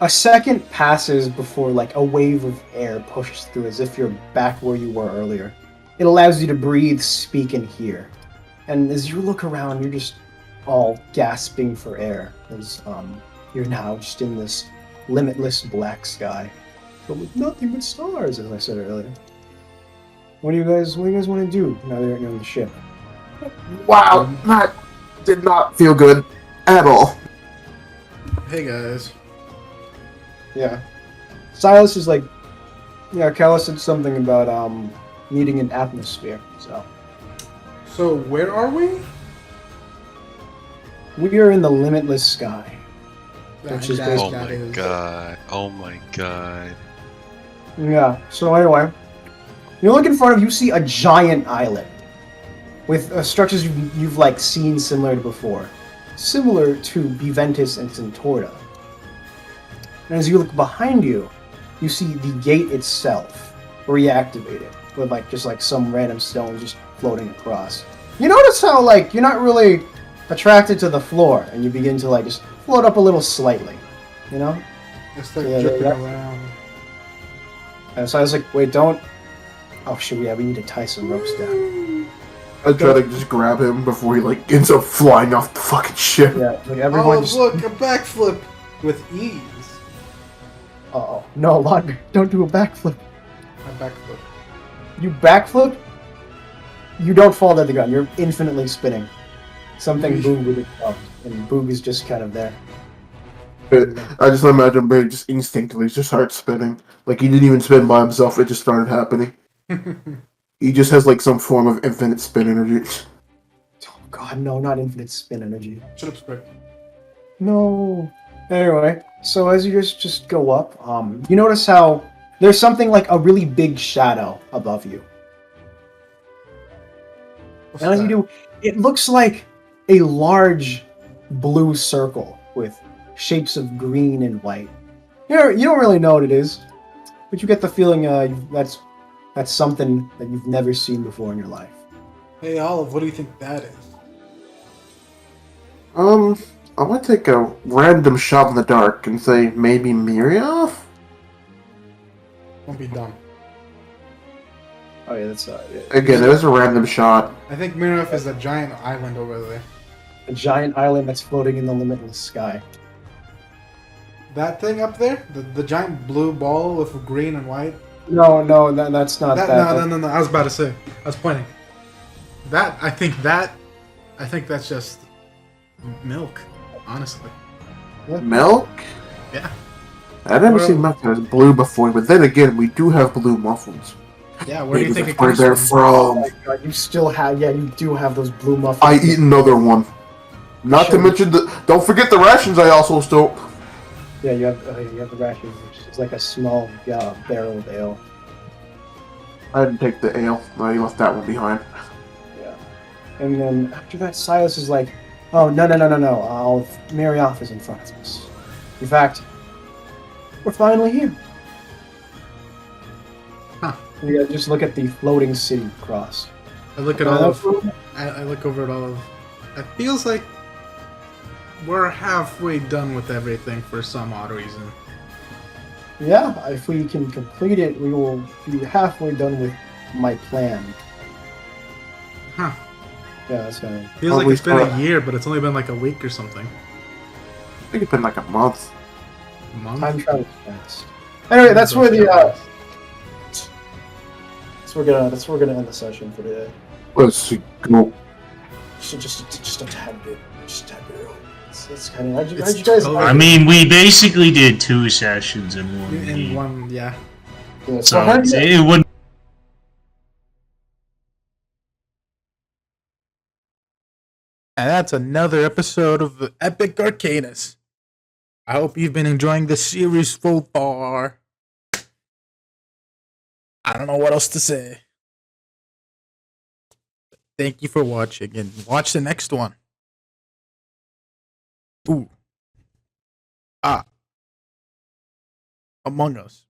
S2: A second passes before like a wave of air pushes through as if you're back where you were earlier. It allows you to breathe, speak, and hear. And as you look around, you're just all gasping for air as you're now just in this limitless black sky, but with nothing but stars, as I said earlier. What do you guys want to do now that you're on the ship?
S4: Wow, that did not feel good at all.
S5: Hey guys.
S2: Yeah. Silas is like, yeah, Callus said something about needing an atmosphere, so.
S5: So where are we?
S2: We are in the limitless sky. Which is
S3: Oh my god.
S2: Yeah, so anyway, you look in front of you, see a giant island with structures you've like seen similar to before, similar to Biventus and Centorda. And as you look behind you, you see the gate itself reactivated with just some random stones just floating across. You notice how you're not really attracted to the floor, and you begin to just float up a little slightly, you know?
S5: It's dripping around.
S2: And so I was like, wait, don't. Oh shit, we need to tie some ropes down.
S4: I try to just grab him before he ends up flying off the fucking ship.
S2: Yeah, everyone
S5: look, a backflip with ease.
S2: Uh-oh. No, Launder, don't do a backflip.
S5: I backflip.
S2: You backflip? You don't fall to the ground. You're infinitely spinning. Something Boog would have done, and Boog is just kind of there.
S4: I just imagine Barry just instinctively just starts spinning. Like he didn't even spin by himself, it just started happening. He just has some form of infinite spin energy.
S2: Oh god, no, not infinite spin energy.
S5: Shut up, Spread.
S2: No. Anyway, so as you just go up, you notice how there's something like a really big shadow above you.
S5: What's
S2: And as you do, it looks like a large blue circle with shapes of green and white. You don't really know what it is, but you get the feeling that's something that you've never seen before in your life.
S5: Hey Olive, what do you think that is?
S4: I want to take a random shot in the dark and say maybe Miriam?
S5: Don't be dumb.
S2: Oh yeah, that's
S4: Again, it was a random shot.
S5: I think Miraf is a giant island over there.
S2: a giant island that's floating in the limitless sky.
S5: That thing up there? The giant blue ball with green and white?
S2: No, that's not that.
S5: No. I was about to say. I was pointing. I think that's just milk, honestly.
S4: Milk?
S5: Yeah.
S4: I've never seen milk that was blue before, but then again, we do have blue muffins.
S5: Yeah, where do you think it
S4: where
S5: comes
S4: they're
S5: from?
S4: from?
S2: Oh my god, you still have, you do have those blue muffins.
S4: I eat another one. Not to
S2: Sure.
S4: mention don't forget the rations I also stole.
S2: Yeah, you have the rations, which is like a small barrel of ale.
S4: I didn't take the ale. I left that one behind.
S2: Yeah. And then after that, Silas is like, "Oh no! I'll marry off is in front of us. In fact, we're finally here."
S5: Huh.
S2: You guys just look at the floating city across.
S5: I look at all of. I look over at all of. It feels like we're halfway done with everything for some odd reason.
S2: Yeah, if we can complete it, we will be halfway done with my plan.
S5: Huh.
S2: Yeah, that's kind of.
S5: Feels like it's been a year, but it's only been like a week or something.
S4: I think it's been like a month.
S5: A month?
S2: Time travels fast. Anyway, that's where the that's where we're gonna end the session for today.
S4: Let's go.
S2: So just a tad bit early. That's kind of how'd you guys?
S5: totally-
S9: I mean, we basically did 2 sessions in one.
S5: In
S9: game.
S5: one, yeah.
S2: Yeah,
S9: So
S2: how'd you-
S9: it wouldn't.
S1: And that's another episode of the Epic Arcanus. I hope you've been enjoying the series so far. I don't know what else to say. Thank you for watching and watch the next one. Ooh. Among Us.